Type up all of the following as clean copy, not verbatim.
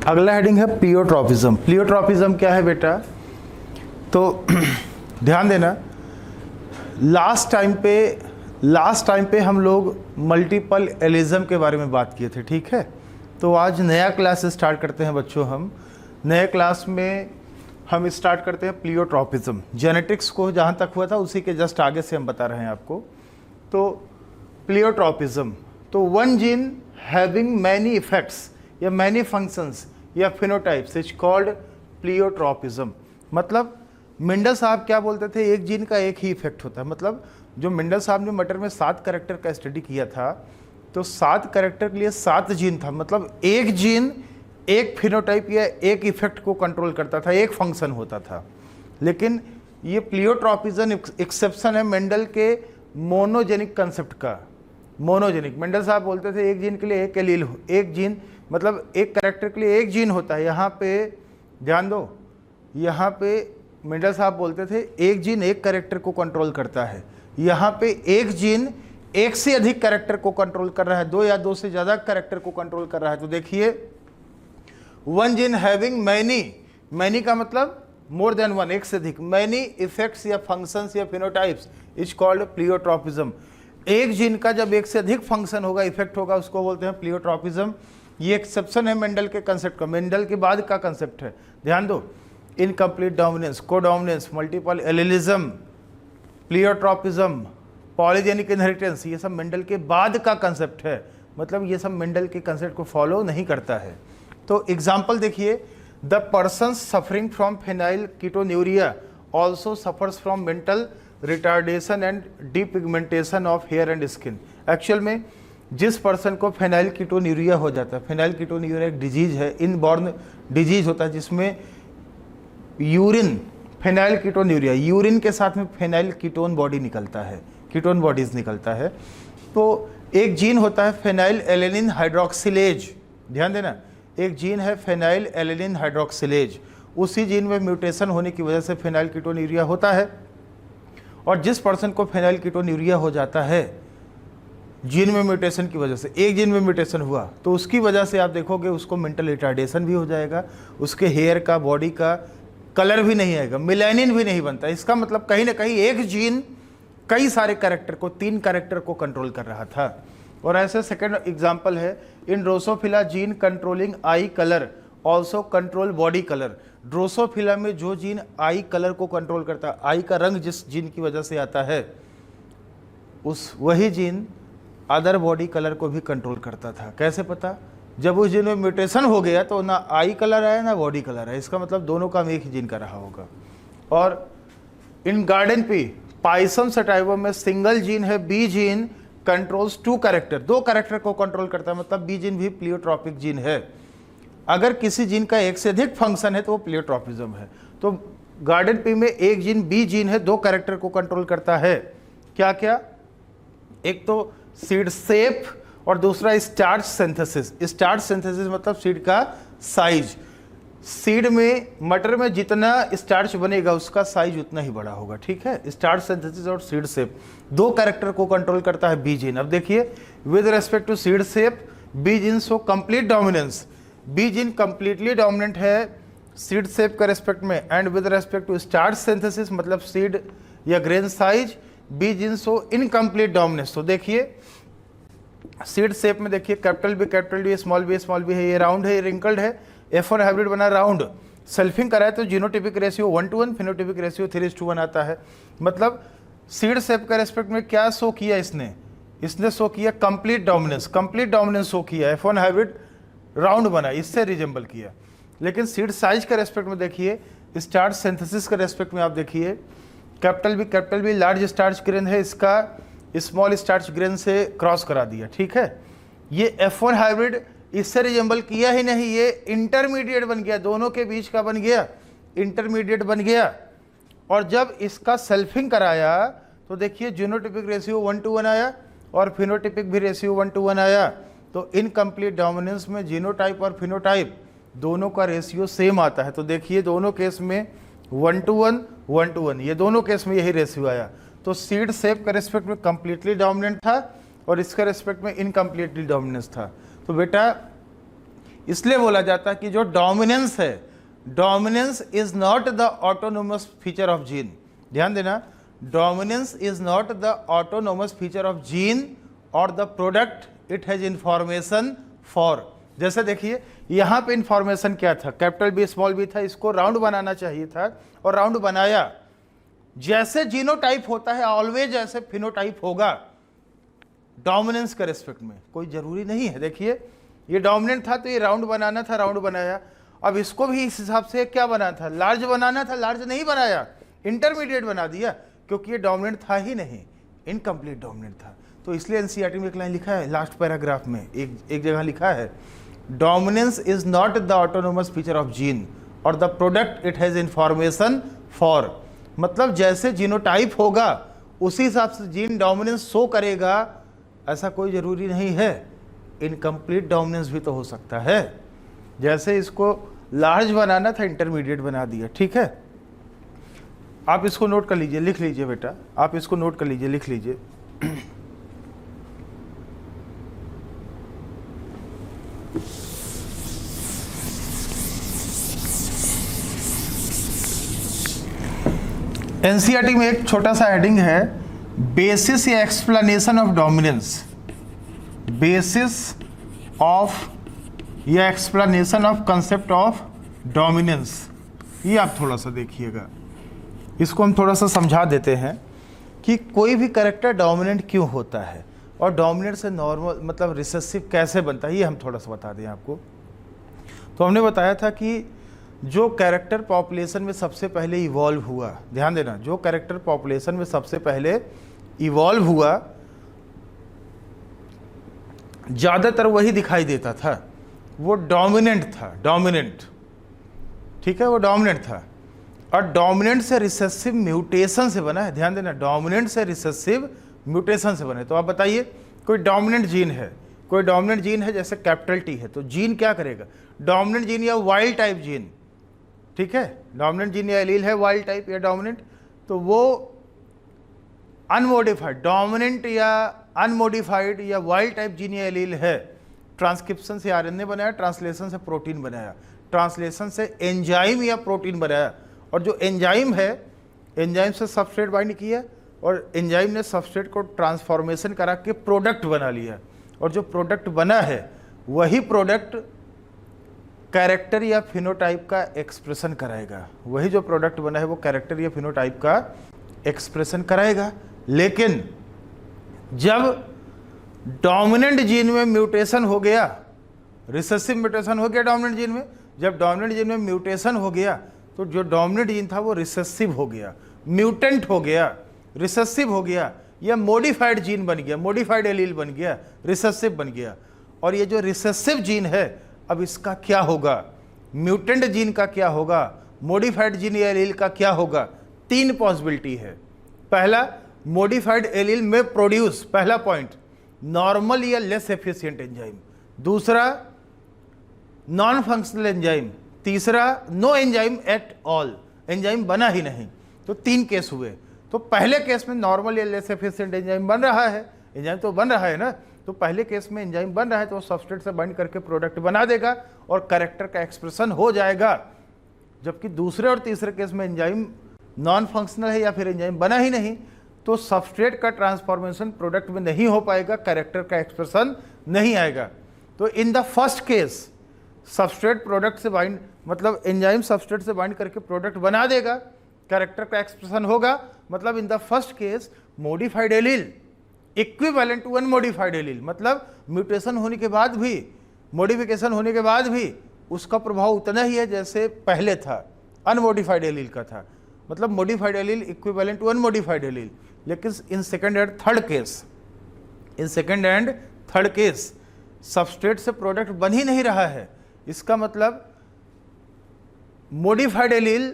अगला हेडिंग है प्लियोट्रॉपिज्म। प्लियोट्रॉपिज्म क्या है बेटा? तो ध्यान देना, लास्ट टाइम पे हम लोग मल्टीपल एलिज्म के बारे में बात किए थे, ठीक है। तो आज नया क्लास स्टार्ट करते हैं बच्चों। हम नए क्लास में हम स्टार्ट करते हैं प्लियोट्रॉपिज्म। जेनेटिक्स को जहाँ तक हुआ था उसी के जस्ट आगे से हम बता रहे हैं आपको। तो प्लियोट्रॉपिज्म, तो one gene having many effects या मैनी फंक्शंस या फिनोटाइप्स इज कॉल्ड प्लियोट्रॉपिज्म। मतलब मेंडल साहब क्या बोलते थे, एक जीन का एक ही इफेक्ट होता है। मतलब जो मेंडल साहब ने मटर में 7 कैरेक्टर का स्टडी किया था, तो 7 कैरेक्टर के लिए 7 जीन था। मतलब एक जीन एक फिनोटाइप या एक इफेक्ट को कंट्रोल करता था, एक फंक्शन होता था। लेकिन ये प्लियोट्रॉपिज्म एक्सेप्शन है मेंडल के मोनोजेनिक कंसेप्ट का। मोनोजेनिक, मेंडल साहब बोलते थे एक जीन के लिए एक एलील, एक जीन मतलब एक कैरेक्टर के लिए एक जीन होता है। यहाँ पे ध्यान दो, यहाँ पे मेंडल साहब बोलते थे एक जीन एक कैरेक्टर को कंट्रोल करता है। यहाँ पे एक जीन एक से अधिक कैरेक्टर को कंट्रोल कर रहा है, 2 या 2 से ज़्यादा कैरेक्टर को कंट्रोल कर रहा है। तो देखिए, वन जीन हैविंग मैनी का मतलब मोर देन वन, एक से अधिक, मैनी इफेक्ट्स या फंक्शंस या फिनोटाइप्स इज कॉल्ड प्लियोट्रॉपिज्म। एक जीन का जब एक से अधिक फंक्शन होगा, इफेक्ट होगा, उसको बोलते हैं प्लियोट्रॉपिज्म। ये एक्सेप्शन है मेंडल के कंसेप्ट का, मेंडल के बाद का कंसेप्ट है। ध्यान दो, incomplete dominance, codominance, multiple allelism, pleiotropism, polygenic inheritance, ये सब मेंडल के बाद का कंसेप्ट है। मतलब ये सब मेंडल के कंसेप्ट को फॉलो नहीं करता है। तो एग्जाम्पल देखिए, the person suffering from phenylketonuria also suffers from mental retardation and depigmentation of hair and skin. Actual में जिस पर्सन को फेनाइल कीटोन्यूरिया हो जाता है, फेनाइल कीटोन्यूरिया एक डिजीज है, इनबॉर्न डिजीज होता है, जिसमें यूरिन, फेनाइल कीटोन्यूरिया, यूरिन के साथ में फेनाइल कीटोन बॉडी निकलता है, कीटोन बॉडीज निकलता है। तो एक जीन होता है फेनाइल एलेनिन हाइड्रोक्सिलेज, ध्यान देना, एक जीन है फेनाइल एलेनिन हाइड्रोक्सिलेज। उसी जीन में म्यूटेशन होने की वजह से फेनाइल कीटोन्यूरिया होता है। और जिस पर्सन को फेनाइल कीटोन्यूरिया हो जाता है जीन में म्यूटेशन की वजह से, एक जीन में म्यूटेशन हुआ, तो उसकी वजह से आप देखोगे उसको मेंटल रिटार्डेशन भी हो जाएगा, उसके हेयर का, बॉडी का कलर भी नहीं आएगा, मिलेनिन भी नहीं बनता। इसका मतलब कहीं ना कहीं एक जीन कई सारे कैरेक्टर को, 3 कैरेक्टर को कंट्रोल कर रहा था। और ऐसे सेकंड एग्जांपल है, इन ड्रोसोफिला जीन कंट्रोलिंग आई colour also control body colour. Drosophila में जो जीन आई कलर को कंट्रोल करता है, आई का रंग जिस जीन की वजह से आता है, उस वही जीन अदर बॉडी कलर को भी कंट्रोल करता था। कैसे पता? जब उस जीन में म्यूटेशन हो गया तो ना आई कलर आया ना बॉडी कलर आया। इसका मतलब दोनों काम एक ही जीन का रहा होगा। और in garden pea Pisum sativum में सिंगल जीन है, B gene controls 2 character, 2 character को कंट्रोल करता है। मतलब बी जीन भी प्लियोट्रॉपिक जीन है। अगर किसी जीन का एक से अधिक फंक्शन है तो वो प्लियोट्रॉपिज्म है। तो गार्डन पी में एक जीन बी जीन है, 2 कैरेक्टर को कंट्रोल करता है। क्या क्या? एक तो सीड शेप और दूसरा स्टार्च सिंथेसिस। स्टार्च सिंथेसिस मतलब सीड का साइज। सीड में, मटर में जितना स्टार्च बनेगा उसका साइज उतना ही बड़ा होगा, ठीक है। स्टार्च सिंथेसिस और सीड शेप 2 कैरेक्टर को कंट्रोल करता है बी जीन। अब देखिए, with respect to seed shape B gene show complete dominance. B gene completely dominant है सीड शेप के रेस्पेक्ट में। And with respect to starch synthesis मतलब सीड या grain size, B gene show incomplete dominance. तो देखिए, seed shape में देखिए, capital B, small B है, ये राउंड है, ये रिंकल्ड है, F1 हाइब्रिड बना राउंड। सेल्फिंग कराए तो जीनोटिपिक रेशियो 1:1, फिनोटिपिक रेशियो 3:1 आता है। मतलब सीड शेप के रेस्पेक्ट में क्या शो किया इसने शो किया कंप्लीट डोमिनेंस शो किया। F1 हाइब्रिड राउंड बना, इससे रिजेंबल किया। लेकिन सीड साइज के रेस्पेक्ट में देखिए, स्टार्च सिंथेसिस के रेस्पेक्ट में आप देखिए, capital B large starch grain है, इसका स्मॉल स्टार्च ग्रेन से क्रॉस करा दिया, ठीक है। ये F1 हाइब्रिड इससे रिजेंबल किया ही नहीं, ये इंटरमीडिएट बन गया, दोनों के बीच का बन गया, इंटरमीडिएट बन गया। और जब इसका सेल्फिंग कराया तो देखिए जीनोटिपिक रेशियो 1:1 आया और फिनोटिपिक भी रेशियो 1:1 आया। तो इनकम्प्लीट डोमिनेंस में जीनोटाइप और फिनोटाइप दोनों का रेशियो सेम आता है। तो देखिए दोनों केस में 1:1, ये दोनों केस में यही रेशियो आया। तो सीड शेप के रेस्पेक्ट में कंप्लीटली डोमिनेंट था और इसके रेस्पेक्ट में इनकम्प्लीटली डोमिनेंस था। तो बेटा इसलिए बोला जाता है कि जो डोमिनेंस है, dominance is not the autonomous feature of gene. ध्यान देना, dominance is not the autonomous feature of gene और the product it has information for. जैसे देखिए यहाँ पे इंफॉर्मेशन क्या था, कैपिटल बी स्मॉल बी था, इसको राउंड बनाना चाहिए था और राउंड बनाया। जैसे जीनोटाइप होता है ऑलवेज ऐसे फिनोटाइप होगा डोमिनेंस के रेस्पेक्ट में, कोई जरूरी नहीं है। देखिए ये डोमिनेंट था तो ये राउंड बनाना था, राउंड बनाया। अब इसको भी इस हिसाब से क्या बनाना था, लार्ज बनाना था, लार्ज नहीं बनाया, इंटरमीडिएट बना दिया, क्योंकि ये डोमिनेंट था ही नहीं, इनकम्प्लीट डोमिनेंट था। तो इसलिए एनसीईआरटी में एक लाइन लिखा है लास्ट पैराग्राफ में, एक जगह लिखा है dominance is not the autonomous feature of gene और the product it has information for. मतलब जैसे जीनोटाइप होगा उसी हिसाब से जीन डोमिनेंस शो करेगा, ऐसा कोई ज़रूरी नहीं है। इनकम्प्लीट डोमिनेंस भी तो हो सकता है। जैसे इसको लार्ज बनाना था, इंटरमीडिएट बना दिया, ठीक है। आप इसको नोट कर लीजिए, लिख लीजिए बेटा, आप इसको नोट कर लीजिए, लिख लीजिए। एनसीईआरटी में एक छोटा सा हेडिंग है, बेसिस या explanation of dominance. Basis of या explanation of concept of dominance. ये आप थोड़ा सा देखिएगा, इसको हम थोड़ा सा समझा देते हैं कि कोई भी कैरेक्टर डोमिनेंट क्यों होता है और डोमिनेंट से नॉर्मल मतलब रिसेसिव कैसे बनता है, ये हम थोड़ा सा बता दें आपको। तो हमने बताया था कि जो कैरेक्टर पॉपुलेशन में सबसे पहले इवॉल्व हुआ, ध्यान देना, जो कैरेक्टर पॉपुलेशन में सबसे पहले इवॉल्व हुआ ज़्यादातर वही दिखाई देता था, वो डोमिनेंट था, डोमिनेंट, ठीक है, वो डोमिनेंट था। और डोमिनेंट से रिसेसिव म्यूटेशन से बना है, ध्यान देना, डोमिनेंट से रिसेसिव म्यूटेशन से बना है। तो आप बताइए कोई डोमिनेंट जीन है, कोई डोमिनेंट जीन है जैसे कैपिटल टी है, तो जीन क्या करेगा, डोमिनेंट जीन या वाइल्ड टाइप जीन, ठीक है, डोमिनेंट जीन या एलील है वाइल्ड टाइप या डोमिनेंट, तो वो अनमोडिफाइड, डोमिनेंट या अनमोडिफाइड या वाइल्ड टाइप जीन या एलील है, ट्रांसक्रिप्शन से आरएनए बनाया, ट्रांसलेशन से प्रोटीन बनाया, ट्रांसलेशन से एंजाइम या प्रोटीन बनाया, और जो एंजाइम है, एंजाइम से सबस्ट्रेट बाइंड किया और एंजाइम ने सबस्ट्रेट को ट्रांसफॉर्मेशन करा के प्रोडक्ट बना लिया, और जो प्रोडक्ट बना है वही प्रोडक्ट कैरेक्टर या फिनोटाइप का एक्सप्रेशन कराएगा, वही जो प्रोडक्ट बना है वो कैरेक्टर या फिनोटाइप का एक्सप्रेशन कराएगा। लेकिन जब डोमिनेंट जीन में म्यूटेशन हो गया, रिसेसिव म्यूटेशन हो गया डोमिनेंट जीन में, जब डोमिनेंट जीन में म्यूटेशन हो गया तो जो डोमिनेंट जीन था वो रिसेसिव हो गया, म्यूटेंट हो गया, रिसेसिव हो गया, या मॉडिफाइड जीन बन गया, मॉडिफाइड एलील बन गया, रिसेसिव बन गया। और ये जो रिसेसिव जीन है अब इसका क्या होगा, म्यूटेंट जीन का क्या होगा, मॉडिफाइड जीन या एलील का क्या होगा। तीन पॉसिबिलिटी है। पहला, मॉडिफाइड एलील में प्रोड्यूस, पहला पॉइंट, नॉर्मल या लेस एफिशिएंट एंजाइम। दूसरा, नॉन फंक्शनल एंजाइम। तीसरा, no enzyme at all, enzyme बना ही नहीं। तो तीन केस हुए। तो पहले केस में नॉर्मल या लेस एफिशिएंट एंजाइम बन रहा है, एंजाइम तो बन रहा है ना, तो पहले केस में एंजाइम बन रहा है तो वो सबस्ट्रेट से बाइंड करके प्रोडक्ट बना देगा और कैरेक्टर का एक्सप्रेशन हो जाएगा। जबकि दूसरे और तीसरे केस में एंजाइम नॉन फंक्शनल है या फिर एंजाइम बना ही नहीं, तो सबस्ट्रेट का ट्रांसफॉर्मेशन प्रोडक्ट में नहीं हो पाएगा, कैरेक्टर का एक्सप्रेशन नहीं आएगा। तो in the first case substrate product से बाइंड, मतलब एंजाइम सबस्ट्रेट से बाइंड करके प्रोडक्ट बना देगा, कैरेक्टर का एक्सप्रेशन होगा। मतलब in the first case modified allele equivalent to unmodified allele, मतलब म्यूटेशन होने के बाद भी, मॉडिफिकेशन होने के बाद भी उसका प्रभाव उतना ही है जैसे पहले था, अनमॉडिफाइड एलील का था। मतलब modified allele equivalent to unmodified allele. लेकिन in second and third case, in second and third case substrate से प्रोडक्ट बन ही नहीं रहा है। इसका मतलब modified allele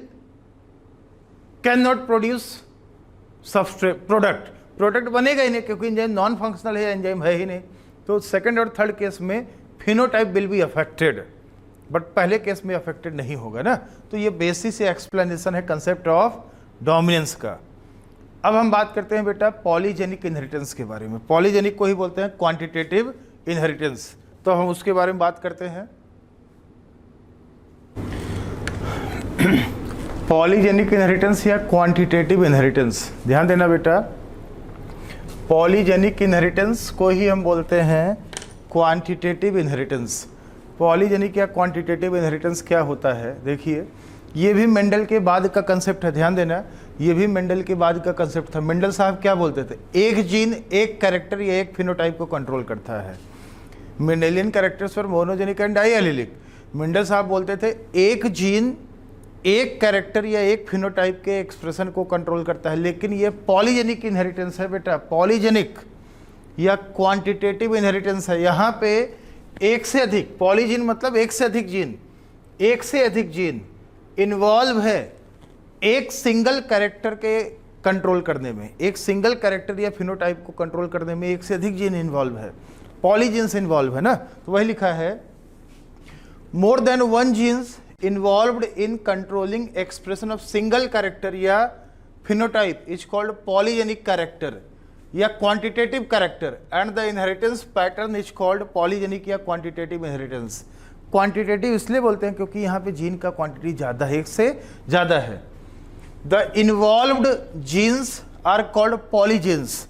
can not produce substrate product, product बनेगा ही नहीं क्योंकि एंजाइम नॉन फंक्शनल है, एंजाइम है ही नहीं। तो सेकंड और थर्ड केस में phenotype will be affected, but पहले केस में अफेक्टेड नहीं होगा ना। तो ये बेसिस या एक्सप्लेनेशन है कंसेप्ट ऑफ डोमिनेंस का। अब हम बात करते हैं बेटा पॉलीजेनिक इनहेरिटेंस के बारे में। पॉलीजेनिक को ही बोलते हैं क्वांटिटेटिव इनहेरिटेंस। तो हम उसके बारे में बात करते हैं। पॉलीजेनिक इनहेरिटेंस या क्वांटिटेटिव इनहेरिटेंस, ध्यान देना बेटा, पॉलीजेनिक इनहेरिटेंस को ही हम बोलते हैं क्वांटिटेटिव इनहेरिटेंस। पॉलीजेनिक या क्वांटिटेटिव इनहेरिटेंस क्या होता है, देखिए ये भी मेंडल के बाद का कंसेप्ट है, ध्यान देना, ये भी मेंडल के बाद का कंसेप्ट था। मेंडल साहब क्या बोलते थे, एक जीन एक कैरेक्टर या एक फिनोटाइप को कंट्रोल करता है। Mendelian characters for monogenic and diallelic. Mendel साहब बोलते थे एक जीन एक कैरेक्टर या एक फिनोटाइप के एक्सप्रेशन को कंट्रोल करता है, लेकिन ये पॉलीजेनिक इनहेरिटेंस है बेटा, पॉलीजेनिक या क्वांटिटेटिव इनहेरिटेंस है। यहाँ पे एक से अधिक, पॉलीजीन मतलब एक से अधिक जीन, एक से अधिक जीन इन्वॉल्व है एक सिंगल कैरेक्टर के कंट्रोल करने में, एक सिंगल कैरेक्टर या फिनोटाइप को कंट्रोल करने में एक से अधिक जीन इन्वॉल्व है, पॉलीजीन्स इन्वॉल्व है ना। तो वही लिखा है, more than one genes involved in controlling expression of single character या phenotype is called polygenic character या quantitative character and the inheritance pattern is called polygenic या क्वांटिटेटिव इनहेरिटेंस। क्वांटिटेटिव इसलिए बोलते हैं क्योंकि यहाँ पे जीन का क्वांटिटी ज़्यादा है, एक से ज़्यादा है। The involved genes are called polygenes.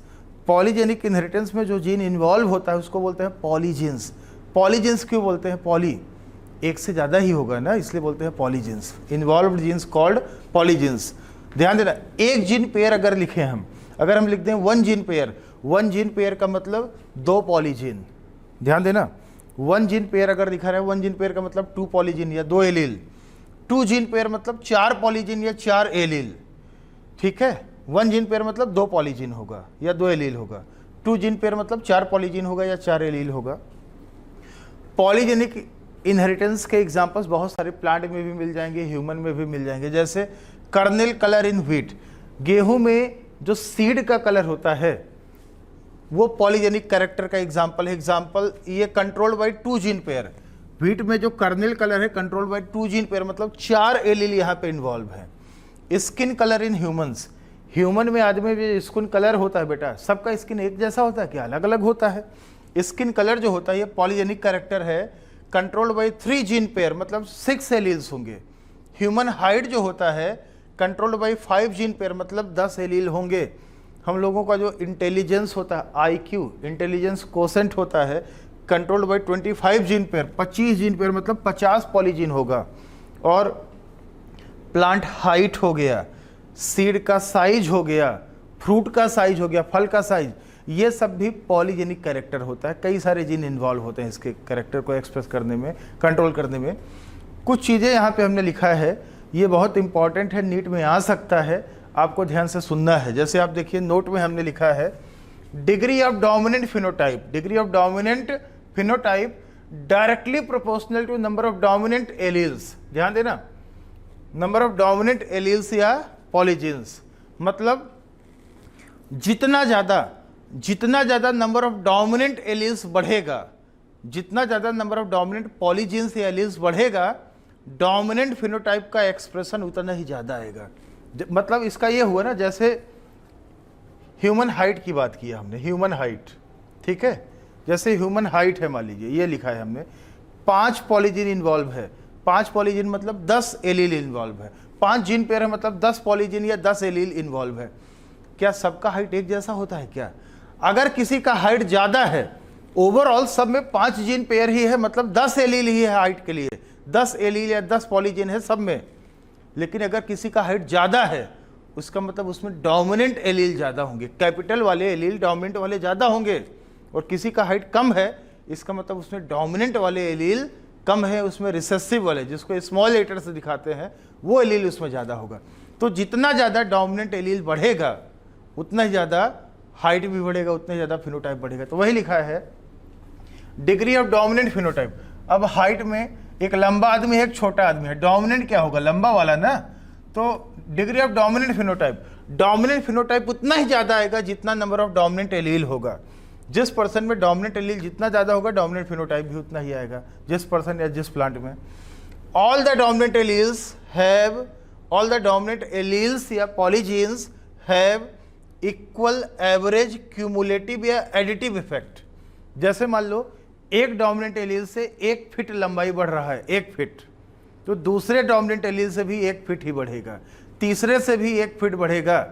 Polygenic inheritance में जो जीन इन्वॉल्व होता है उसको बोलते हैं पॉलीजीन्स। पॉलीजीन्स क्यों बोलते हैं, पॉली एक से ज़्यादा ही होगा ना, इसलिए बोलते हैं polygenes. Involved genes called polygenes. ध्यान देना, एक जीन पेयर अगर लिखें हम, अगर हम लिख दें one gene pair, one gene pair का मतलब दो पॉलीजीन। ध्यान देना, वन जीन पेयर अगर दिखा रहा है, वन जीन पेयर का मतलब टू पॉलीजीन या दो एलील। टू जीन पेयर मतलब चार पॉलीजीन या चार एलील, ठीक है। वन जीन पेयर मतलब दो पॉलीजीन होगा या दो एलील होगा। टू जीन पेयर मतलब चार पॉलीजीन होगा या चार एलील होगा। पॉलीजेनिक इनहेरिटेंस के एग्जांपल्स बहुत सारे प्लांट में भी मिल जाएंगे, ह्यूमन में भी मिल जाएंगे। जैसे कर्नेल कलर इन व्हीट, गेहूं में जो सीड का कलर होता है वो पॉलीजेनिक कैरेक्टर का एग्जांपल है। एग्जांपल, ये controlled by two gene pair. Wheat में जो कर्नेल कलर है controlled by two gene pair, मतलब चार एलील यहाँ पे इन्वॉल्व है। Skin colour in humans, human में आदमी में स्किन कलर होता है बेटा, सबका स्किन एक जैसा होता है क्या, अलग अलग होता है। स्किन कलर जो होता है ये पॉलीजेनिक कैरेक्टर है, controlled by three gene pair, मतलब 6 एलील्स होंगे। ह्यूमन हाइट जो होता है कंट्रोल्ड बाय 5 जीन पेयर, मतलब 10 एलील होंगे। हम लोगों का जो इंटेलिजेंस होता है, आईक्यू, इंटेलिजेंस कोसेंट होता है, controlled by 25 gene pair, 25 gene pair मतलब 50 पॉलीजीन होगा। और प्लांट हाइट हो गया, सीड का साइज हो गया, फ्रूट का साइज हो गया, फल का साइज, ये सब भी पॉलीजेनिक कैरेक्टर होता है। कई सारे जीन इन्वॉल्व होते हैं इसके कैरेक्टर को एक्सप्रेस करने में, कंट्रोल करने में। कुछ चीज़ें यहाँ पे हमने लिखा है, ये बहुत इंपॉर्टेंट है, नीट में आ सकता है, आपको ध्यान से सुनना है। जैसे आप देखिए नोट में हमने लिखा है, degree of dominant phenotype, degree of dominant phenotype directly proportional to number of dominant alleles. ध्यान देना, नंबर ऑफ डोमिनेंट एलील्स या पॉलीजीन्स, मतलब जितना ज़्यादा नंबर ऑफ डोमिनेंट एलील्स बढ़ेगा, जितना ज़्यादा नंबर ऑफ डोमिनेंट पॉलीजीन्स या एलील्स बढ़ेगा, डोमिनेंट फिनोटाइप का एक्सप्रेशन उतना ही ज़्यादा आएगा। मतलब इसका ये हुआ ना, जैसे ह्यूमन हाइट की बात की हमने, ह्यूमन हाइट, ठीक है। जैसे ह्यूमन हाइट है, मान लीजिए ये लिखा है हमने, 5 पॉलीजीन इन्वॉल्व है, 5 पॉलीजीन मतलब 10 एलील इन्वॉल्व है। 5 जीन पेयर है मतलब 10 पॉलीजीन या 10 एलील इन्वॉल्व है। क्या सबका हाइट एक जैसा होता है क्या? अगर किसी का हाइट ज़्यादा है, ओवरऑल सब में 5 जीन पेयर ही है, मतलब 10 एलील ही है हाइट के लिए, 10 एलील या 10 पॉलीजीन है सब में। लेकिन अगर किसी का हाइट ज़्यादा है, उसका मतलब उसमें डोमिनेंट एलील ज़्यादा होंगे, कैपिटल वाले एलील डोमिनेंट वाले ज़्यादा होंगे। और किसी का हाइट कम है, इसका मतलब उसमें डोमिनेंट वाले एलील कम है, उसमें रिसेसिव वाले, जिसको स्मॉल लेटर से दिखाते हैं, वो एलील उसमें ज़्यादा होगा। तो जितना ज़्यादा डोमिनेंट एलील बढ़ेगा उतना ही ज़्यादा हाइट भी बढ़ेगा, उतना ही ज़्यादा फिनोटाइप बढ़ेगा। तो वही लिखा है, डिग्री ऑफ डोमिनेंट फिनोटाइप। अब हाइट में एक लंबा आदमी है, एक छोटा आदमी है, डोमिनेंट क्या होगा, लंबा वाला ना। तो degree of dominant phenotype, dominant phenotype उतना ही ज़्यादा आएगा जितना नंबर ऑफ डोमिनेंट एलील होगा। जिस पर्सन में डोमिनेंट एलील जितना ज़्यादा होगा, डोमिनेंट फिनोटाइप भी उतना ही आएगा, जिस पर्सन या जिस प्लांट में। All the dominant alleles have, all the dominant alleles या polygenes have equal average cumulative या एडिटिव इफेक्ट। जैसे मान लो एक डोमिनेंट एलील से 1 फीट लंबाई बढ़ रहा है, 1 फीट, तो दूसरे डोमिनेंट एलील से भी 1 फीट ही बढ़ेगा, तीसरे से भी 1 फीट बढ़ेगा,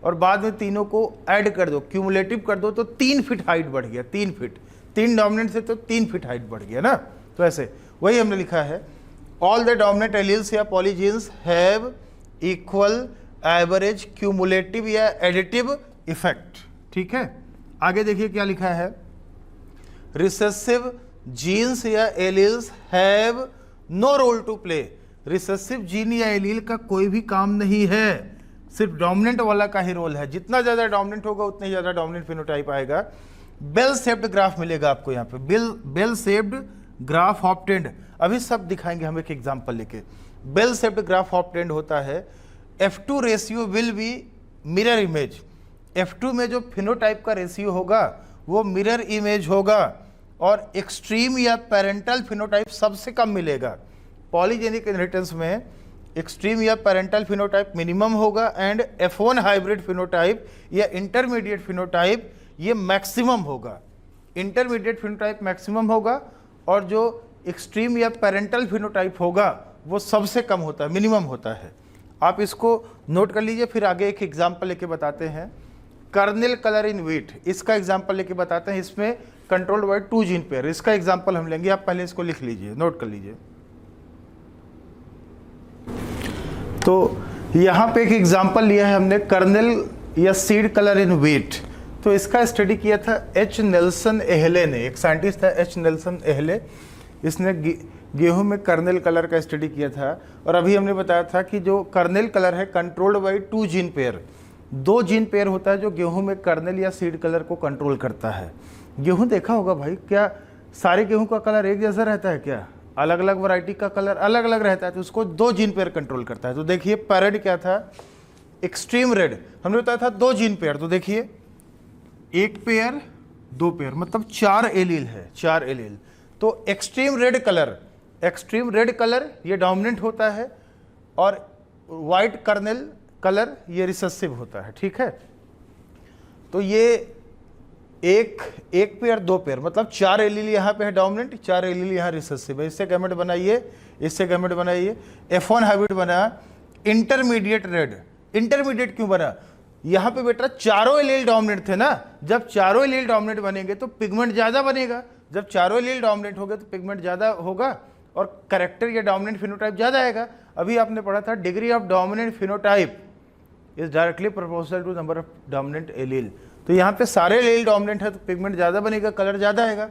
और बाद में तीनों को ऐड कर दो, क्यूमुलेटिव कर दो, तो 3 फीट हाइट बढ़ गया, 3 फीट, 3 डोमिनेंट से तो 3 फीट हाइट बढ़ गया ना। तो ऐसे वही हमने लिखा है, ऑल द डोमिनेंट एलील्स या polygenes have equal average cumulative या एडिटिव इफेक्ट। ठीक है, आगे देखिए क्या लिखा है, रिसेसिव जीन्स या alleles have no role to play. Recessive gene या एलील का कोई भी काम नहीं है, सिर्फ डोमिनेंट वाला का ही रोल है। जितना ज़्यादा डोमिनेंट होगा उतनी ज़्यादा डोमिनेंट फिनोटाइप आएगा। बेल शेप्ड ग्राफ मिलेगा आपको यहाँ पे, बेल शेप्ड ग्राफ ऑब्टेन्ड। अभी सब दिखाएंगे हम एक एग्जांपल लेके। बेल शेप्ड ग्राफ ऑब्टेन्ड होता है, F2 ratio will be mirror image. F2 में जो फिनोटाइप का रेशियो होगा वो मिरर इमेज होगा, और एक्सट्रीम या पेरेंटल फिनोटाइप सबसे कम मिलेगा। पॉलीजेनिक इनहेरिटेंस में एक्सट्रीम या पेरेंटल फिनोटाइप मिनिमम होगा, एंड F1 हाइब्रिड फिनोटाइप या इंटरमीडिएट फिनोटाइप ये मैक्सिमम होगा। इंटरमीडिएट फिनोटाइप मैक्सिमम होगा, और जो एक्सट्रीम या पेरेंटल फिनोटाइप होगा वो सबसे कम होता है, मिनिमम होता है। आप इसको नोट कर लीजिए, फिर आगे एक एग्जाम्पल लेके बताते हैं। कर्नेल कलर इन व्हीट, इसका एग्जाम्पल लेके बताते हैं। इसमें कंट्रोल्ड बाय 2 जीन पेयर, इसका एग्जाम्पल हम लेंगे। आप पहले इसको लिख लीजिए, नोट कर लीजिए। तो यहाँ पे एक एग्जाम्पल लिया है हमने, कर्नेल या सीड कलर इन व्हीट। तो इसका स्टडी किया था एच नेल्सन एहले ने, एक साइंटिस्ट था एच नेल्सन एहले। इसने गेहूं में कर्नेल कलर का स्टडी किया था। और अभी हमने बताया था कि जो कर्नेल कलर है controlled by 2 gene pair, 2 gene pair होता है जो गेहूं में कर्नेल या सीड कलर को कंट्रोल करता है। गेहूं देखा होगा भाई, क्या सारे गेहूं का कलर एक जैसा रहता है क्या? अलग अलग वैरायटी का कलर अलग अलग रहता है, तो उसको 2 जीन पेयर कंट्रोल करता है। तो देखिए पैरेड क्या था, एक्सट्रीम रेड, हमने बताया था 2 जीन पेयर। तो देखिए 1 पेयर 2 पेयर, मतलब 4 एलील है, 4 एलील। तो एक्सट्रीम रेड कलर ये डोमिनेंट होता है, और वाइट कर्नेल कलर ये रिसेसिव होता है। ठीक है, तो ये एक पेयर 2 पेयर, मतलब 4 एलील यहाँ पे है डोमिनेंट, 4 एलील यहाँ रिसेसिव है। इससे गैमेट बनाइए, इससे गैमेट बनाइए। F1 हाइब्रिड बना। इंटरमीडिएट रेड, इंटरमीडिएट क्यों बना? यहाँ पे बेटा चारों एलील डोमिनेंट थे ना, जब चारों एलील डोमिनेंट बनेंगे तो पिगमेंट ज़्यादा बनेगा। जब चारों एलील डोमिनेंट हो गए तो पिगमेंट ज़्यादा होगा और कैरेक्टर या डोमिनेंट फिनोटाइप ज़्यादा आएगा। अभी आपने पढ़ा था degree of dominant phenotype is directly proportional to number of dominant allele. तो यहाँ पे सारे एलील डोमिनेंट है तो पिगमेंट ज़्यादा बनेगा, कलर ज़्यादा आएगा।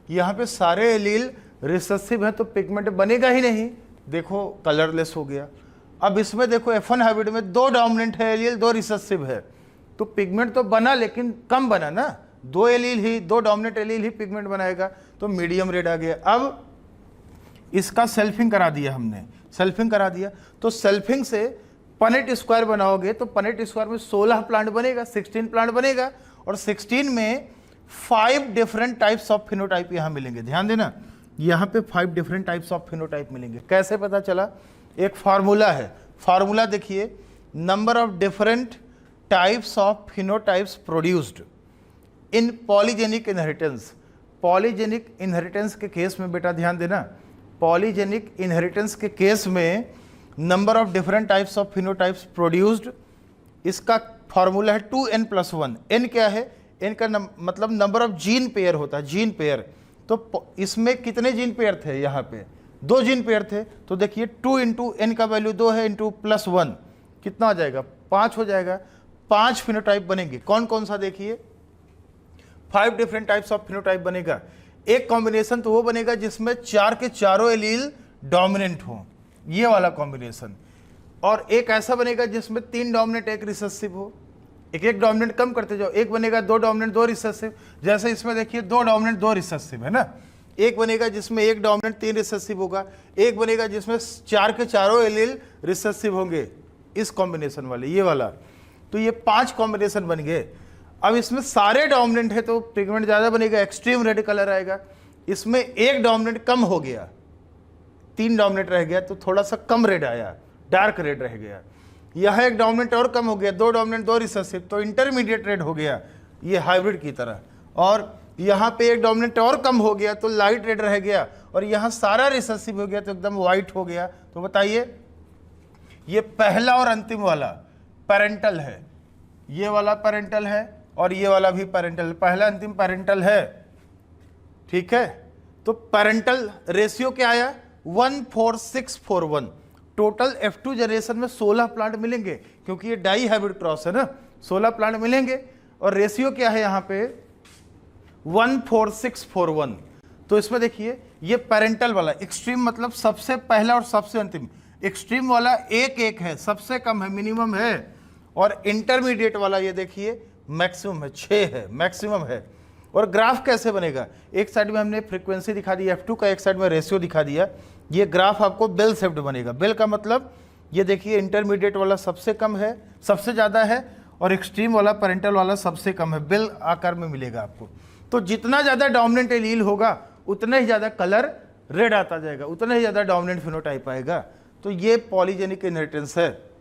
यहाँ पे सारे एलील रिसेसिव है तो पिगमेंट बनेगा ही नहीं, देखो कलरलेस हो गया। अब इसमें देखो F1 हाइब्रिड में 2 डोमिनेंट है एलील, 2 रिसेसिव है, तो पिगमेंट तो बना लेकिन कम बना ना, 2 एलील ही, 2 डोमिनेंट एलील ही पिगमेंट बनाएगा, तो मीडियम रेड आ गया। अब इसका सेल्फिंग करा दिया हमने, सेल्फिंग करा दिया, तो सेल्फिंग से पनेट स्क्वायर बनाओगे तो पनेट स्क्वायर में 16 प्लांट बनेगा, 16 प्लांट बनेगा, और 16 में 5 डिफरेंट टाइप्स ऑफ फिनोटाइप यहाँ मिलेंगे। ध्यान देना, यहाँ पे 5 डिफरेंट टाइप्स ऑफ फिनोटाइप मिलेंगे। कैसे पता चला? एक फार्मूला है, फार्मूला देखिए, number of different types of phenotypes produced in polygenic inheritance. Polygenic inheritance के केस में बेटा ध्यान देना, पॉलीजेनिक इनहेरिटेंस के केस में number of different types of phenotypes produced, इसका फॉर्मूला है 2n+1। n क्या है? n का मतलब नंबर ऑफ जीन पेयर होता है, जीन पेयर। तो इसमें कितने जीन पेयर थे? यहाँ पे 2 जीन पेयर थे। तो देखिए 2 इंटू n का वैल्यू 2 है, इंटू +1 कितना हो जाएगा? 5 हो जाएगा। 5 फिनोटाइप बनेंगे। कौन कौन सा? देखिए 5 डिफरेंट टाइप्स ऑफ फिनोटाइप बनेगा। एक कॉम्बिनेशन तो वो बनेगा जिसमें 4 के चारों एलील डोमिनेंट हो, ये वाला कॉम्बिनेशन। और एक ऐसा बनेगा जिसमें 3 डोमिनेंट 1 रिसेसिव हो। एक डोमिनेंट कम करते जाओ, एक बनेगा 2 डोमिनेंट 2 रिसेसिव, जैसे इसमें देखिए 2 डोमिनेंट 2 रिसेसिव है ना। एक बनेगा जिसमें 1 डोमिनेंट 3 रिसेसिव होगा, एक बनेगा जिसमें 4 के चारों एलील रिसेसिव होंगे, इस कॉम्बिनेशन वाले, ये वाला। तो ये 5 कॉम्बिनेशन बन गए। अब इसमें सारे डोमिनेंट है तो पिगमेंट ज़्यादा बनेगा, एक्सट्रीम रेड कलर आएगा। इसमें 1 डोमिनेंट कम हो गया, 3 डोमिनेंट रह गया तो थोड़ा सा कम रेड आया, डार्क रेड रह गया। यहाँ 1 डोमिनेंट और कम हो गया, 2 डोमिनेंट 2 रिसेसिव, तो इंटरमीडिएट रेड हो गया, ये हाइब्रिड की तरह। और यहाँ पे 1 डोमिनेंट और कम हो गया तो लाइट रेड रह गया, और यहाँ सारा रिसेसिव हो गया तो एकदम वाइट हो गया। तो बताइए ये पहला और अंतिम वाला पेरेंटल है, ये वाला पेरेंटल है और ये वाला भी पेरेंटल, पहला अंतिम पेरेंटल है, ठीक है। तो पेरेंटल रेशियो क्या आया 14641। टोटल F2 जनरेशन में 16 प्लांट मिलेंगे क्योंकि ये डाई हाइब्रिड क्रॉस है ना, 16 प्लांट मिलेंगे और रेशियो क्या है यहाँ पे 14641। तो इसमें देखिए ये पेरेंटल वाला एक्सट्रीम मतलब सबसे पहला और सबसे अंतिम, एक्सट्रीम वाला 1 है, सबसे कम है, मिनिमम है, और इंटरमीडिएट वाला ये देखिए मैक्सिमम है, 6 है, मैक्सिमम है। और ग्राफ कैसे बनेगा, एक साइड में हमने फ्रीक्वेंसी दिखा दी F2 का, एक साइड में रेशियो दिखा दिया। ये ग्राफ आपको बेल शेप्ड बनेगा। बेल का मतलब ये देखिए इंटरमीडिएट वाला सबसे कम है, सबसे ज़्यादा है, और एक्सट्रीम वाला पेरेंटल वाला सबसे कम है, बेल आकार में मिलेगा आपको। तो जितना ज़्यादा डोमिनेंट एलील होगा उतना ही ज़्यादा कलर रेड आता जाएगा, उतना ही ज़्यादा डोमिनेंट फिनोटाइप आएगा। तो ये पॉलीजेनिक इनहेरिटेंस है।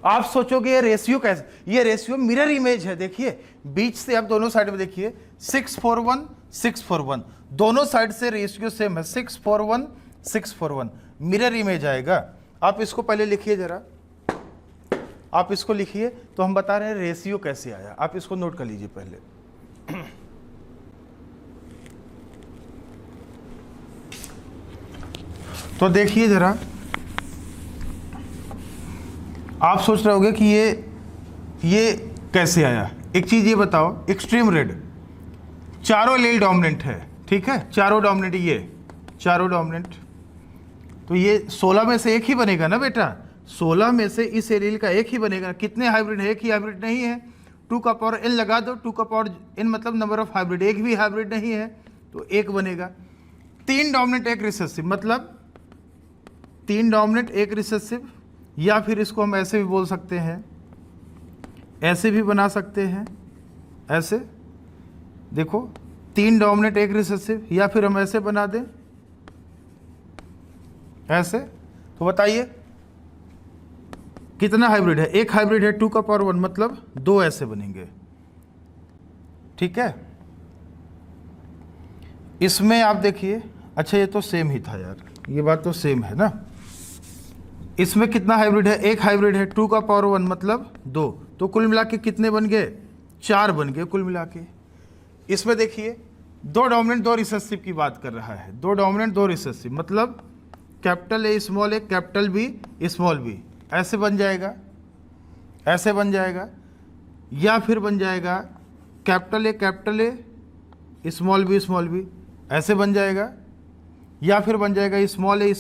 आप सोचोगे ये रेशियो कैसे, ये रेशियो मिरर इमेज है। देखिए बीच से आप दोनों साइड में देखिए 641 641, दोनों साइड से रेशियो सेम है, 641 641 मिरर इमेज आएगा। आप इसको पहले लिखिए जरा, आप इसको लिखिए तो हम बता रहे हैं रेशियो कैसे आया। आप इसको नोट कर लीजिए पहले। तो देखिए जरा, आप सोच रहे होंगे कि ये कैसे आया। एक चीज ये बताओ, एक्सट्रीम रेड चारों एलील डोमिनेंट है, ठीक है, चारों डोमिनेंट, ये चारों डोमिनेंट, तो ये 16 में से एक ही बनेगा ना बेटा, 16 में से इस एलील का एक ही बनेगा। कितने हाइब्रिड है, एक ही हाइब्रिड नहीं है, 2 का पावर n लगा दो, 2 का पावर n मतलब नंबर ऑफ हाइब्रिड, एक भी हाइब्रिड नहीं है तो एक बनेगा। 3 डोमिनेंट 1 रिसेसिव मतलब 3 डोमिनेंट 1 रिसेसिव, या फिर इसको हम ऐसे भी बोल सकते हैं, ऐसे भी बना सकते हैं, ऐसे देखो 3 डोमिनेंट 1 रिसेसिव, या फिर हम ऐसे बना दें, ऐसे। तो बताइए कितना हाइब्रिड है, एक हाइब्रिड है 2 का पावर 1 मतलब 2 ऐसे बनेंगे, ठीक है। इसमें आप देखिए, अच्छा ये तो सेम ही था यार, ये बात तो सेम है ना। इसमें कितना हाइब्रिड है, एक हाइब्रिड है 2 का पावर 1 मतलब 2, तो कुल मिला के कितने बन गए, 4 बन गए कुल मिला के। इसमें देखिए 2 डोमिनेंट 2 रिसेसिव की बात कर रहा है, 2 डोमिनेंट 2 रिसेसिव मतलब capital A small A capital B small B, ऐसे बन जाएगा, ऐसे बन जाएगा, या फिर बन जाएगा कैपिटल ए स्मॉल बी, ऐसे बन जाएगा, या फिर बन जाएगा स्मॉल ए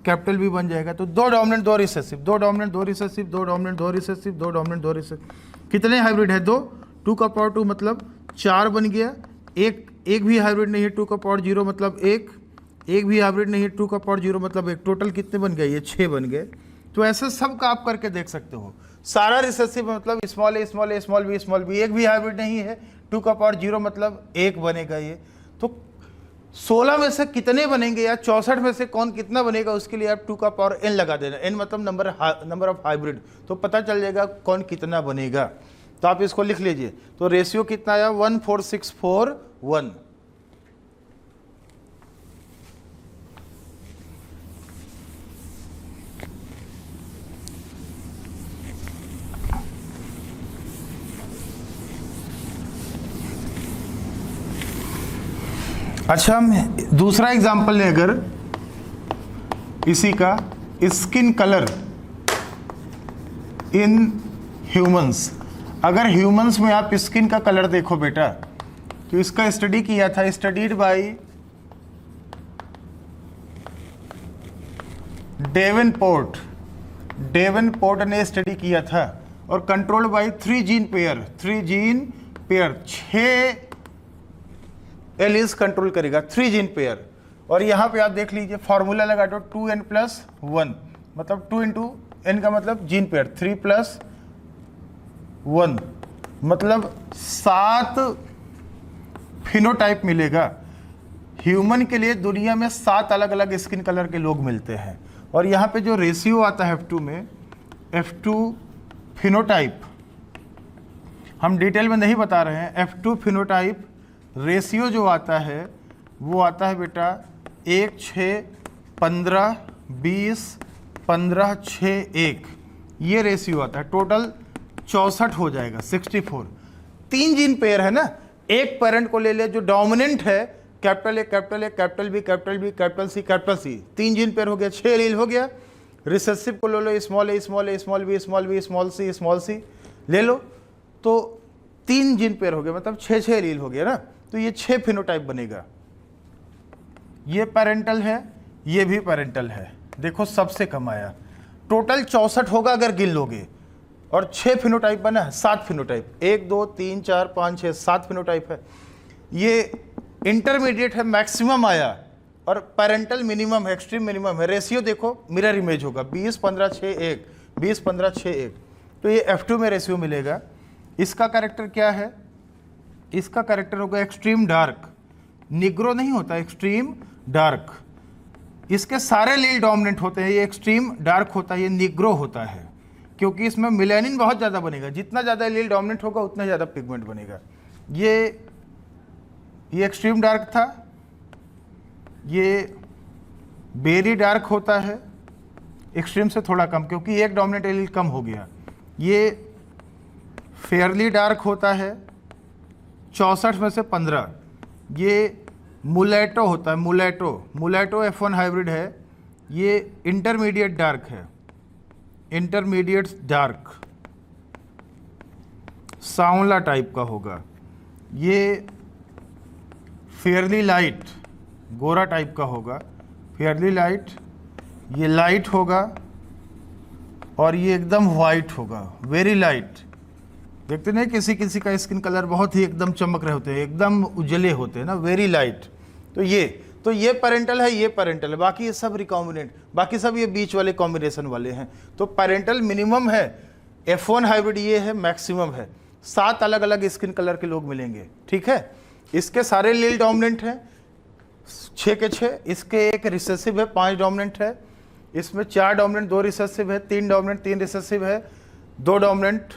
कैपिटल बी बन जाएगा। तो 2 dominant 2 recessive, 2 dominant 2 recessive, 2 dominant 2 recessive, 2 dominant 2 recessive, कितने हाइब्रिड है, 2, 2 का पावर 2 मतलब 4 बन गया। एक भी हाइब्रिड नहीं है, 2 का पावर 0 मतलब 1, एक भी हाइब्रिड नहीं है, 2 का पावर 0 मतलब 1, टोटल कितने बन गए, ये 6 बन गए। तो ऐसे सब का आप करके देख सकते हो। सारा रिसेसिव मतलब स्मॉल ए स्मॉल बी, एक भी हाइब्रिड नहीं है, 2 का पावर 0 मतलब 1 बनेगा ये। तो 16 में से कितने बनेंगे या 64 में से कौन कितना बनेगा, उसके लिए आप 2 का पावर n लगा देना, n मतलब नंबर ऑफ हाइब्रिड, तो पता चल जाएगा कौन कितना बनेगा। तो आप इसको लिख लीजिए। तो रेशियो कितना आया 14641। अच्छा हम दूसरा एग्जांपल लें, अगर इसी का स्किन कलर इन ह्यूमंस, अगर ह्यूमंस में आप स्किन का कलर देखो बेटा, तो इसका स्टडी किया था, स्टडीड बाय डेवेनपोर्ट ने स्टडी किया था, और controlled by 3 gene pair 6 alleles control करेगा, 3 जीन पेयर। और यहाँ पे आप देख लीजिए फॉर्मूला लगा दो 2n+1 मतलब 2 × n का मतलब जीन पेयर, 3+1 मतलब 7 फिनोटाइप मिलेगा। ह्यूमन के लिए दुनिया में 7 अलग अलग स्किन कलर के लोग मिलते हैं। और यहाँ पे जो रेशियो आता है F2 में, F2 फिनोटाइप, हम डिटेल में नहीं बता रहे हैं, F2 फिनोटाइप रेशियो जो आता है वो आता है बेटा 1 6 15 20 15 6 1, ये रेशियो आता है। टोटल 64 हो जाएगा, 64। 3 जीन पेयर है ना, एक पेरेंट को ले ले जो डोमिनेंट है, capital A capital A capital B capital B capital C capital C, 3 gene pair हो गया, 6 एलील हो गया। रिसेसिव को ले लो, small a small a small b small b small c ले लो, तो 3 जीन पेयर हो गया, मतलब 6 एलील हो गया ना। तो ये 6 फिनोटाइप बनेगा। ये पेरेंटल है, ये भी पेरेंटल है। देखो सबसे कम आया, टोटल 64 होगा अगर गिन लोगे, और 6 फिनोटाइप बना है, 7 फिनोटाइप, 1 2 3 4 5 6 7 फिनोटाइप है। ये इंटरमीडिएट है, मैक्सिमम आया, और पेरेंटल मिनिमम है, एक्सट्रीम मिनिमम है। रेशियो देखो मिरर इमेज होगा 20 15 6 1, 20 15 6 1, तो ये F2 में रेशियो मिलेगा। इसका कैरेक्टर क्या है? इसका कैरेक्टर होगा एक्सट्रीम डार्क, निग्रो नहीं होता, एक्सट्रीम डार्क। इसके सारे लील डोमिनेंट होते हैं, ये एक्सट्रीम डार्क होता है, ये निग्रो होता है, क्योंकि इसमें मिलेनिन बहुत ज़्यादा बनेगा। जितना ज़्यादा लील डोमिनेंट होगा उतना ज़्यादा पिगमेंट बनेगा। ये एक्सट्रीम डार्क था, ये वेरी डार्क होता है, एक्सट्रीम से थोड़ा कम, क्योंकि एक डोमिनेंट एलील कम हो गया। ये फेयरली डार्क होता है, 64 में से 15। ये मुलेटो होता है, मुलेटो F1 हाइब्रिड है। ये इंटरमीडिएट डार्क है, इंटरमीडिएट डार्क, सांवला टाइप का होगा। ये फेयरली लाइट, गोरा टाइप का होगा, फेयरली लाइट। ये लाइट होगा, और ये एकदम वाइट होगा, वेरी लाइट। देखते नहीं किसी किसी का स्किन कलर बहुत ही एकदम चमक रहे होते हैं, एकदम उजले होते हैं ना, वेरी लाइट। तो ये पेरेंटल है, ये पेरेंटल है, बाकी ये सब रिकॉम्बिनेंट, बाकी सब ये बीच वाले कॉम्बिनेशन वाले हैं। तो पेरेंटल मिनिमम है, F1 हाइब्रिड ये है, मैक्सिमम है। 7 अलग अलग स्किन कलर के लोग मिलेंगे, ठीक है। इसके सारे लील डोमिनेंट हैं, 6 के 6। इसके एक रिसेसिव है, 5 डोमिनेंट है। इसमें 4 डोमिनेंट 2 रिसेसिव है, 3 डोमिनेंट 3 रिसेसिव है, 2 डोमिनेंट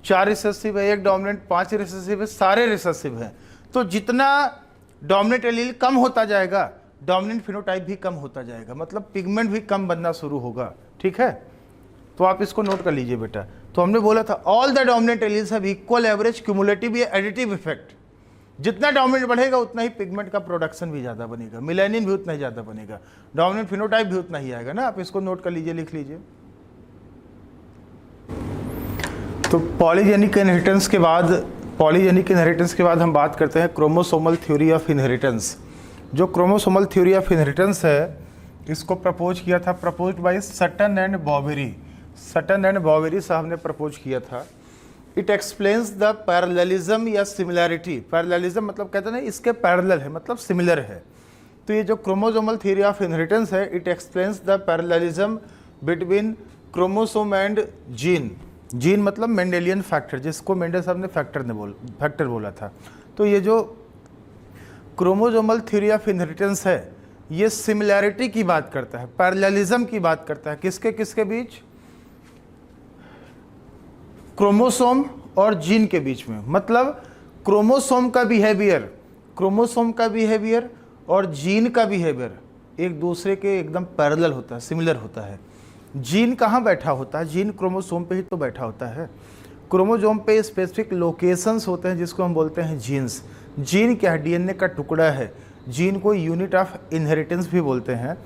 4 रिसेसिव है, 1 डोमिनेंट 5 रिसेसिव है, सारे रिसेसिव हैं। तो जितना डोमिनेंट एलील कम होता जाएगा, डोमिनेंट फिनोटाइप भी कम होता जाएगा, मतलब पिगमेंट भी कम बनना शुरू होगा, ठीक है। तो आप इसको नोट कर लीजिए बेटा। तो हमने बोला था all the dominant alleles have equal average cumulative या एडिटिव इफेक्ट। जितना डोमिनेंट बढ़ेगा उतना ही पिगमेंट का प्रोडक्शन भी ज़्यादा बनेगा, मिलेनिन भी उतना ही ज़्यादा बनेगा, डोमिनेंट फिनोटाइप भी उतना ही आएगा ना। आप इसको नोट कर लीजिए, लिख लीजिए। तो पॉलीजेनिक इनहेरिटेंस के बाद हम बात करते हैं क्रोमोसोमल थ्योरी ऑफ इनहेरिटेंस। जो क्रोमोसोमल थ्योरी ऑफ इनहेरिटेंस है, इसको प्रपोज किया था, proposed by Sutton and Boveri. Sutton and Boveri साहब ने प्रपोज किया था। इट एक्सप्लेन्स द पैरेललिज्म या सिमिलैरिटी। पैरेललिज्म मतलब कहते हैं ना इसके पैरेलल है, मतलब सिमिलर है। तो ये जो क्रोमोसोमल थ्योरी ऑफ इनहेरिटेंस है, it explains the parallelism between chromosome and gene. Gene मतलब मेंडेलियन फैक्टर, जिसको मेंडल साहब ने फैक्टर बोला था। तो ये जो क्रोमोसोमल थ्योरी ऑफ इनहेरिटेंस है, ये सिमिलैरिटी की बात करता है, पैरेललिज्म की बात करता है। किसके किसके बीच? क्रोमोसोम और जीन के बीच में। मतलब क्रोमोसोम का बिहेवियर और जीन का बिहेवियर एक दूसरे के एकदम पैरेलल होता है, सिमिलर होता है। जीन कहाँ बैठा होता है? जीन क्रोमोसोम पे ही तो बैठा होता है। क्रोमोसोम पे स्पेसिफिक लोकेशंस होते हैं जिसको हम बोलते हैं जीन्स। जीन क्या है? डीएनए का टुकड़ा है। जीन को यूनिट ऑफ इनहेरिटेंस भी बोलते हैं।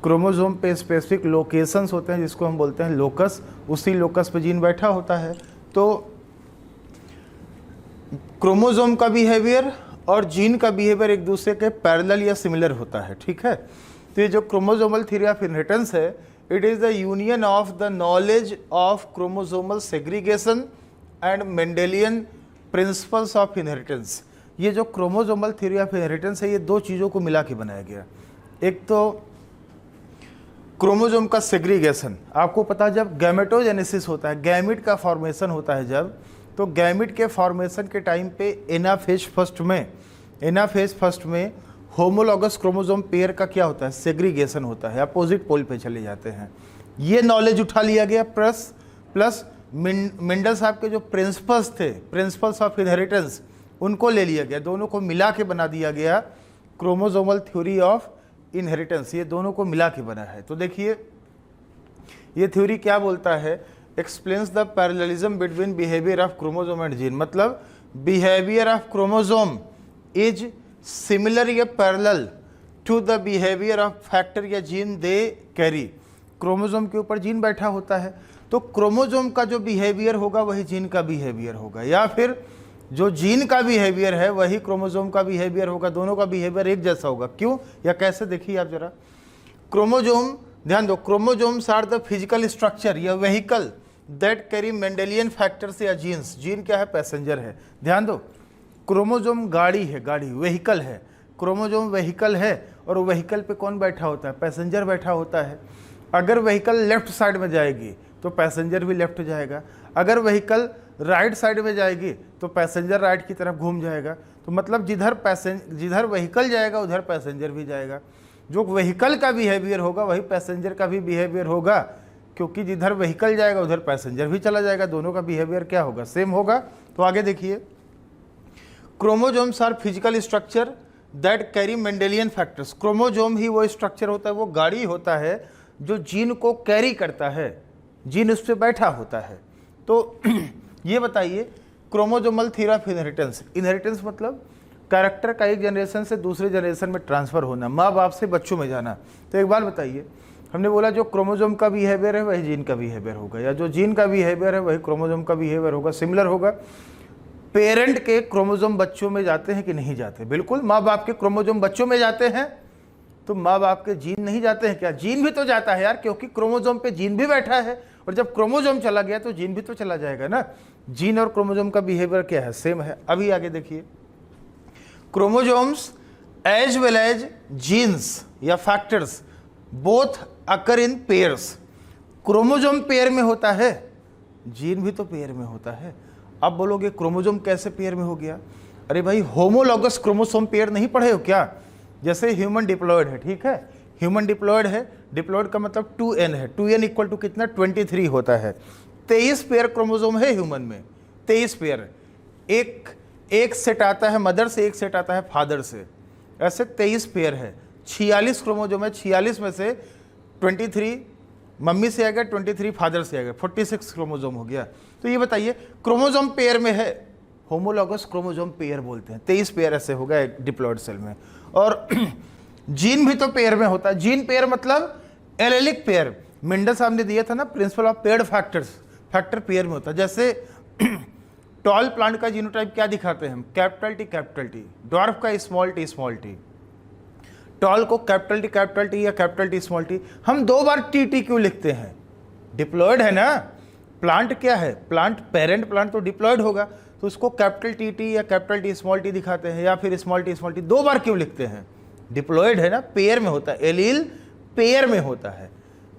क्रोमोसोम पे स्पेसिफिक लोकेशंस होते हैं जिसको हम बोलते हैं लोकस। उसी लोकस पे जीन बैठा होता है। तो क्रोमोसोम का बिहेवियर और जीन का बिहेवियर एक दूसरे के पैरेलल या सिमिलर होता है, ठीक है। तो ये जो क्रोमोसोमल थ्योरी ऑफ इनहेरिटेंस है, it is the union of the knowledge of chromosomal segregation and Mendelian principles of inheritance. ये जो क्रोमोसोमल थ्योरी ऑफ इनहेरिटेंस है, ये दो चीज़ों को मिला के बनाया गया। एक तो क्रोमोसोम का सेग्रीगेशन, आपको पता है जब गैमेटोजेनेसिस होता है, गैमिट का फॉर्मेशन होता है जब, तो गैमिट के फॉर्मेशन के टाइम पे एनाफेज फर्स्ट में होमोलॉगस क्रोमोसोम पेयर का क्या होता है? सेग्रीगेशन होता है, अपोजिट पोल पे चले जाते हैं। ये नॉलेज उठा लिया गया। प्लस मेंडल साहब के जो प्रिंसिपल्स थे, प्रिंसिपल्स ऑफ इनहेरिटेंस, उनको ले लिया गया। दोनों को मिला के बना दिया गया क्रोमोजोमल थ्योरी ऑफ इनहेरिटेंस, ये दोनों को मिला के बना है। तो देखिए ये थ्योरी क्या बोलता है, explains the parallelism between behaviour of chromosome and gene, मतलब behaviour of chromosome is similar या parallel to the behaviour of factor या जीन दे कैरी। क्रोमोजोम के ऊपर जीन बैठा होता है, तो क्रोमोजोम का जो बिहेवियर होगा वही जीन का बिहेवियर होगा, या फिर जो जीन का बिहेवियर है वही क्रोमोजोम का बिहेवियर होगा, दोनों का बिहेवियर एक जैसा होगा। क्यों या कैसे, देखिए आप जरा। क्रोमोजोम, ध्यान दो, chromosomes are the physical structure या vehicle that carry Mendelian factors या जीन्स। जीन क्या है, पैसेंजर है। ध्यान दो, क्रोमोजोम गाड़ी है, गाड़ी व्हीकल है, क्रोमोजोम व्हीकल है, और व्हीकल पे कौन बैठा होता है, पैसेंजर बैठा होता है। अगर व्हीकल लेफ्ट साइड में जाएगी तो पैसेंजर भी लेफ्ट जाएगा, अगर व्हीकल राइट साइड में जाएगी तो पैसेंजर राइट की तरफ घूम जाएगा। तो मतलब जिधर व्हीकल जाएगा उधर पैसेंजर भी जाएगा। जो व्हीकल का बिहेवियर होगा वही पैसेंजर का भी बिहेवियर होगा, क्योंकि जिधर व्हीकल जाएगा उधर पैसेंजर भी चला जाएगा, दोनों का बिहेवियर क्या होगा, सेम होगा। तो आगे देखिए, chromosomes are physical structure that carry Mendelian factors. Chromosome ही वो स्ट्रक्चर होता है, वो गाड़ी होता है जो जीन को कैरी करता है, जीन उस पर बैठा होता है। तो ये बताइए, chromosomal theory of inheritance, inheritance मतलब कैरेक्टर का एक जनरेशन से दूसरे जनरेशन में ट्रांसफर होना, माँ बाप से बच्चों में जाना। तो एक बात बताइए, हमने बोला जो क्रोमोजोम का बिहेवियर है वही जीन का बिहेवियर होगा, या जो जीन का बिहेवियर है वही क्रोमोजोम का बिहेवियर होगा, सिमिलर होगा। पेरेंट के क्रोमोजोम बच्चों में जाते हैं कि नहीं जाते, बिल्कुल। माँ बाप के क्रोमोजोम बच्चों में जाते हैं, तो माँ बाप के जीन नहीं जाते हैं क्या, जीन भी तो जाता है यार, क्योंकि क्रोमोजोम पे जीन भी बैठा है, और जब क्रोमोजोम चला गया तो जीन भी तो चला जाएगा ना। जीन और क्रोमोजोम का बिहेवियर क्या है, सेम है। अभी आगे देखिए, chromosomes as well as genes या factors both occur in pairs. Chromosome pair में होता है, जीन भी तो पेयर में होता है। अब बोलोगे क्रोमोजोम कैसे पेयर में हो गया, अरे भाई होमोलॉगस क्रोमोसोम पेयर नहीं पढ़े हो क्या। जैसे ह्यूमन डिप्लॉयड है, ठीक है, ह्यूमन डिप्लॉयड है, डिप्लॉयड का मतलब 2n है, 2n इक्वल टू कितना, 23 होता है। 23 पेयर क्रोमोसोम है ह्यूमन में, 23 पेयर। एक सेट आता है मदर से, एक सेट आता है फादर से, ऐसे 23 पेयर है। 46 क्रोमोसोम है, 46 में से 23 मम्मी से आएगा, 23 फादर से आएगा, 46 क्रोमोसोम हो गया। तो ये बताइए क्रोमोसोम पेयर में है, होमोलॉगस क्रोमोसोम पेयर बोलते हैं, 23 पेयर ऐसे होगा एक डिप्लॉयड सेल में। और जीन भी तो पेयर में होता है, जीन पेयर मतलब एलेलिक पेयर। मेंडल साहब ने दिया था ना principle of paired factors, factor pair में होता है। जैसे टॉल प्लांट का जीनोटाइप क्या दिखाते हैं हम, कैपिटल टी, ड्वार्फ का स्मॉल टी। टॉल को कैपिटल टी या कैपिटल टी स्मॉल टी, हम 2 बार टी क्यों लिखते हैं, डिप्लॉयड है ना। प्लांट क्या है, प्लांट पेरेंट प्लांट तो डिप्लॉयड होगा, तो उसको कैपिटल टी या कैपिटल टी स्मॉल टी दिखाते हैं, या फिर स्मॉल टी 2 बार क्यों लिखते हैं, डिप्लॉयड है ना, पेयर में होता है, एलील पेयर में होता है,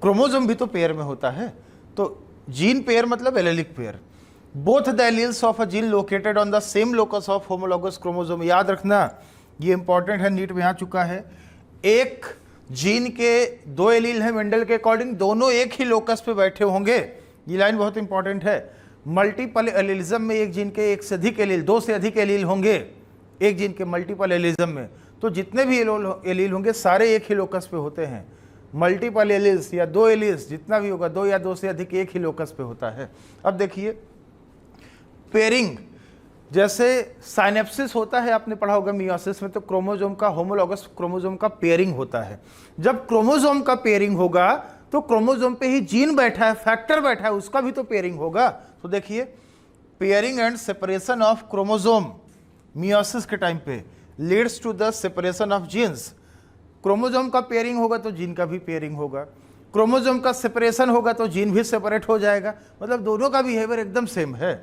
क्रोमोसोम भी तो पेयर में होता है। तो जीन पेयर मतलब allylic pair. Both the alleles of a gene located on the same locus of homologous chromosome, याद रखना ये इंपॉर्टेंट है, नीट में आ चुका है। एक जीन के 2 एलील हैं मेंडल के अकॉर्डिंग, दोनों एक ही लोकस पे बैठे होंगे, ये लाइन बहुत इंपॉर्टेंट है। मल्टीपल एलीलिज्म में एक जीन के 1 से अधिक एलील, 2 से अधिक एलील होंगे एक जीन के मल्टीपल एलीलिज्म में, तो जितने भी एलील होंगे सारे एक ही लोकस पे होते हैं। मल्टीपल एलील्स या 2 एलील्स जितना भी होगा, 2 या 2 से अधिक एक ही लोकस पे होता है। अब देखिए पेयरिंग, जैसे साइनेप्सिस होता है, आपने पढ़ा होगा मियोसिस में, तो क्रोमोसोम का होमोलॉगस क्रोमोसोम का पेयरिंग होता है। जब क्रोमोसोम का पेयरिंग होगा तो क्रोमोसोम पे ही जीन बैठा है, फैक्टर बैठा है, उसका भी तो पेयरिंग होगा। तो देखिए pairing and separation of chromosome meiosis के टाइम पे leads to the separation of genes. Chromosome का पेयरिंग होगा तो जीन का भी पेयरिंग होगा, क्रोमोसोम का सेपरेशन होगा तो जीन भी सेपरेट हो जाएगा, मतलब दोनों का बिहेवियर एकदम सेम है।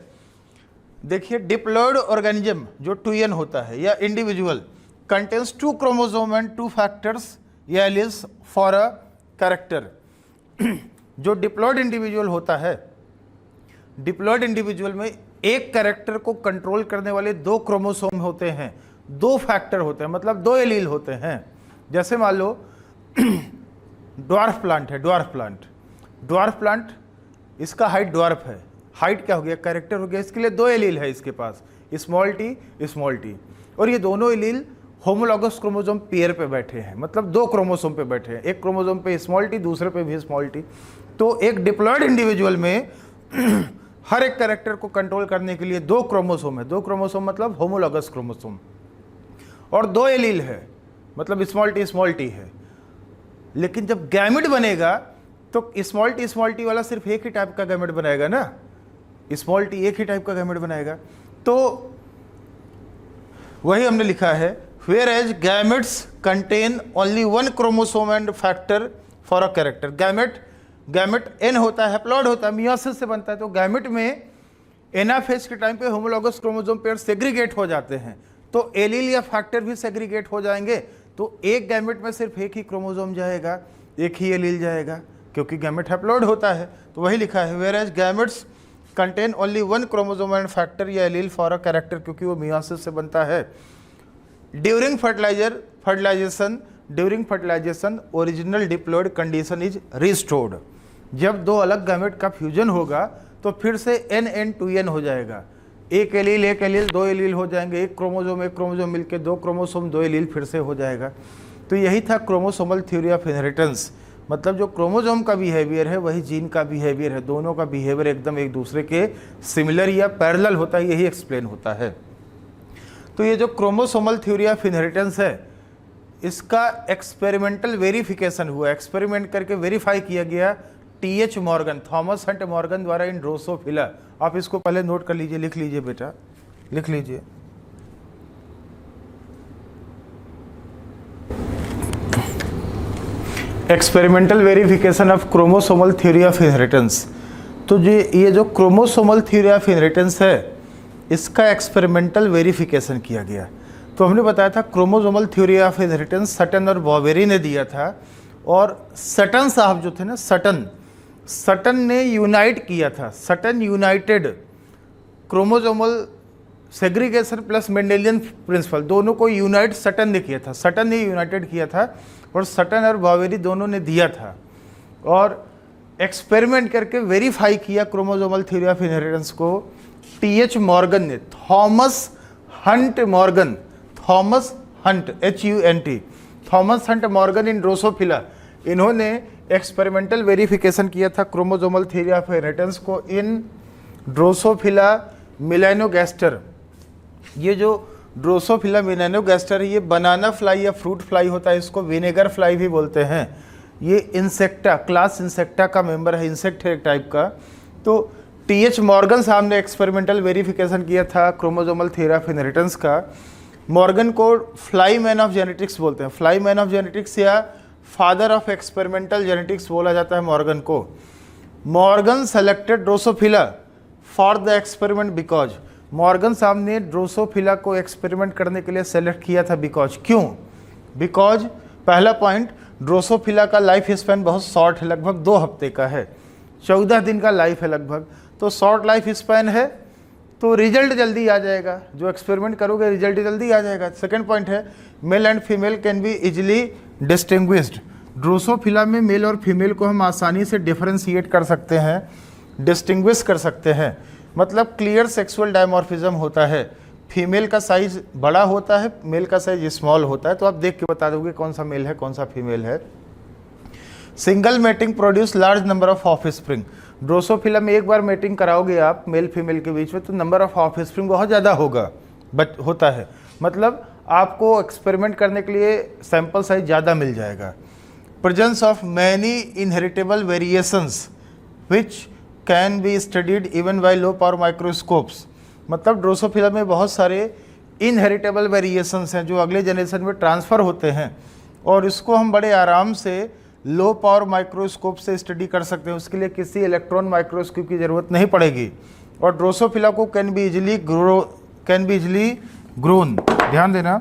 देखिए डिप्लॉयड ऑर्गेनिज्म जो 2n होता है या individual contains 2 chromosome and 2 factors या एलील्स फॉर अ कैरेक्टर। जो डिप्लॉयड इंडिविजुअल होता है, डिप्लॉयड इंडिविजुअल में एक कैरेक्टर को कंट्रोल करने वाले 2 क्रोमोसोम होते हैं, 2 फैक्टर होते हैं, मतलब 2 एलील होते हैं। जैसे मान लो ड्वार्फ प्लांट है, ड्वार्फ प्लांट इसका हाइट ड्वार्फ है, हाइट क्या हो गया, कैरेक्टर हो गया, इसके लिए 2 एलील है इसके पास, स्मॉल टी, और ये दोनों एलील होमोलॉगस क्रोमोसोम पेयर पे बैठे हैं, मतलब 2 क्रोमोसोम पे बैठे हैं, एक क्रोमोसोम पे स्मॉल टी, दूसरे पे भी स्मॉल टी। तो एक डिप्लॉयड इंडिविजुअल में हर एक कैरेक्टर को कंट्रोल करने के लिए 2 क्रोमोसोम है। 2 क्रोमोसोम मतलब होमोलॉगस क्रोमोसोम, और 2 एलील है, मतलब स्मॉल टी है। लेकिन जब गैमेट बनेगा तो स्मॉल टी वाला सिर्फ एक ही टाइप का गैमेट बनाएगा ना, स्मॉल टी एक ही टाइप का गैमेट बनाएगा। तो वही हमने लिखा है, whereas gametes contain only 1 chromosome and factor for a character. Gamete N होता है, हैप्लॉइड होता है, मियोसिस से बनता है। तो गैमेट में एनाफेज के टाइम पे होमोलॉगस क्रोमोसोम पेयर सेग्रीगेट हो जाते हैं, तो एलील या फैक्टर भी सेग्रीगेट हो जाएंगे। तो एक गैमेट में सिर्फ एक ही क्रोमोसोम जाएगा, एक ही एलील जाएगा, क्योंकि गैमेट हैप्लॉइड होता है। तो वही लिखा है, whereas gametes contain only 1 chromosome and factor या एलील फॉर अ कैरेक्टर, क्योंकि वो मियोसिस से बनता है। During fertilisation original diploid condition is restored. जब 2 अलग गैमेट का फ्यूजन होगा तो फिर से NN to N हो जाएगा, एक एलील 2 एलील हो जाएंगे, एक क्रोमोसोम मिलके 2 क्रोमोसोम 2 एलील फिर से हो जाएगा। तो यही था क्रोमोसोमल थ्योरी ऑफ इनहेरिटेंस, मतलब जो क्रोमोसोम का बिहेवियर है वही जीन का बिहेवियर है, दोनों का बिहेवियर एकदम एक दूसरे के सिमिलर या पैरेलल होता है, यही एक्सप्लेन होता है। तो ये जो क्रोमोसोमल थ्योरी ऑफ इनहेरिटेंस है, इसका एक्सपेरिमेंटल वेरिफिकेशन हुआ, एक्सपेरिमेंट करके वेरीफाई किया गया TH Morgan, Thomas Hunt Morgan द्वारा इन ड्रोसोफिला। आप इसको पहले नोट कर लीजिए, लिख लीजिए बेटा, लिख लीजिए। Experimental verification of chromosomal theory of inheritance. तो ये जो क्रोमोसोमल थ्योरी ऑफ इनहेरिटेंस है, इसका एक्सपेरिमेंटल वेरिफिकेशन किया गया। तो हमने बताया था chromosomal theory of inheritance Sutton और बॉवेरी ने दिया था, और सटन साहब जो थे ना, सटन ने यूनाइट किया था, Sutton united chromosomal segregation plus Mendelian principle, दोनों को यूनाइट सटन ने किया था, सटन ने यूनाइटेड किया था, और सटन और बॉवेरी दोनों ने दिया था, और एक्सपेरिमेंट करके वेरीफाई किया क्रोमोसोमल थ्योरी ऑफ इनहेरिटेंस को TH मॉर्गन ने, Thomas Hunt HUNT, Thomas Hunt Morgan इन ड्रोसोफिला, इन्होंने एक्सपेरिमेंटल वेरिफिकेशन किया था क्रोमोसोमल थ्योरी ऑफ इनहेरिटेंस को इन ड्रोसोफिला मेलानोगैस्टर। ये जो ड्रोसोफिला मेलानोगैस्टर है, ये बनाना फ्लाई या फ्रूट फ्लाई होता है, इसको विनेगर फ्लाई भी बोलते हैं। ये इंसेक्टा, क्लास इंसेक्टा का मेंबर है, इंसेक्ट है एक टाइप का। तो TH मॉर्गन साहब ने एक्सपेरिमेंटल वेरिफिकेशन किया था क्रोमोसोमल थ्योरी ऑफ इनहेरिटेंस का। मॉर्गन को फ्लाई मैन ऑफ जेनेटिक्स बोलते हैं, फ्लाई मैन ऑफ जेनेटिक्स या फादर ऑफ एक्सपेरिमेंटल जेनेटिक्स बोला जाता है मॉर्गन को। Morgan selected Drosophila for the experiment because, Morgan साहब ने ड्रोसोफिला को एक्सपेरिमेंट करने के लिए सेलेक्ट किया था, बिकॉज, क्यों? बिकॉज पहला पॉइंट, ड्रोसोफिला का लाइफ स्पैन बहुत शॉर्ट है, लगभग 2 हफ्ते का है, 14 दिन का लाइफ है लगभग, तो शॉर्ट लाइफ स्पैन है, तो रिजल्ट जल्दी आ जाएगा, जो एक्सपेरिमेंट करोगे रिजल्ट जल्दी आ जाएगा। सेकंड पॉइंट है, male and female can be easily distinguished, Drosophila में मेल और फीमेल को हम आसानी से डिफरेंशिएट कर सकते हैं, डिस्टिंग्विश कर सकते हैं, मतलब क्लियर सेक्सुअल डायमॉर्फिज्म होता है, फीमेल का साइज बड़ा होता है, मेल का साइज स्मॉल होता है, तो आप देख के बता दोगे कौन सा मेल है कौन सा फीमेल है। Single mating produce large number of offspring, Drosophila में एक बार मेटिंग कराओगे आप मेल फीमेल के बीच में, तो नंबर ऑफ ऑफस्प्रिंग बहुत ज़्यादा होता है, मतलब आपको एक्सपेरिमेंट करने के लिए सैंपल साइज ज़्यादा मिल जाएगा। Presence of many inheritable variations which can be studied even bye low power microscopes, मतलब ड्रोसोफिला में बहुत सारे इनहेरिटेबल वेरिएशंस हैं जो अगले जनरेशन में ट्रांसफ़र होते हैं, और इसको हम बड़े आराम से लो पावर माइक्रोस्कोप से स्टडी कर सकते हैं, उसके लिए किसी इलेक्ट्रॉन माइक्रोस्कोप की ज़रूरत नहीं पड़ेगी। और ड्रोसोफिला को कैन बी इजिली ग्रोन, ध्यान देना,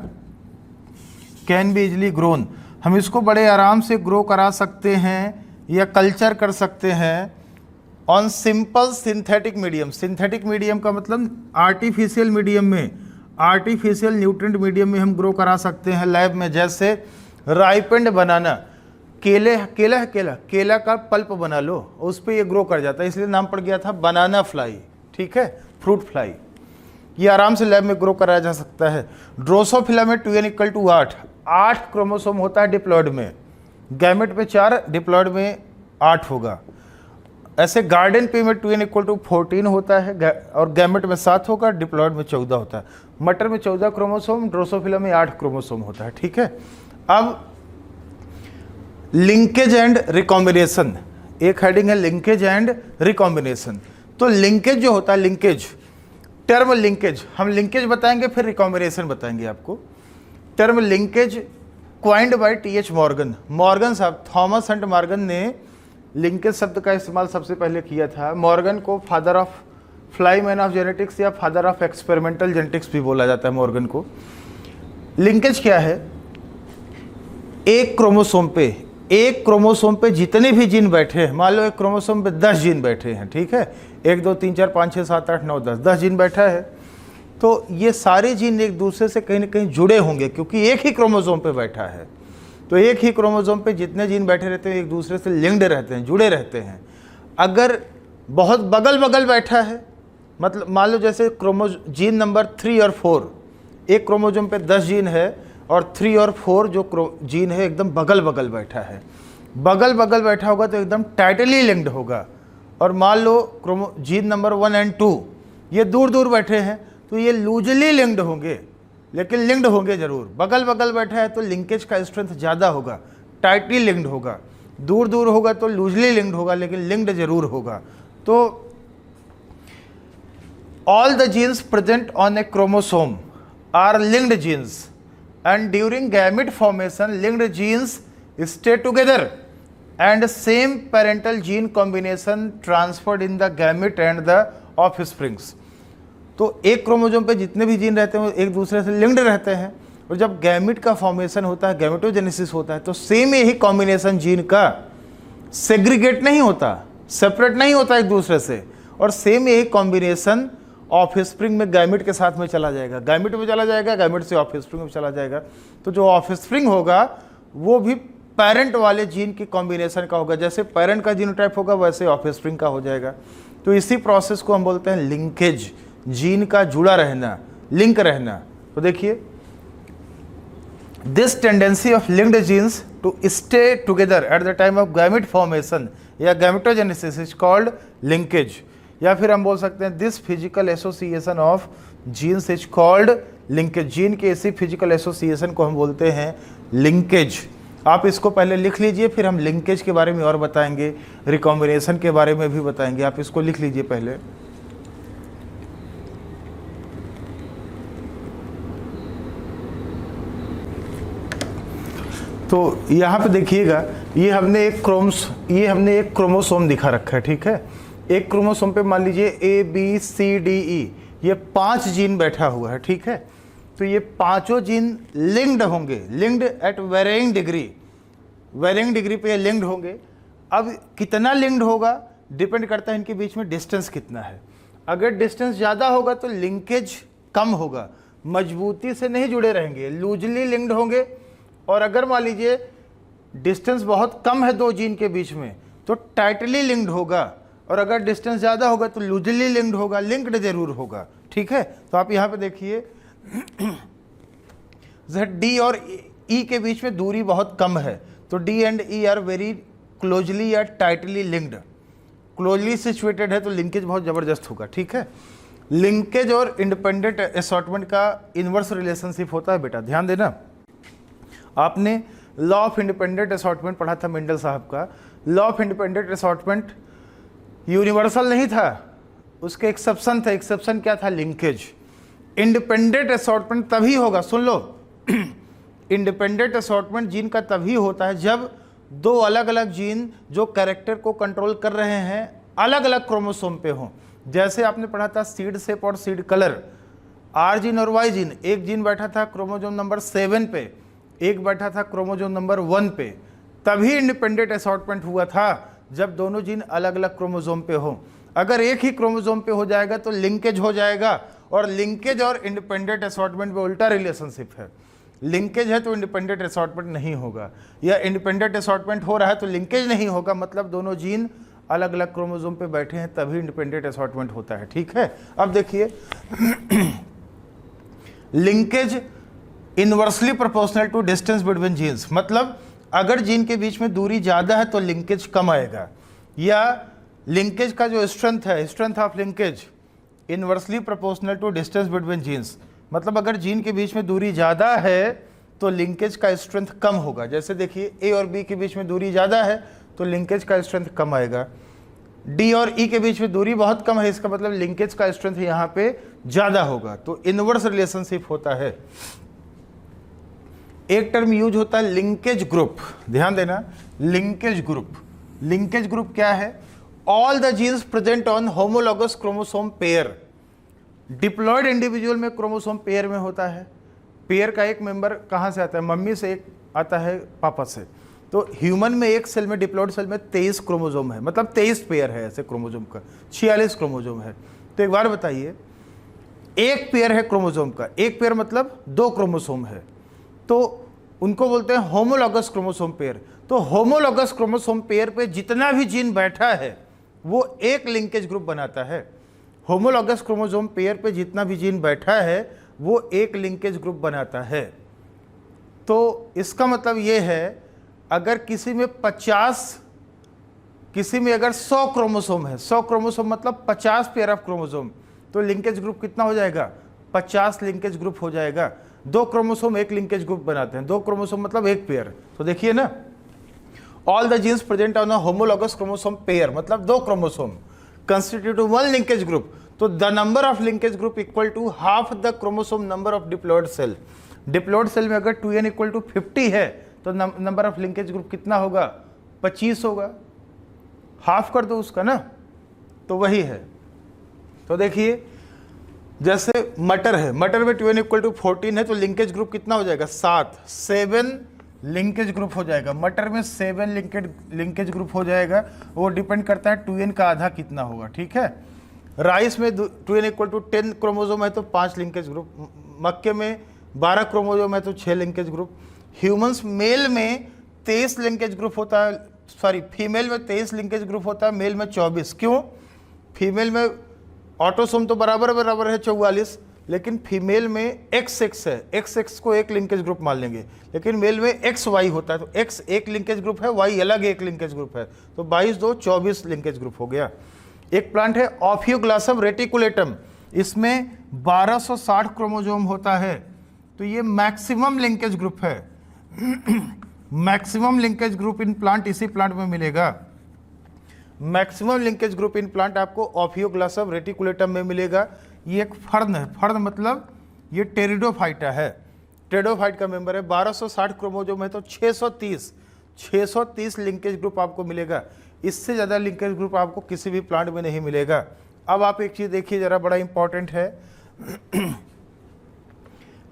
कैन बी इजिली ग्रोन, हम इसको बड़े आराम से ग्रो करा सकते हैं या कल्चर कर सकते हैं on simple synthetic medium. Synthetic medium का मतलब आर्टिफिशियल मीडियम में, आर्टिफिशियल न्यूट्रिएंट मीडियम में हम ग्रो करा सकते हैं लैब में, जैसे राइपेंड बनाना, केला का पल्प बना लो, उस पर ये ग्रो कर जाता है, इसलिए नाम पड़ गया था बनाना फ्लाई, ठीक है, फ्रूट फ्लाई। ये आराम से लैब में ग्रो कराया जा सकता है। ड्रोसोफिला में 2n इक्वल टू 8 क्रोमोसोम होता है डिप्लॉयड में, गैमेट में 4, डिप्लॉयड में 8 होगा। ऐसे गार्डन पे में 2n इक्वल टू 14 होता है और गैमेट में 7 होगा, डिप्लॉयड में 14 होता है। मटर में 14 क्रोमोसोम, ड्रोसोफिला में 8 क्रोमोसोम होता है, ठीक है। अब लिंकेज एंड रिकॉम्बिनेशन, एक हेडिंग है लिंकेज एंड रिकॉम्बिनेशन। तो लिंकेज जो होता है, लिंकेज टर्म लिंकेज, हम लिंकेज बताएंगे फिर रिकॉम्बिनेशन बताएंगे आपको। Term linkage coined by T H. Morgan, Morgan साहब, थॉमस हंट मॉर्गन ने लिंकेज शब्द का इस्तेमाल सबसे पहले किया था। मॉर्गन को father of fly man of genetics या फादर ऑफ एक्सपेरिमेंटल जेनेटिक्स भी बोला जाता है मॉर्गन को। लिंकेज क्या है? एक क्रोमोसोम पे जितने भी जीन बैठे हैं, मान लो एक क्रोमोसोम पे 10 जीन बैठे हैं, ठीक है, 1 2 3 4 5 6 7 8 9 10 जीन बैठा है, तो ये सारे जीन एक दूसरे से कहीं ना कहीं जुड़े होंगे क्योंकि एक ही क्रोमोसोम पे बैठा है। तो एक ही क्रोमोसोम पे जितने जीन बैठे रहते हैं एक दूसरे से लिंक्ड रहते हैं, जुड़े रहते हैं। अगर बहुत बगल बगल बैठा है, मतलब मान लो जैसे जीन नंबर 3 और 4, एक क्रोमोसोम पे 10 जीन है और 3 और 4 जो जीन है एकदम बगल बगल बैठा है। बगल बगल बैठा होगा तो एकदम टाइटली लिंक्ड होगा। और मान लो जीन नंबर 1 और 2 ये दूर दूर बैठे हैं तो ये लूजली लिंक्ड होंगे, लेकिन लिंक्ड होंगे जरूर। बगल बगल बैठा है तो लिंकेज का स्ट्रेंथ ज़्यादा होगा, टाइटली लिंक्ड होगा। दूर दूर होगा तो लूजली लिंक्ड होगा, लेकिन लिंक्ड जरूर होगा। तो all the genes present on a chromosome are linked genes, and during gamete formation linked genes stay together and same parental gene combination transferred in the gamete and the offsprings। तो एक chromosome पे जितने भी gene रहते हैं वो एक दूसरे से लिंक्ड रहते हैं, और जब गैमेट का फॉर्मेशन होता है, गैमेटोजेनेसिस होता है, तो सेम यही कॉम्बिनेशन जीन का सेग्रीगेट नहीं होता, सेपरेट नहीं होता एक दूसरे से, और सेम यही कॉम्बिनेशन ऑफस्प्रिंग में गैमेट के साथ में चला जाएगा, गैमेट में चला जाएगा, गैमेट से ऑफस्प्रिंग में चला जाएगा। तो जो ऑफस्प्रिंग होगा वो भी पेरेंट वाले जीन की कॉम्बिनेशन का होगा, जैसे पेरेंट का जीनोटाइप होगा वैसे ऑफस्प्रिंग का हो जाएगा। तो इसी प्रोसेस को हम बोलते हैं लिंकेज, जीन का जुड़ा रहना, लिंक रहना। तो देखिए, this tendency of linked genes to stay together at the time of gamete formation या गैमेटोजेनेसिस इज कॉल्ड लिंकेज, या फिर हम बोल सकते हैं this physical association of genes is called linkage. Gene के इसी फिजिकल एसोसिएशन को हम बोलते हैं लिंकेज। आप इसको पहले लिख लीजिए, फिर हम लिंकेज के बारे में और बताएंगे, रिकॉम्बिनेशन के बारे में भी बताएंगे। आप इसको लिख लीजिए पहले। तो यहाँ पे देखिएगा, ये हमने एक क्रोमोसोम दिखा रखा है, ठीक है। एक क्रोमोसोम पे मान लीजिए ABCDE, ये 5 जीन बैठा हुआ है, ठीक है। तो ये पांचों जीन लिंक्ड होंगे, लिंक्ड एट वेरिंग डिग्री पे ये लिंक्ड होंगे। अब कितना लिंक्ड होगा डिपेंड करता है इनके बीच में डिस्टेंस कितना है। अगर डिस्टेंस ज़्यादा होगा तो लिंकेज कम होगा, मजबूती से नहीं जुड़े रहेंगे, लूजली लिंक्ड होंगे। और अगर मान लीजिए डिस्टेंस बहुत कम है 2 जीन के बीच में तो टाइटली लिंक्ड होगा, और अगर डिस्टेंस ज़्यादा होगा तो लूजली लिंक्ड होगा, लिंक्ड जरूर होगा, ठीक है। तो आप यहाँ पे देखिए D और E के बीच में दूरी बहुत कम है, तो D and E are very closely या टाइटली लिंक्ड, क्लोजली सिचुएटेड है तो लिंकेज बहुत ज़बरदस्त होगा, ठीक है। लिंकेज और इंडिपेंडेंट असॉर्टमेंट का इन्वर्स रिलेशनशिप होता है बेटा, ध्यान देना। आपने लॉ ऑफ इंडिपेंडेंट असॉर्टमेंट पढ़ा था मेंडल साहब का। Law of independent assortment universal नहीं था, उसके एक्सेप्शन थे। एक्सेप्शन क्या था? लिंकेज। इंडिपेंडेंट असॉर्टमेंट तभी होगा, सुन लो, इंडिपेंडेंट असॉर्टमेंट जीन का तभी होता है जब 2 अलग अलग जीन जो कैरेक्टर को कंट्रोल कर रहे हैं अलग अलग क्रोमोसोम पे हों। जैसे आपने पढ़ा था सीड शेप और सीड कलर, R जीन और Y जीन, एक जीन बैठा था क्रोमोसोम नंबर 7 पे, एक बैठा था क्रोमोसोम नंबर 1 पे। तभी इंडिपेंडेंट असॉर्टमेंट हुआ था जब दोनों जीन अलग अलग क्रोमोसोम पे हो। अगर एक ही क्रोमोसोम पे हो जाएगा तो लिंकेज हो जाएगा, और लिंकेज और इंडिपेंडेंट असॉर्टमेंट में उल्टा रिलेशनशिप है। लिंकेज है तो इंडिपेंडेंट असॉर्टमेंट नहीं होगा, या इंडिपेंडेंट असॉर्टमेंट हो रहा है तो लिंकेज नहीं होगा, मतलब दोनों जीन अलग अलग क्रोमोसोम पे बैठे हैं तभी इंडिपेंडेंट असॉर्टमेंट होता है। ठीक है, अब देखिए linkage inversely proportional to distance between genes, मतलब अगर जीन के बीच में दूरी ज़्यादा है तो लिंकेज कम आएगा, या लिंकेज का जो स्ट्रेंथ है, strength of linkage inversely proportional to distance between genes, मतलब अगर जीन के बीच में दूरी ज़्यादा है तो लिंकेज का स्ट्रेंथ कम होगा। जैसे देखिए ए और बी के बीच में दूरी ज़्यादा है तो लिंकेज का स्ट्रेंथ कम आएगा, डी और ई के बीच में दूरी बहुत कम है, इसका मतलब लिंकेज का स्ट्रेंथ यहाँ पे ज़्यादा होगा। तो इनवर्स रिलेशनशिप होता है। एक टर्म यूज होता है लिंकेज ग्रुप, ध्यान देना, लिंकेज ग्रुप। लिंकेज ग्रुप क्या है? All the genes present on homologous chromosome pair. Diploid individual में क्रोमोसोम पेयर में होता है। पेयर का एक मेंबर कहाँ से आता है? मम्मी से, एक आता है पापा से। तो ह्यूमन में एक सेल में, डिप्लॉयड सेल में 23 क्रोमोसोम है, मतलब 23 पेयर है ऐसे क्रोमोसोम का, 46 क्रोमोसोम है। तो एक बार बताइए, एक पेयर है क्रोमोसोम का, एक पेयर मतलब 2 क्रोमोसोम है, तो उनको बोलते हैं होमोलॉगस क्रोमोसोम पेयर। तो होमोलॉगस क्रोमोसोम पेयर पे जितना भी जीन बैठा है वो एक लिंकेज ग्रुप बनाता है। होमोलॉगस क्रोमोसोम पेयर पे जितना भी जीन बैठा है वो एक लिंकेज ग्रुप बनाता है। तो इसका मतलब ये है, अगर किसी में 50, किसी में अगर 100 क्रोमोसोम है, 100 क्रोमोसोम मतलब 50 पेयर ऑफ क्रोमोसोम, तो लिंकेज ग्रुप कितना हो जाएगा? 50 लिंकेज ग्रुप हो जाएगा। 2 क्रोमोसोम एक लिंकेज ग्रुप बनाते हैं, 2 क्रोमोसोम मतलब एक पेयर। तो देखिए ना, all the genes present on a homologous chromosome pair, मतलब 2 क्रोमोसोम कंस्टिट्यूट 1 लिंकेज ग्रुप। तो the number of linkage group equal to half the chromosome number of diploid cell. Diploid cell में अगर 2n equal to 50 है तो number of linkage group कितना होगा? 25 होगा। Half कर दो उसका ना, तो वही है। तो देखिए, जैसे मटर है, मटर में 2n इक्वल टू 14 है तो लिंकेज ग्रुप कितना हो जाएगा? 7 लिंकेज ग्रुप हो जाएगा। मटर में 7 लिंकेज ग्रुप हो जाएगा। वो डिपेंड करता है 2n का आधा कितना होगा। ठीक है, राइस में 2n इक्वल टू 10 क्रोमोसोम है तो 5 लिंकेज ग्रुप, मक्के में 12 क्रोमोसोम है तो 6 लिंकेज ग्रुप। ह्यूमंस मेल में 23 लिंकेज ग्रुप होता है, सॉरी फीमेल में 23 लिंकेज ग्रुप होता है, मेल में 24। क्यों? फीमेल में ऑटोसोम तो बराबर है 44, लेकिन फीमेल में XX है, XX को एक लिंकेज ग्रुप मान लेंगे, लेकिन मेल में XY होता है तो X एक लिंकेज ग्रुप है, Y अलग एक लिंकेज ग्रुप है, तो 22 2 24 लिंकेज ग्रुप हो गया। एक प्लांट है ऑफियोग्लासम रेटिकुलेटम, इसमें 1260 क्रोमोसोम होता है, तो ये मैक्सिमम लिंकेज ग्रुप है। Maximum linkage group in plant इसी प्लांट में मिलेगा। Maximum linkage group in plant आपको ऑफियोग्लासम रेटिकुलेटम में मिलेगा। ये एक फर्न है, फर्न मतलब ये टेरिडोफाइटा है, टेरिडोफाइट का मेंबर है। 1260 क्रोमोसोम है तो 630 लिंकेज ग्रुप आपको मिलेगा। इससे ज़्यादा लिंकेज ग्रुप आपको किसी भी प्लांट में नहीं मिलेगा। अब आप एक चीज़ देखिए ज़रा, बड़ा इंपॉर्टेंट है।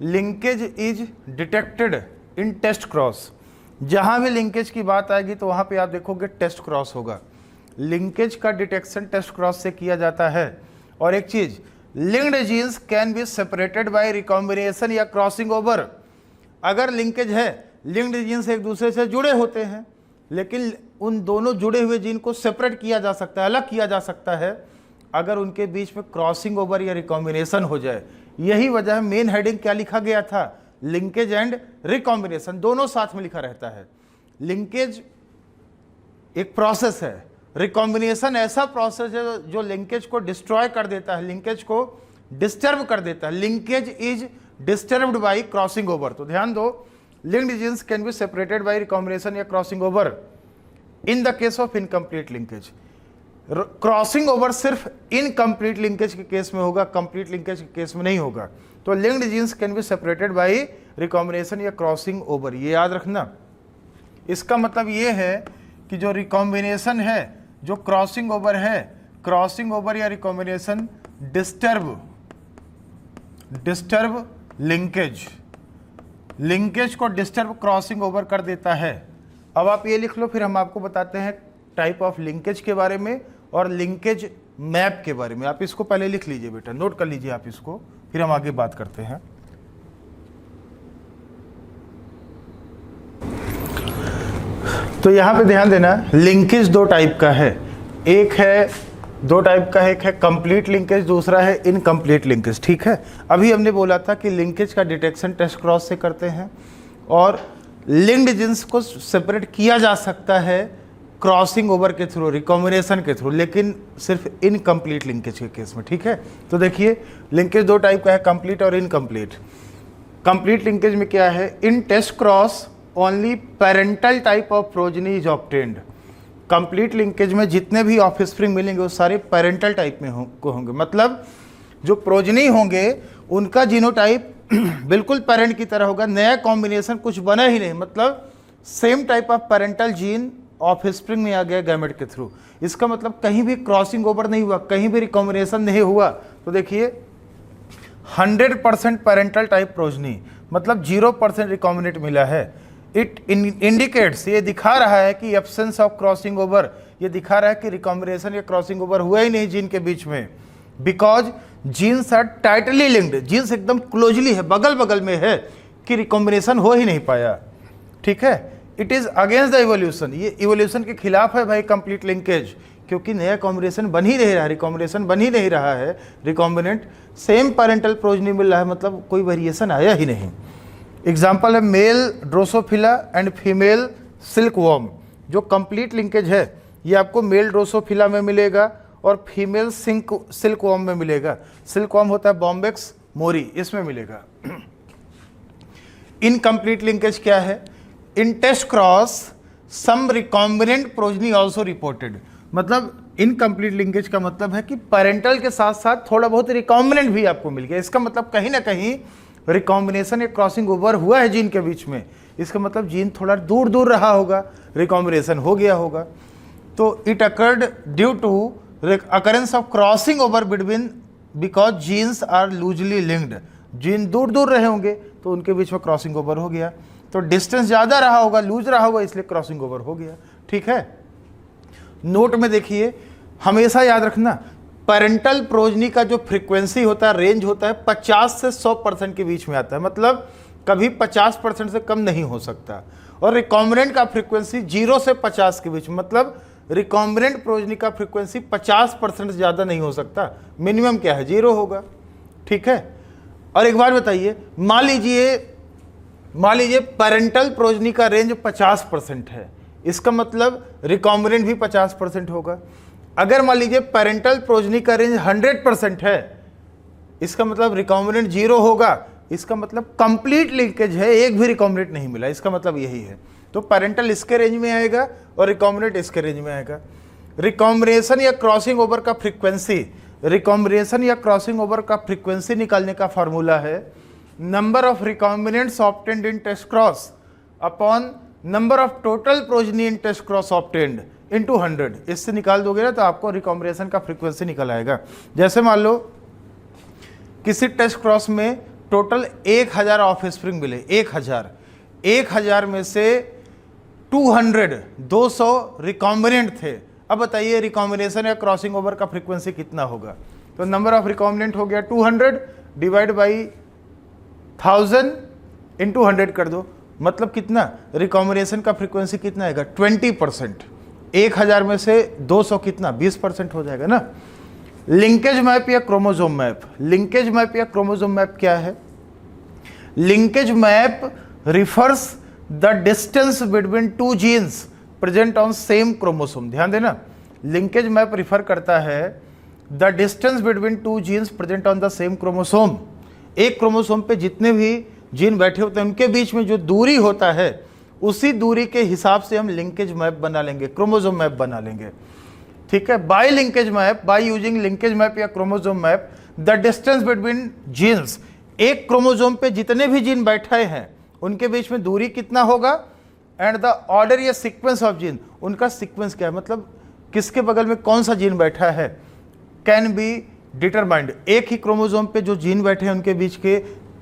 Linkage is detected in test cross. जहाँ भी लिंकेज की बात आएगी तो वहाँ पे आप देखोगे टेस्ट क्रॉस होगा। लिंकेज का डिटेक्शन टेस्ट क्रॉस से किया जाता है। और एक चीज़, linked genes can be separated by recombination या क्रॉसिंग ओवर। अगर लिंकेज है, लिंक्ड जीन्स एक दूसरे से जुड़े होते हैं, लेकिन उन दोनों जुड़े हुए जीन को सेपरेट किया जा सकता है, अलग किया जा सकता है, अगर उनके बीच में क्रॉसिंग ओवर या रिकॉम्बिनेशन हो जाए। यही वजह है मेन हेडिंग क्या लिखा गया था? लिंकेज एंड रिकॉम्बिनेशन, दोनों साथ में लिखा रहता है। लिंकेज एक प्रोसेस है, रिकॉम्बिनेशन ऐसा प्रोसेस है जो लिंकेज को डिस्ट्रॉय कर देता है, लिंकेज को डिस्टर्ब कर देता है। Linkage is disturbed by crossing over. तो ध्यान दो, linked genes can be separated by recombination या crossing over in the case of incomplete linkage. Crossing over सिर्फ इनकम्प्लीट लिंकेज के केस में होगा, कंप्लीट लिंकेज के केस में नहीं होगा। तो linked genes can be separated by recombination या क्रॉसिंग ओवर, ये याद रखना। इसका मतलब ये है कि जो रिकॉम्बिनेशन है, जो क्रॉसिंग ओवर है, क्रॉसिंग ओवर या रिकॉम्बिनेशन डिस्टर्ब लिंकेज, लिंकेज को डिस्टर्ब क्रॉसिंग ओवर कर देता है। अब आप ये लिख लो, फिर हम आपको बताते हैं टाइप ऑफ लिंकेज के बारे में और लिंकेज मैप के बारे में। आप इसको पहले लिख लीजिए बेटा, नोट कर लीजिए आप इसको, फिर हम आगे बात करते हैं। तो यहां पे ध्यान देना, लिंकेज 2 टाइप का है। एक है, दो टाइप का, एक है कंप्लीट लिंकेज, दूसरा है इनकम्प्लीट लिंकेज। ठीक है, अभी हमने बोला था कि लिंकेज का डिटेक्शन टेस्ट क्रॉस से करते हैं और लिंक्ड जीन्स को सेपरेट किया जा सकता है क्रॉसिंग ओवर के थ्रू, रिकॉम्बिनेशन के थ्रू, लेकिन सिर्फ इनकम्प्लीट लिंकेज के केस में। ठीक है, तो देखिए लिंकेज दो टाइप का है, कंप्लीट और इनकम्प्लीट। कंप्लीट लिंकेज में क्या है, in test cross only parental type of progeny is obtained. Complete linkage में जितने भी ऑफस्प्रिंग मिलेंगे वो सारे पेरेंटल टाइप में होंगे, मतलब जो प्रोजनी होंगे उनका जीनोटाइप बिल्कुल पेरेंट की तरह होगा, नया कॉम्बिनेशन कुछ बना ही नहीं, मतलब same type of parental gene offspring में आ गया गैमेट के थ्रू। इसका मतलब कहीं भी क्रॉसिंग ओवर नहीं हुआ, कहीं भी रिकॉम्बिनेशन नहीं हुआ। तो देखिए 100% पेरेंटल टाइप प्रोजनी, मतलब 0% रिकॉम्बिनेट मिला है। इट इंडिकेट्स, ये दिखा रहा है कि एब्सेंस ऑफ क्रॉसिंग ओवर, ये दिखा रहा है कि रिकॉम्बिनेशन या क्रॉसिंग ओवर हुआ ही नहीं जीन के बीच में, because genes are tightly linked, genes एकदम क्लोजली है, बगल बगल में है, कि रिकॉम्बिनेशन हो ही नहीं पाया। ठीक है, it is against the evolution, ये इवोल्यूशन के खिलाफ है भाई कंप्लीट लिंकेज, क्योंकि नया कॉम्बिनेशन बन ही नहीं रहा, रिकॉम्बिनेशन बन ही नहीं रहा है, रिकॉम्बिनेंट सेम पेरेंटल प्रोजनी मिल रहा है, मतलब कोई वेरिएशन आया ही नहीं। एग्जाम्पल है male Drosophila and female silkworm. जो कंप्लीट लिंकेज है ये आपको मेल ड्रोसोफिला में मिलेगा और फीमेल सिल्कवॉर्म में मिलेगा। सिल्कवॉर्म होता है बॉम्बेक्स मोरी, इसमें मिलेगा। इनकम्प्लीट लिंकेज क्या है, in test cross some recombinant progeny also reported. मतलब इनकम्प्लीट लिंकेज का मतलब है कि पेरेंटल के साथ साथ थोड़ा बहुत रिकॉम्बिनेंट भी आपको मिल गया। इसका मतलब कहीं ना कहीं रिकॉम्बिनेशन या क्रॉसिंग ओवर हुआ है जीन के बीच में, इसका मतलब जीन थोड़ा दूर दूर रहा होगा, रिकॉम्बिनेशन हो गया होगा। तो it occurred due to occurrence of crossing over between, because genes are loosely linked, gene दूर दूर रहे होंगे तो उनके बीच में क्रॉसिंग ओवर हो गया। तो डिस्टेंस ज़्यादा रहा होगा, लूज रहा होगा, इसलिए क्रॉसिंग ओवर हो गया। ठीक है, नोट में देखिए, हमेशा याद रखना पेरेंटल प्रोजनी का जो फ्रीक्वेंसी होता है, रेंज होता है 50 से 100% के बीच में आता है, मतलब कभी 50% से कम नहीं हो सकता। और रिकॉम्बिनेंट का फ्रीक्वेंसी 0 से 50 के बीच में, मतलब रिकॉम्बिनेंट प्रोजनी का फ्रीक्वेंसी 50% से ज़्यादा नहीं हो सकता, मिनिमम क्या है 0 होगा। ठीक है, और एक बार बताइए, मान लीजिए पेरेंटल प्रोजनी का रेंज 50% है, इसका मतलब रिकॉम्बिनेंट भी 50% होगा। अगर मान लीजिए पेरेंटल प्रोजनी का रेंज 100% है, इसका मतलब रिकॉम्बिनेंट 0 होगा, इसका मतलब कंप्लीट लिंकेज है, एक भी रिकॉम्बिनेंट नहीं मिला, इसका मतलब यही है। तो पेरेंटल इसके रेंज में आएगा और रिकॉम्बिनेंट इसके रेंज में आएगा। रिकॉम्बिनेशन या क्रॉसिंग ओवर का फ्रीक्वेंसी, रिकॉम्बिनेशन या क्रॉसिंग ओवर का फ्रीक्वेंसी निकालने का फार्मूला है number of recombinants obtained in test cross upon number of total progeny in test cross obtained into 100। इससे निकाल दोगे ना तो आपको रिकॉम्बिनेशन का फ्रीक्वेंसी निकल आएगा। जैसे मान लो किसी टेस्ट क्रॉस में टोटल 1000 ऑफस्प्रिंग मिले, 1000 में से 200 रिकॉम्बिनेंट थे। अब बताइए रिकॉम्बिनेशन या क्रॉसिंग ओवर का फ्रीक्वेंसी कितना होगा। तो नंबर ऑफ रिकॉम्बिनेंट हो गया 200 डिवाइड बाई 1000 इंटू 100 कर दो, मतलब कितना, रिकॉम्बिनेशन का फ्रीक्वेंसी कितना आएगा 20%। 1000 में से 200 कितना 20% हो जाएगा ना। लिंकेज मैप या क्रोमोसोम मैप, लिंकेज मैप या क्रोमोसोम मैप क्या है, linkage map refers the distance between two jeans present on same chromosome. ध्यान देना, लिंकेज मैप रिफर करता है the distance between two jeans present on the same chromosome. एक chromosome पे जितने भी जीन बैठे होते हैं उनके बीच में जो दूरी होता है उसी दूरी के हिसाब से हम लिंकेज मैप बना लेंगे, क्रोमोसोम मैप बना लेंगे। ठीक है, by linkage map, by using linkage map या chromosome map the distance between genes, एक क्रोमोसोम पे जितने भी जीन बैठे हैं उनके बीच में दूरी कितना होगा, एंड द ऑर्डर या सीक्वेंस ऑफ जीन, उनका सीक्वेंस क्या है, मतलब किसके बगल में कौन सा जीन बैठा है, कैन बी डिटरमाइंड। एक ही क्रोमोसोम पे जो जीन बैठे हैं उनके बीच के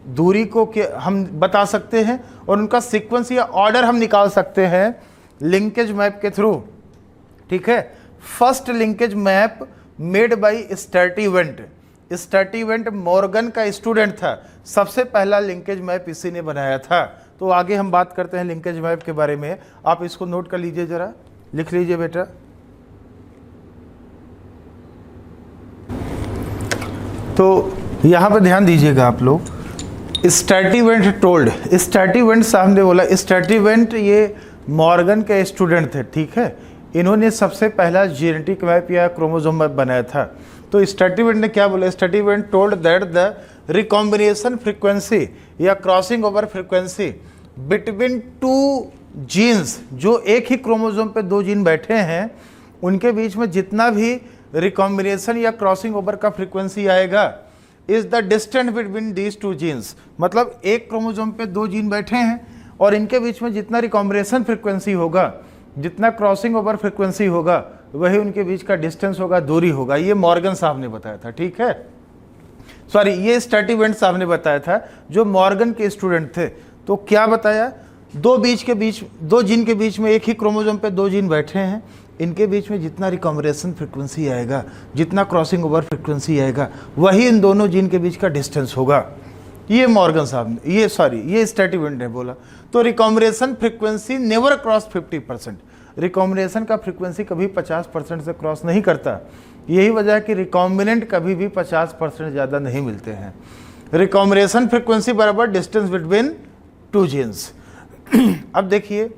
दूरी को हम बता सकते हैं और उनका सीक्वेंस या ऑर्डर हम निकाल सकते हैं लिंकेज मैप के थ्रू। ठीक है, first linkage map made by Sturtevant. Sturtevant Morgan का स्टूडेंट था, सबसे पहला लिंकेज मैप इसी ने बनाया था। तो आगे हम बात करते हैं लिंकेज मैप के बारे में, आप इसको नोट कर लीजिए, जरा लिख लीजिए बेटा। तो यहाँ पे ध्यान दीजिएगा आप लोग, स्टैटिवेंट टोल्ड, स्टैटिवेंट साहब ने बोला, स्टैटिवेंट ये मॉर्गन के स्टूडेंट थे, ठीक है, इन्होंने सबसे पहला जेनेटिक मैप या क्रोमोसोम मैप बनाया था। तो स्टैटिवेंट ने क्या बोला, Sturtevant told that the recombination frequency या crossing over frequency between two genes, जो एक ही क्रोमोसोम पे दो जीन बैठे हैं, उनके बीच में जितना भी रिकॉम्बिनेशन या क्रॉसिंग ओवर का फ्रीक्वेंसी आएगा is the distance between these two genes. मतलब एक क्रोमोसोम पे दो जीन बैठे हैं और इनके बीच में जितना रिकॉम्बिनेशन फ्रीक्वेंसी होगा, जितना क्रॉसिंग ओवर फ्रीक्वेंसी होगा, वही उनके बीच का डिस्टेंस होगा, दूरी होगा। ये मॉर्गन साहब ने बताया था, ठीक है, सॉरी ये स्टैटिवेंट साहब ने बताया था, जो मॉर्गन के स्टूडेंट थे। तो क्या बताया, दो जीन के बीच में, एक ही क्रोमोसोम पे दो जीन बैठे हैं, इनके बीच में जितना रिकॉम्बिनेशन फ्रीक्वेंसी आएगा, जितना क्रॉसिंग ओवर फ्रीक्वेंसी आएगा, वही इन दोनों जीन के बीच का डिस्टेंस होगा। ये मॉर्गन साहब ने, ये स्टैटिवेंट ने बोला। तो recombination frequency never cross 50%, recombination का फ्रीक्वेंसी कभी 50% से क्रॉस नहीं करता। यही वजह है कि रिकॉम्बिनेंट कभी भी 50% ज़्यादा नहीं मिलते हैं। रिकॉम्बिनेशन फ्रीक्वेंसी बराबर डिस्टेंस बिटवीन टू जीन्स। अब देखिए,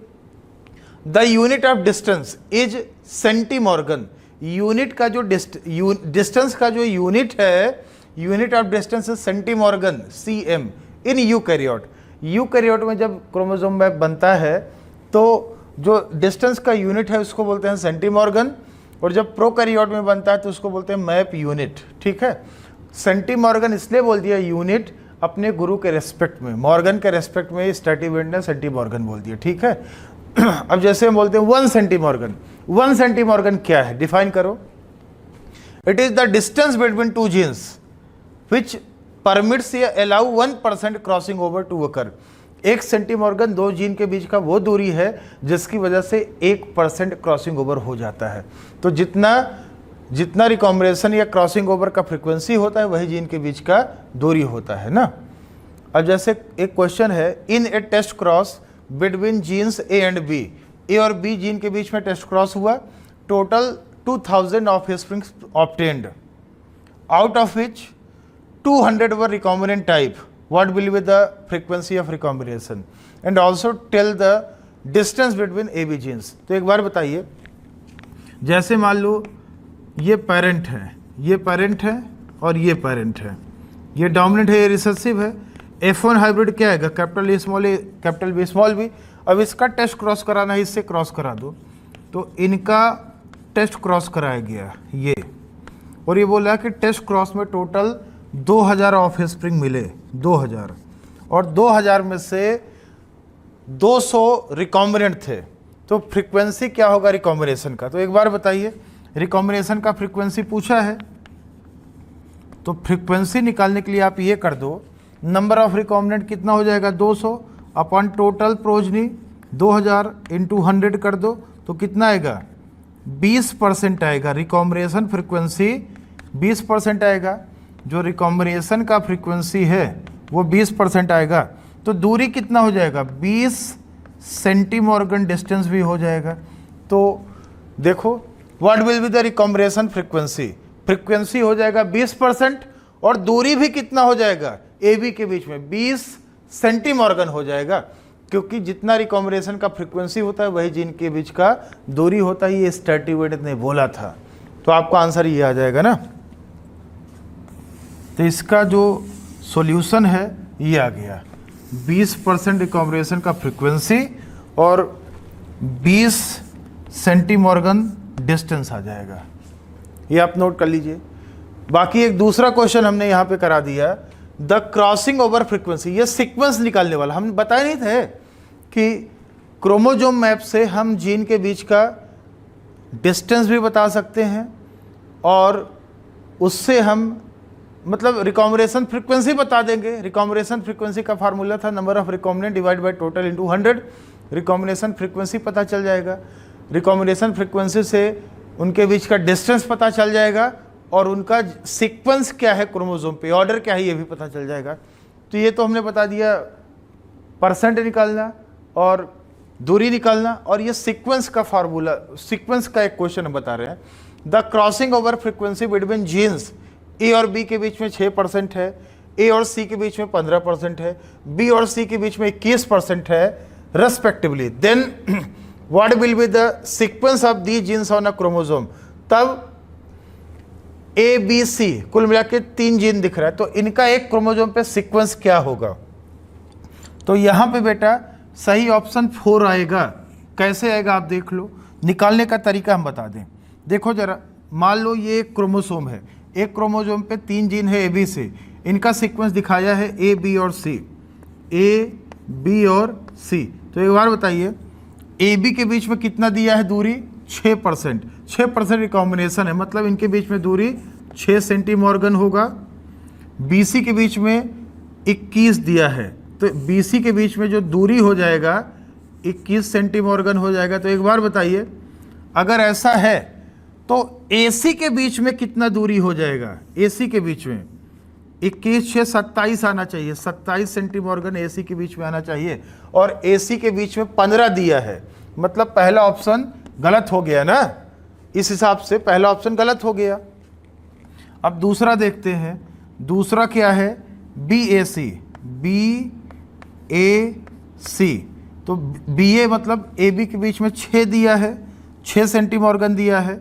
the unit of distance is centimorgan. Unit का जो डिस्टेंस का जो यूनिट है, unit of distance is centimorgan, cm in eukaryote. Eukaryote में जब क्रोमोसोम मैप बनता है तो जो डिस्टेंस का यूनिट है उसको बोलते हैं सेंटीमॉर्गन, और जब प्रोकैरियोट में बनता है तो उसको बोलते हैं मैप यूनिट, ठीक है। सेंटीमॉर्गन इसलिए बोल दिया यूनिट अपने गुरु के रेस्पेक्ट में, मॉर्गन के रेस्पेक्ट में स्टैटिवेंट ने सेंटीमॉर्गन बोल दिया, ठीक है। अब जैसे हम बोलते हैं 1 सेंटीमॉर्गन, 1 सेंटीमॉर्गन क्या है, डिफाइन करो। It is the distance between two genes which permits या allow 1% crossing over to occur. 1 centimorgan दो जीन के बीच का वो दूरी है जिसकी वजह से 1% क्रॉसिंग ओवर हो जाता है। तो जितना रिकॉम्बिनेशन या क्रॉसिंग ओवर का फ्रीक्वेंसी होता है, वही जीन के बीच का दूरी होता है ना। अब जैसे एक क्वेश्चन है, in a test cross between genes A and B, A और बी जीन के बीच में टेस्ट क्रॉस हुआ, total 2000 offsprings obtained, out of which 200 were recombinant type, what will be the frequency of recombination and also tell the distance between AB genes। तो एक बार बताइए, जैसे मान लो ये पेरेंट है, ये पेरेंट है और ये पेरेंट है, ये डोमिनेंट है, ये रिसेसिव है। F1 हाइब्रिड क्या आएगा, capital A small A capital B small b. अब इसका टेस्ट क्रॉस कराना है, इससे क्रॉस करा दो, तो इनका टेस्ट क्रॉस कराया गया ये, और ये बोला कि टेस्ट क्रॉस में टोटल 2000 ऑफ स्प्रिंग मिले, 2000, और 2000 में से 200 रिकॉम्बिनेंट थे। तो फ्रीक्वेंसी क्या होगा रिकॉम्बिनेशन का, तो एक बार बताइए, रिकॉम्बिनेशन का फ्रीक्वेंसी पूछा है, तो फ्रीक्वेंसी निकालने के लिए आप ये कर दो, नंबर ऑफ रिकॉम्बिनेंट कितना हो जाएगा 200 अपॉन टोटल प्रोजनी 2000 इंटू 100 कर दो, तो कितना आएगा 20% आएगा। रिकॉम्बिनेशन फ्रीक्वेंसी 20% आएगा, जो रिकॉम्बिनेशन का फ्रीक्वेंसी है वो 20% आएगा। तो दूरी कितना हो जाएगा, 20 सेंटीमॉर्गन डिस्टेंस भी हो जाएगा। तो देखो, what will be the recombination frequency, frequency हो जाएगा 20% और दूरी भी कितना हो जाएगा, ए बी के बीच में 20 सेंटीमॉर्गन हो जाएगा, क्योंकि जितना रिकॉम्बिनेशन का फ्रीक्वेंसी होता है वही जीन के बीच का दूरी होता है। ये स्टैटिवेंट ने बोला था, तो आपका आंसर ये आ जाएगा ना। तो इसका जो सॉल्यूशन है ये आ गया, 20% रिकॉम्बिनेशन का फ्रीक्वेंसी और 20 सेंटीमॉर्गन डिस्टेंस आ जाएगा। ये आप नोट कर लीजिए। बाकी एक दूसरा क्वेश्चन हमने यहाँ पे करा दिया, द क्रॉसिंग ओवर फ्रीक्वेंसी, ये सीक्वेंस निकालने वाला। हम बताए नहीं थे कि क्रोमोसोम मैप से हम जीन के बीच का डिस्टेंस भी बता सकते हैं, और उससे हम मतलब रिकॉम्बिनेशन फ्रीक्वेंसी बता देंगे। रिकॉम्बिनेशन फ्रीक्वेंसी का फार्मूला था number of recombinant divide by total into 100। Recombination frequency पता चल जाएगा, रिकॉम्बिनेशन फ्रीक्वेंसी से उनके बीच का डिस्टेंस पता चल जाएगा, और उनका सीक्वेंस क्या है क्रोमोसोम पे, ऑर्डर क्या है ये भी पता चल जाएगा। तो ये तो हमने बता दिया, परसेंट निकालना और दूरी निकालना, और ये सीक्वेंस का फार्मूला, सीक्वेंस का एक क्वेश्चन हम बता रहे हैं। The crossing over frequency between genes A और बी के बीच में 6% है, ए और सी के बीच में 15% है, बी और सी के बीच में 21% है respectively, then what will be the sequence of the genes on a chromosome. तब ए बी सी कुल मिला के 3 जीन दिख रहा है, तो इनका एक क्रोमोसोम पे सीक्वेंस क्या होगा? तो यहाँ पे बेटा सही ऑप्शन 4 आएगा। कैसे आएगा आप देख लो, निकालने का तरीका हम बता दें। देखो जरा, मान लो ये एक क्रोमोसोम है, एक क्रोमोसोम पे 3 जीन है ए बी से, इनका सीक्वेंस दिखाया है ए बी और सी, ए बी और सी। तो एक बार बताइए, ए बी के बीच में कितना दिया है दूरी? 6%। 6% रिकॉम्बिनेशन है, मतलब इनके बीच में दूरी 6 सेंटीमॉर्गन होगा। बी सी के बीच में 21 दिया है, तो बी सी के बीच में जो दूरी हो जाएगा 21 सेंटीमॉर्गन हो जाएगा। तो एक बार बताइए, अगर ऐसा है तो ए सी के बीच में कितना दूरी हो जाएगा? ए सी के बीच में 21 6 27 आना चाहिए, 27 सेंटीमॉर्गन ए सी के बीच में आना चाहिए, और ए सी के बीच में 15 दिया है, मतलब पहला ऑप्शन गलत हो गया ना। इस हिसाब से पहला ऑप्शन गलत हो गया। अब दूसरा देखते हैं, दूसरा क्या है? बी ए सी, बी ए सी। तो बी ए मतलब ए बी के बीच में 6 दिया है, 6 सेंटीमॉर्गन दिया है,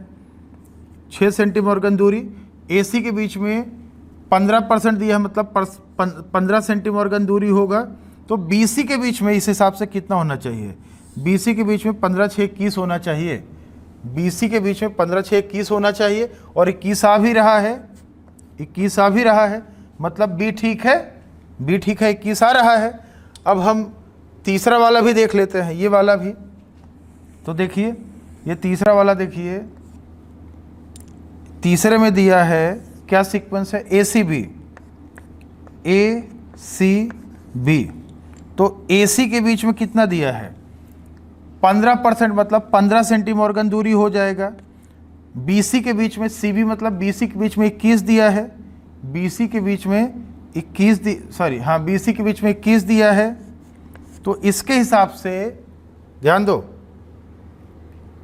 6 सेंटीमॉर्गन दूरी। ए सी के बीच में 15% दिया है, मतलब 15 सेंटीमॉर्गन दूरी होगा। तो बी सी के बीच में इस हिसाब से कितना होना चाहिए? बी सी के बीच में 15 6 21 होना चाहिए, बी सी के बीच में 15 6 21 होना चाहिए, और 21 आ भी रहा है, 21 आ भी रहा है, मतलब बी ठीक है, बी ठीक है, 21 आ रहा है। अब हम तीसरा वाला भी देख लेते हैं, ये वाला भी। तो देखिए, ये तीसरा वाला देखिए, तीसरे में दिया है क्या सीक्वेंस है? ए सी बी, ए सी बी। तो ए सी के बीच में कितना दिया है? 15%, मतलब 15 सेंटीमॉर्गन दूरी हो जाएगा। बी सी के बीच में, सी बी मतलब बी सी के बीच में 21 दिया है, बी सी के बीच में 21 बी सी के बीच में 21 दिया है। तो इसके हिसाब से ध्यान दो,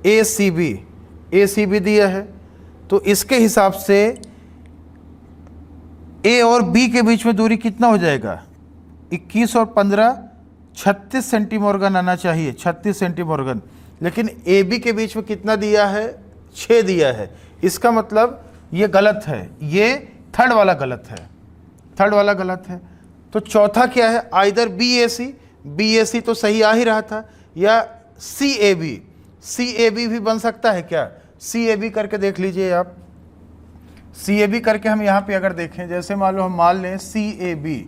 ए सी बी दिया है, तो इसके हिसाब से ए और बी के बीच में दूरी कितना हो जाएगा? 21 और 15 36 सेंटीमॉर्गन आना चाहिए, 36 सेंटीमॉर्गन। लेकिन ए बी के बीच में कितना दिया है? 6 दिया है। इसका मतलब ये गलत है, ये थर्ड वाला गलत है, थर्ड वाला गलत है। तो चौथा क्या है? आइदर बी ए सी तो सही आ ही रहा था, या सी ए बी भी बन सकता है क्या? सी ए बी करके देख लीजिए आप। सी ए बी करके हम यहाँ पे अगर देखें, जैसे मान लो हम मान लें सी ए बी,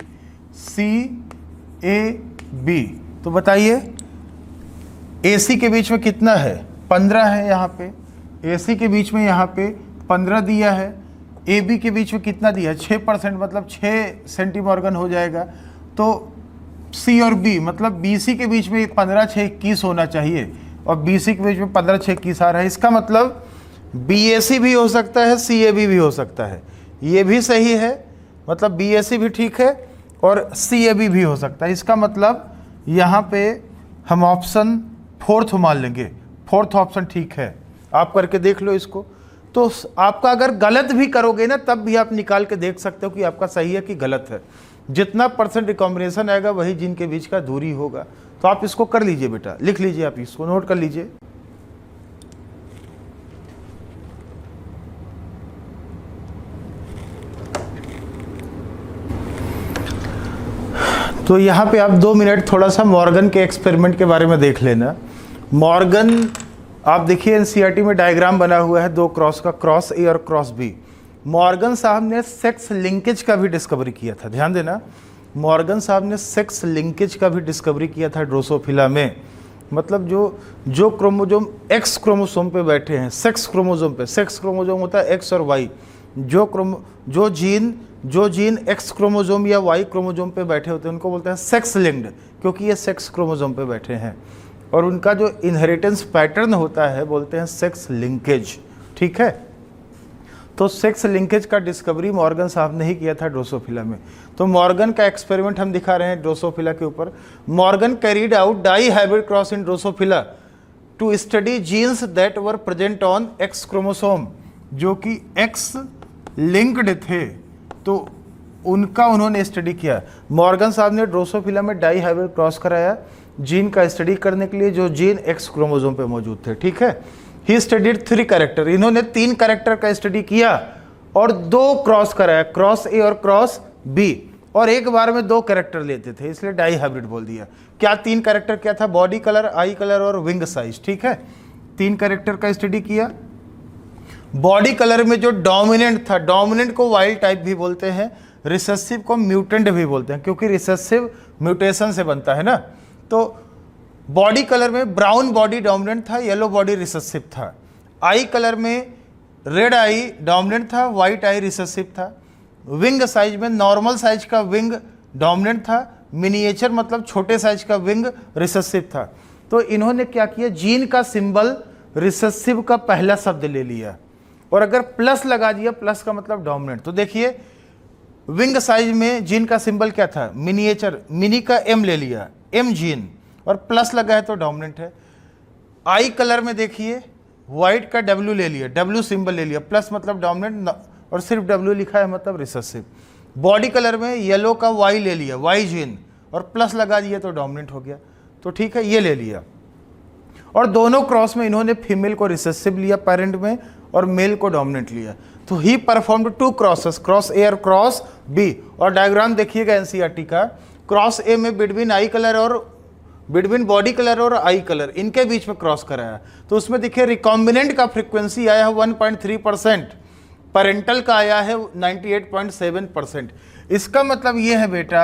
तो बताइए ए सी के बीच में कितना है? 15 है यहाँ पे, ए सी के बीच में यहाँ पे 15 दिया है, ए बी के बीच में कितना दिया है? 6%, मतलब 6 सेंटीमॉर्गन हो जाएगा। तो सी और बी मतलब बी सी के बीच में 15 6 21 होना चाहिए, और बी सी के बीच में 15 6 21 आ रहा है। इसका मतलब बी ए सी भी हो सकता है, सी ए बी भी हो सकता है, ये भी सही है, मतलब बी ए सी भी ठीक है और सी ए बी भी हो सकता है। इसका मतलब यहाँ पे हम ऑप्शन 4 मान लेंगे, 4th ऑप्शन ठीक है। आप करके देख लो इसको। तो आपका अगर गलत भी करोगे ना, तब भी आप निकाल के देख सकते हो कि आपका सही है कि गलत है। जितना % रिकॉम्बिनेशन आएगा वही जिनके बीच का दूरी होगा। तो आप इसको कर लीजिए बेटा, लिख लीजिए, आप इसको नोट कर लीजिए। तो यहाँ पे आप 2 मिनट थोड़ा सा मॉर्गन के एक्सपेरिमेंट के बारे में देख लेना। मॉर्गन, आप देखिए एनसीईआरटी में डायग्राम बना हुआ है 2 क्रॉस का, क्रॉस ए और क्रॉस बी। मॉर्गन साहब ने सेक्स लिंकेज का भी डिस्कवरी किया था, ध्यान देना। मॉर्गन साहब ने सेक्स लिंकेज का भी डिस्कवरी किया था ड्रोसोफिला में। मतलब जो क्रोमोसोम एक्स क्रोमोसोम पे बैठे हैं, सेक्स क्रोमोसोम पे, सेक्स क्रोमोसोम होता है एक्स और वाई, जो जीन एक्स क्रोमोसोम या वाई क्रोमोसोम पे बैठे होते हैं उनको बोलते हैं सेक्स लिंक्ड, क्योंकि ये सेक्स क्रोमोसोम पे बैठे हैं। और उनका जो इनहेरिटेंस पैटर्न होता है बोलते हैं सेक्स लिंकेज, ठीक है। तो सेक्स लिंकेज का डिस्कवरी मॉर्गन साहब ने ही किया था ड्रोसोफिला में। तो मॉर्गन का एक्सपेरिमेंट हम दिखा रहे हैं ड्रोसोफिला के ऊपर। Morgan carried out dihybrid cross in Drosophila to study genes that were present on X chromosome, जो कि एक्स लिंक्ड थे तो उनका उन्होंने स्टडी किया। मॉर्गन साहब ने ड्रोसोफिला में डाई हाइब्रिड क्रॉस कराया जीन का स्टडी करने के लिए जो जीन एक्स क्रोमोसोम पे मौजूद थे, ठीक है। ही स्टडीड 3 कैरेक्टर, इन्होंने 3 कैरेक्टर का स्टडी किया और 2 क्रॉस कराया, क्रॉस ए और क्रॉस बी, और एक बार में 2 कैरेक्टर लेते थे, इसलिए डाई हाइब्रिड बोल दिया। क्या 3 कैरेक्टर क्या था? बॉडी कलर, आई कलर और विंग साइज, ठीक है। 3 कैरेक्टर का स्टडी किया। बॉडी कलर में जो डोमिनेंट था, डोमिनेंट को वाइल्ड टाइप भी बोलते हैं, रिसेसिव को म्यूटेंट भी बोलते हैं, क्योंकि रिसेसिव म्यूटेशन से बनता है ना। तो बॉडी कलर में ब्राउन बॉडी डोमिनेंट था, येलो बॉडी रिसेसिव था। आई कलर में रेड आई डोमिनेंट था, वाइट आई रिसेसिव था। विंग साइज में नॉर्मल साइज का विंग डोमिनेंट था, मिनिएचर मतलब छोटे साइज का विंग रिसेसिव था। तो इन्होंने क्या किया, जीन का सिंबल रिसेसिव का पहला शब्द ले लिया और अगर प्लस लगा दिया, प्लस का मतलब डोमिनेंट। तो देखिए विंग साइज में जीन का सिंबल क्या था? मिनिएचर, मिनी का एम ले लिया, एम जीन, और प्लस लगा है तो डोमिनेंट है। आई कलर में देखिए व्हाइट का डब्ल्यू ले लिया, डब्ल्यू सिंबल ले लिया, प्लस मतलब डोमिनेंट और सिर्फ डब्ल्यू लिखा है मतलब रिसेसिव। बॉडी कलर में येलो का वाई ले लिया, वाई जीन, और प्लस लगा दिया तो डोमिनेंट हो गया। तो ठीक है, ये ले लिया। और दोनों क्रॉस में इन्होंने फीमेल को रिसेसिव लिया पेरेंट में और मेल को डोमिनेंट लिया। तो ही परफॉर्म्ड 2 क्रॉसेस, क्रॉस ए और क्रॉस बी। और डायग्राम देखिएगा एनसीईआरटी का, क्रॉस ए में बिटवीन आई कलर और बिटवीन बॉडी कलर और आई कलर इनके बीच में क्रॉस कराया। तो उसमें देखिए रिकॉम्बिनेंट का फ्रीक्वेंसी आया है 1.3%, पेरेंटल का आया है 98.7%। इसका मतलब ये है बेटा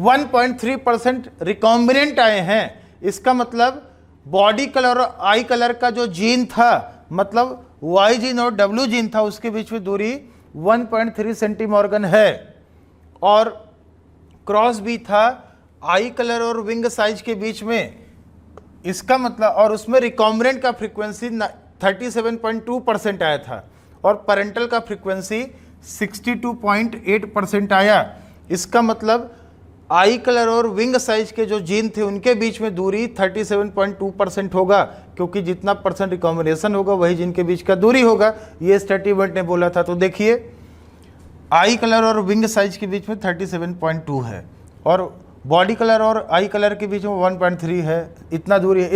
1.3% रिकॉम्बिनेंट आए हैं। इसका मतलब बॉडी कलर और आई कलर का जो जीन था, मतलब वाई जीन और डब्ल्यू जीन था, उसके बीच में दूरी 1.3 सेंटीमॉर्गन है। और क्रॉस भी था आई कलर और विंग साइज के बीच में। इसका मतलब, और उसमें रिकॉम्बिनेंट का फ्रीक्वेंसी 37.2% आया था और पेरेंटल का फ्रीक्वेंसी 62.8% आया। इसका मतलब आई कलर और विंग साइज के जो जीन थे उनके बीच में दूरी 37.2% होगा, क्योंकि जितना परसेंट रिकॉम्बिनेशन होगा वही जीन के बीच का दूरी होगा, ये स्टैटिवर्ट ने बोला था। तो देखिए आई कलर और विंग साइज के बीच में 37.2 है और बॉडी कलर और आई कलर के बीच में 1.3 है, इतना दूरी है।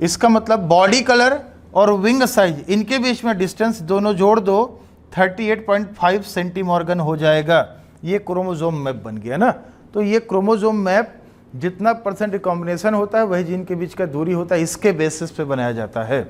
इसका मतलब बॉडी कलर और विंग साइज इनके बीच में डिस्टेंस दोनों जोड़ दो 38.5 सेंटीमॉर्गन हो जाएगा। ये क्रोमोसोम मैप बन गया ना। तो ये क्रोमोसोम मैप जितना परसेंट रिकॉम्बिनेशन होता है वही जीन के बीच का दूरी होता है, इसके बेसिस पे बनाया जाता है।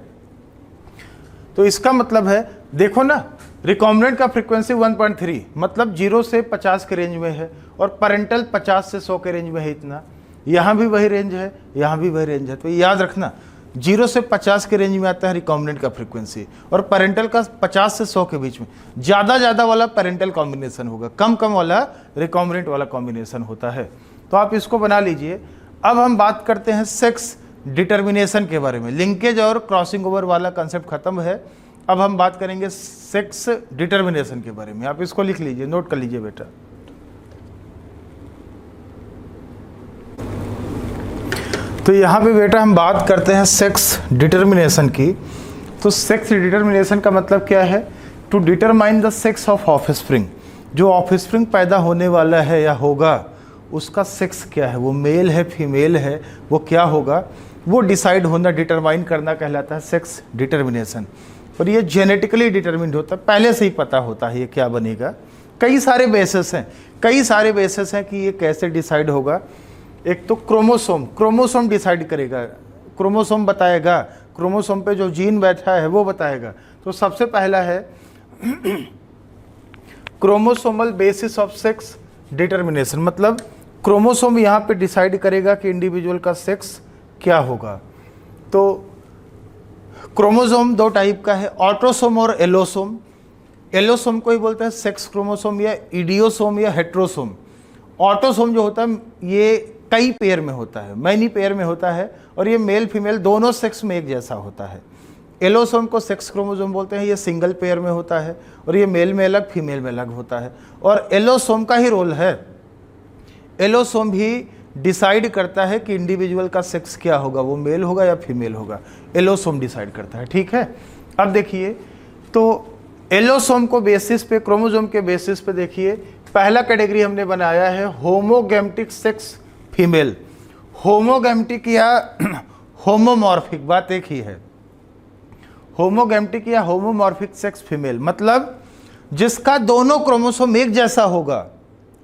तो इसका मतलब है, देखो ना, रिकॉम्बिनेंट का फ्रीक्वेंसी 1.3 मतलब 0 से 50 के रेंज में है और पेरेंटल 50 से 100 के रेंज में है। इतना यहाँ भी वही रेंज है, यहाँ भी वही रेंज है। तो याद रखना 0 से 50 के रेंज में आता है रिकॉम्बिनेंट का फ्रीक्वेंसी और पेरेंटल का 50 से 100 के बीच में। ज़्यादा वाला पेरेंटल कॉम्बिनेशन होगा, कम वाला रिकॉम्बिनेंट वाला कॉम्बिनेशन होता है। तो आप इसको बना लीजिए। अब हम बात करते हैं सेक्स डिटर्मिनेशन के बारे में। लिंकेज और क्रॉसिंग ओवर वाला कंसेप्ट खत्म है, अब हम बात करेंगे सेक्स डिटर्मिनेशन के बारे में। आप इसको लिख लीजिए, नोट कर लीजिए बेटा। तो यहाँ पे बेटा हम बात करते हैं सेक्स डिटर्मिनेशन की। तो सेक्स डिटर्मिनेशन का मतलब क्या है? To determine the sex of offspring. जो ऑफस्प्रिंग पैदा होने वाला है या होगा उसका सेक्स क्या है, वो मेल है फीमेल है, वो क्या होगा, वो डिसाइड होना, डिटरमाइन करना कहलाता है सेक्स डिटर्मिनेशन। और ये जेनेटिकली डिटरमिन्ड होता है, पहले से ही पता होता है ये क्या बनेगा। कई सारे बेसिस हैं कि ये कैसे डिसाइड होगा। एक तो क्रोमोसोम डिसाइड करेगा, क्रोमोसोम बताएगा, क्रोमोसोम पे जो जीन बैठा है वो बताएगा। तो सबसे पहला है chromosomal basis of sex determination, मतलब क्रोमोसोम यहाँ पे डिसाइड करेगा कि इंडिविजुअल का सेक्स क्या होगा। तो क्रोमोसोम 2 टाइप का है, ऑटोसोम और एलोसोम। एलोसोम को ही बोलते हैं सेक्स क्रोमोसोम या इडियोसोम या हेट्रोसोम। ऑटोसोम जो होता है ये कई पेयर में होता है, मैनी पेयर में होता है और ये मेल फीमेल दोनों सेक्स में एक जैसा होता है। एलोसोम को सेक्स क्रोमोसोम बोलते हैं, ये सिंगल पेयर में होता है और ये मेल में अलग फीमेल में अलग होता है। और एलोसोम का ही रोल है, एलोसोम भी डिसाइड करता है कि इंडिविजुअल का सेक्स क्या होगा, वो मेल होगा या फीमेल होगा, एलोसोम डिसाइड करता है। ठीक है, अब देखिए तो एलोसोम को बेसिस पे, क्रोमोसोम के बेसिस पे देखिए, पहला कैटेगरी हमने बनाया है होमोगैमेटिक सेक्स फीमेल। होमोगैमेटिक या होमोमॉर्फिक, बात एक ही है। होमोगैमेटिक या होमोमॉर्फिक सेक्स फीमेल मतलब जिसका दोनों क्रोमोसोम एक जैसा होगा,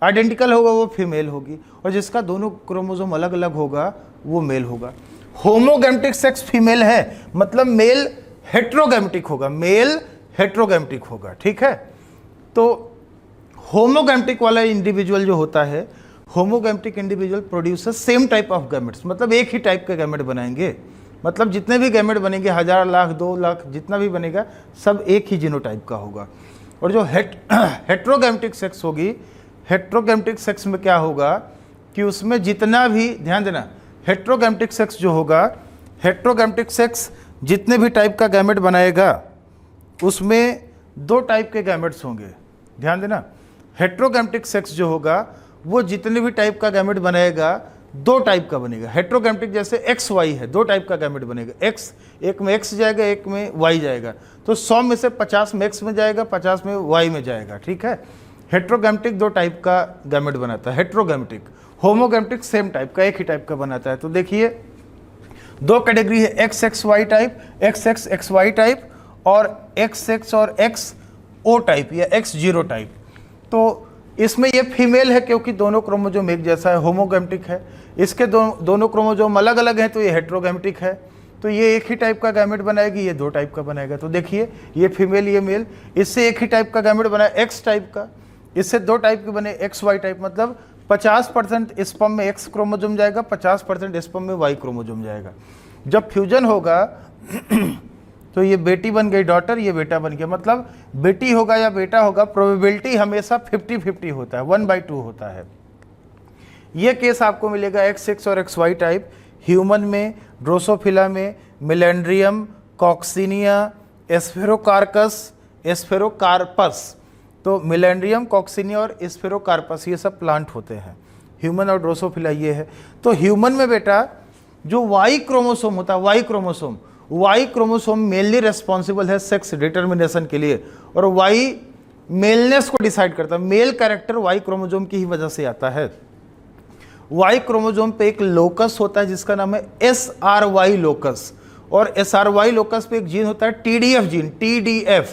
आइडेंटिकल होगा, वो फीमेल होगी, और जिसका दोनों क्रोमोसोम अलग अलग होगा वो मेल होगा। होमोगैमेटिक सेक्स फीमेल है मतलब मेल हेट्रोगैमेटिक होगा, मेल हेट्रोगैमेटिक होगा, ठीक है। तो होमोगैमेटिक वाला इंडिविजुअल जो होता है, homogametic individual producer same type of gametes, मतलब एक ही टाइप के गैमेट बनाएंगे, मतलब जितने भी गैमेट बनेंगे 1000 लाख 2 लाख जितना भी बनेगा सब एक ही जीनोटाइप का होगा। और जो हेट्रोगैमेटिक सेक्स होगी, हेट्रोगैमेटिक सेक्स में क्या होगा कि उसमें जितना भी, ध्यान देना, हेट्रोगैमेटिक सेक्स जो होगा, हेट्रोगैमेटिक सेक्स जितने भी टाइप का गैमेट बनाएगा उसमें 2 टाइप के गैमेट्स होंगे। ध्यान देना, हेट्रोगैमेटिक सेक्स जो होगा वो जितने भी टाइप का गैमेट बनाएगा 2 टाइप का बनेगा। हेट्रोगैमेटिक जैसे एक्स वाई है, 2 टाइप का गैमेट बनेगा, एक्स, एक में एक्स जाएगा, एक में वाई जाएगा, तो 100 में से 50 में एक्स में जाएगा, 50 में वाई में जाएगा, ठीक है। हेट्रोगैमेटिक 2 टाइप का गैमेट बनाता है हेट्रोगैमेटिक। होमोगैमेटिक सेम टाइप का, एक ही टाइप का बनाता है। तो देखिए 2 कैटेगरी है, X X Y type, X X X Y type, और एक्स एक्स और एक्स ओ टाइप या एक्स जीरो टाइप। तो इसमें ये फीमेल है क्योंकि दोनों क्रोमोसोम एक जैसा है, होमोगैमेटिक है। इसके दोनों क्रोमोसोम अलग अलग हैं तो ये हेट्रोगैमेटिक है। तो ये एक ही टाइप का गैमेट बनाएगी, ये 2 टाइप का बनाएगा। तो देखिए ये फीमेल ये मेल, इससे एक ही टाइप का गैमेट बनाया एक्स टाइप का, इससे 2 टाइप के बने एक्स वाई टाइप, मतलब 50% स्पर्म में एक्स क्रोमोसोम जाएगा, 50% स्पर्म में वाई क्रोमोसोम जाएगा। जब फ्यूजन होगा तो ये बेटी बन गई डॉटर, ये बेटा बन गया, मतलब बेटी होगा या बेटा होगा, प्रोबेबिलिटी हमेशा 50-50 होता है, 1/2 होता है। ये केस आपको मिलेगा एक्स एक्स और एक्स वाई टाइप ह्यूमन में, ड्रोसोफिला में, मिलेंड्रियम, कॉक्सिनिया, एस्फेरोकार्पस, एस्फेरोकार्पस। तो मिलेंड्रियम, कॉक्सिनिया और एस्फेरोकार्पस ये सब प्लांट होते हैं। ह्यूमन और ड्रोसोफिला ये है। तो ह्यूमन में बेटा जो वाई क्रोमोसोम होता है, वाई क्रोमोसोम मेनली रेस्पॉन्सिबल है सेक्स डिटर्मिनेशन के लिए, और वाई मेलनेस को डिसाइड करता है। मेल कैरेक्टर वाई क्रोमोसोम की ही वजह से आता है। वाई क्रोमोसोम पे एक लोकस होता है जिसका नाम है SRY लोकस, और SRY लोकस पे एक जीन होता है TDF gene, TDF,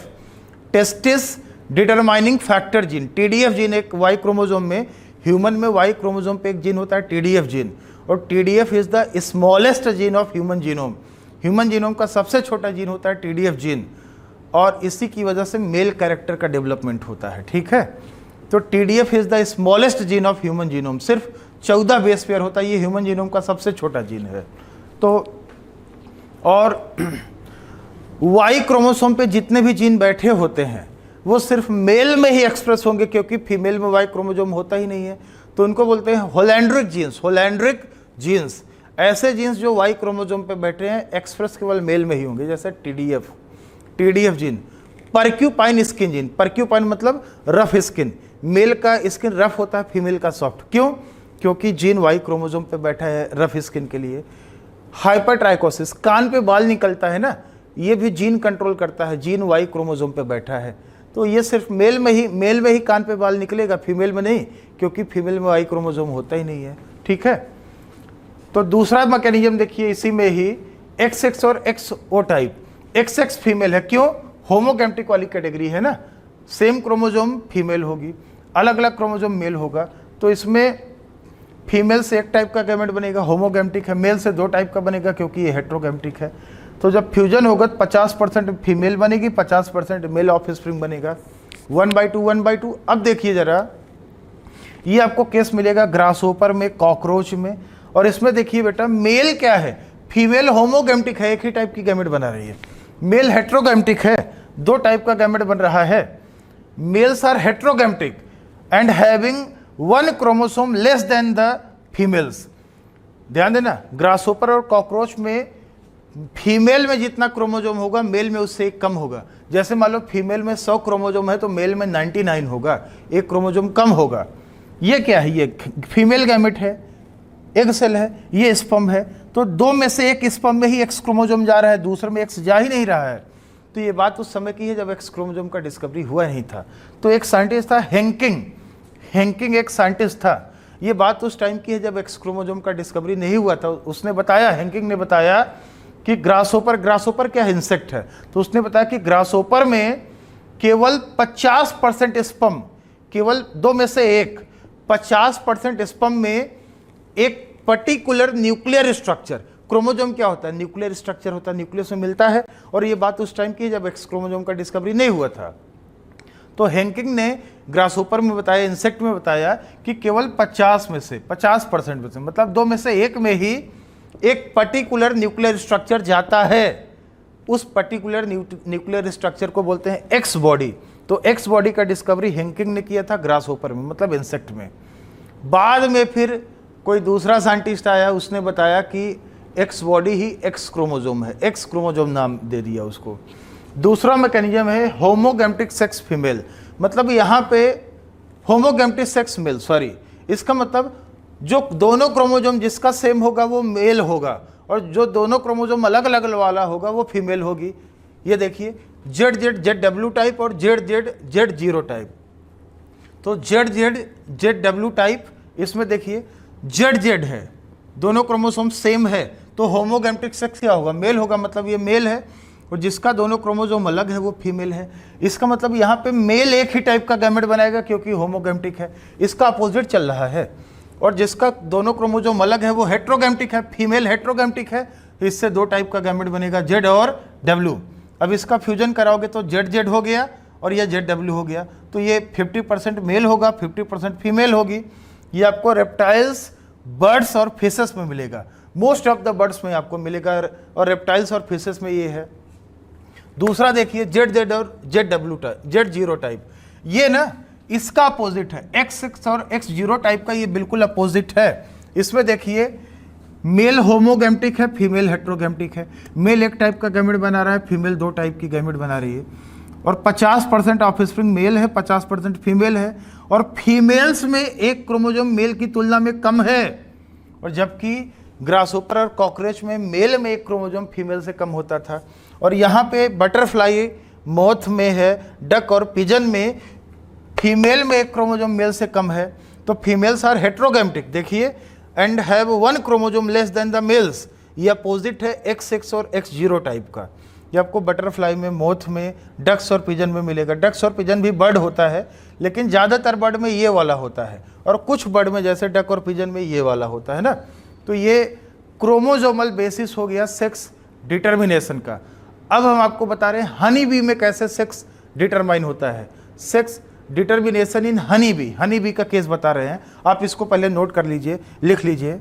testis determining factor gene. TDF gene एक वाई क्रोमोसोम में, ह्यूमन में वाई क्रोमोसोम पे एक जीन होता है TDF जीन, और TDF is the smallest gene of human genome. Human genome का सबसे छोटा जीन होता है TDF जीन, और इसी की वजह से मेल कैरेक्टर का डेवलपमेंट होता है, ठीक है। तो TDF is the smallest gene of human genome, सिर्फ 14 बेस पेयर होता है, ये ह्यूमन जीनोम का सबसे छोटा जीन है। तो और वाई क्रोमोसोम पे जितने भी जीन बैठे होते हैं वो सिर्फ मेल में ही एक्सप्रेस होंगे, क्योंकि फीमेल में वाई क्रोमोसोम होता ही नहीं है, तो उनको बोलते हैं होलैंड्रिक जीन्स। होलैंड्रिक जीन्स ऐसे जीन्स जो वाई क्रोमोसोम पे बैठे हैं, एक्सप्रेस केवल मेल में ही होंगे, जैसे TDF जीन। पर्क्यूपाइन स्किन जीन, पर्क्यूपाइन मतलब रफ स्किन, मेल का स्किन रफ होता है, फीमेल का सॉफ्ट। क्यों? क्योंकि जीन वाई क्रोमोसोम पे बैठा है रफ स्किन के लिए। हाइपरट्राइकोसिस, कान पे बाल निकलता है ना, ये भी जीन कंट्रोल करता है, जीन वाई क्रोमोसोम पे बैठा है। तो ये सिर्फ मेल में ही कान पे बाल निकलेगा, फीमेल में नहीं, क्योंकि फीमेल में वाई क्रोमोसोम होता ही नहीं है, ठीक है। तो दूसरा मैकेनिज्म देखिए इसी में ही, XX और XO टाइप। XX फीमेल है, क्यों? होमोगैमेटिक वाली कैटेगरी है ना, सेम क्रोमोसोम फीमेल होगी, अलग अलग क्रोमोसोम मेल होगा, तो इसमें फीमेल से 1 टाइप का गैमेट बनेगा, होमोगैमेटिक है। मेल से 2 टाइप का बनेगा क्योंकि ये हेट्रोगैमेटिक है। तो जब फ्यूजन होगा 50% फीमेल बनेगी, 50% मेल ऑफस्प्रिंग बनेगा, 1/2। अब देखिए जरा, ये आपको केस मिलेगा ग्रासहोपर में, कॉकरोच में, और इसमें देखिए बेटा मेल क्या है, फीमेल होमोगैमेटिक है, एक ही टाइप की गैमेट बना रही है। मेल हेट्रोगैमेटिक है, 2 टाइप का गैमेट बन रहा है। Males are heterogametic and having 1 chromosome less than the females. ध्यान देना, ग्रासहोपर और कॉकरोच में फीमेल में जितना क्रोमोसोम होगा मेल में उससे 1 कम होगा। जैसे मान लो फीमेल में 100 क्रोमोसोम है तो मेल में 99 होगा, 1 क्रोमोसोम कम होगा। ये क्या है? ये फीमेल गैमेट है, एग सेल है, ये स्पर्म है। तो 2 में से 1 स्पर्म में ही X क्रोमोसोम जा रहा है, दूसरे में X जा ही नहीं रहा है। तो ये बात उस समय की है जब एक्स क्रोमोसोम का डिस्कवरी हुआ नहीं था। तो एक साइंटिस्ट था हैंकिंग एक साइंटिस्ट था। ये बात उस टाइम की है जब एक्स क्रोमोसोम का डिस्कवरी नहीं हुआ था। उसने बताया, हैंकिंग ने बताया कि ग्रासोपर क्या इंसेक्ट है, तो उसने बताया कि ग्रासोपर में केवल 50% स्पर्म, केवल 2 में से 1, 50% स्पर्म में एक पर्टिकुलर न्यूक्लियर स्ट्रक्चर, क्रोमोसोम क्या होता है, न्यूक्लियर स्ट्रक्चर होता है, न्यूक्लियस में मिलता है। और ये बात उस टाइम की है जब एक्स क्रोमोसोम का डिस्कवरी नहीं हुआ था। तो हैंकिंग ने ग्रासहोपर में बताया, इंसेक्ट में बताया कि केवल 50% में से मतलब 2 में से 1 में ही एक पर्टिकुलर न्यूक्लियर स्ट्रक्चर जाता है। उस पर्टिकुलर न्यूक्लियर स्ट्रक्चर को बोलते हैं एक्स बॉडी। तो एक्स बॉडी का डिस्कवरी हैंकिंग ने किया था ग्रासहोपर में, मतलब इंसेक्ट में। बाद में फिर कोई दूसरा साइंटिस्ट आया, उसने बताया कि एक्स बॉडी ही एक्स क्रोमोसोम है, एक्स क्रोमोसोम नाम दे दिया उसको। दूसरा मैकेनिज्म है होमोगैमेटिक सेक्स फीमेल, मतलब यहाँ पे होमोगैमेटिक सेक्स मेल, सॉरी, इसका मतलब जो दोनों क्रोमोसोम जिसका सेम होगा वो मेल होगा और जो दोनों क्रोमोसोम अलग अलग वाला होगा वो फीमेल होगी। ये देखिए ZZ टाइप और ZZ टाइप। तो ZZ टाइप, इसमें देखिए ZZ है, दोनों क्रोमोसोम सेम है, तो होमोगैमेटिक सेक्स क्या होगा, मेल होगा, मतलब ये मेल है, और जिसका दोनों क्रोमोसोम अलग है वो फीमेल है। इसका मतलब यहाँ पे मेल एक ही टाइप का गैमेट बनाएगा क्योंकि होमोगैमेटिक है, इसका अपोजिट चल रहा है। और जिसका दोनों क्रोमोसोम अलग है वो हेट्रोगैमेटिक है, फीमेल हेट्रोगैमेटिक है, इससे 2 टाइप का गैमेट बनेगा, Z और W। अब इसका फ्यूजन कराओगे तो ZZ हो गया और यह ZW हो गया, तो ये 50% मेल होगा, 50% फीमेल होगी। ये आपको रेप्टाइल्स, बर्ड्स और फिशेस में मिलेगा, मोस्ट ऑफ द बर्ड्स में आपको मिलेगा, और रेप्टाइल्स और फिशेस में ये है। दूसरा देखिए ZZ और Z0 टाइप, ये ना इसका अपोजिट है, X6 और X0 टाइप का ये बिल्कुल अपोजिट है। इसमें देखिए मेल होमोगैमेटिक है, फीमेल हेट्रोगैमेटिक है, मेल एक टाइप का गैमेट बना रहा है, फीमेल 2 टाइप की गैमेट बना रही है, और 50% ऑफस्प्रिंग मेल है, 50% फीमेल है, और फीमेल्स में एक क्रोमोसोम मेल की तुलना में कम है, और जबकि ग्रासहोपर और कॉकरोच में मेल में एक क्रोमोसोम फीमेल से कम होता था। और यहाँ पे बटरफ्लाई, मोथ में है, डक और पिजन में फीमेल में एक क्रोमोसोम मेल से कम है। तो फीमेल्स आर हेट्रोगैमेटिक, देखिए, and have 1 chromosome less than the mails. ये अपोजिट है X6 और X0 टाइप का। ये आपको बटरफ्लाई में, मोथ में, डक्स और पिजन में मिलेगा। डक्स और पिजन भी बर्ड होता है, लेकिन ज़्यादातर बर्ड में ये वाला होता है, और कुछ बर्ड में जैसे डक और पिजन में ये वाला होता है ना। तो ये क्रोमोसोमल बेसिस हो गया सेक्स डिटर्मिनेशन का। अब हम आपको बता रहे हैं हनी बी में कैसे सेक्स डिटरमाइन होता है। Sex determination in honey bee का केस बता रहे हैं, आप इसको पहले नोट कर लीजिए, लिख लीजिए।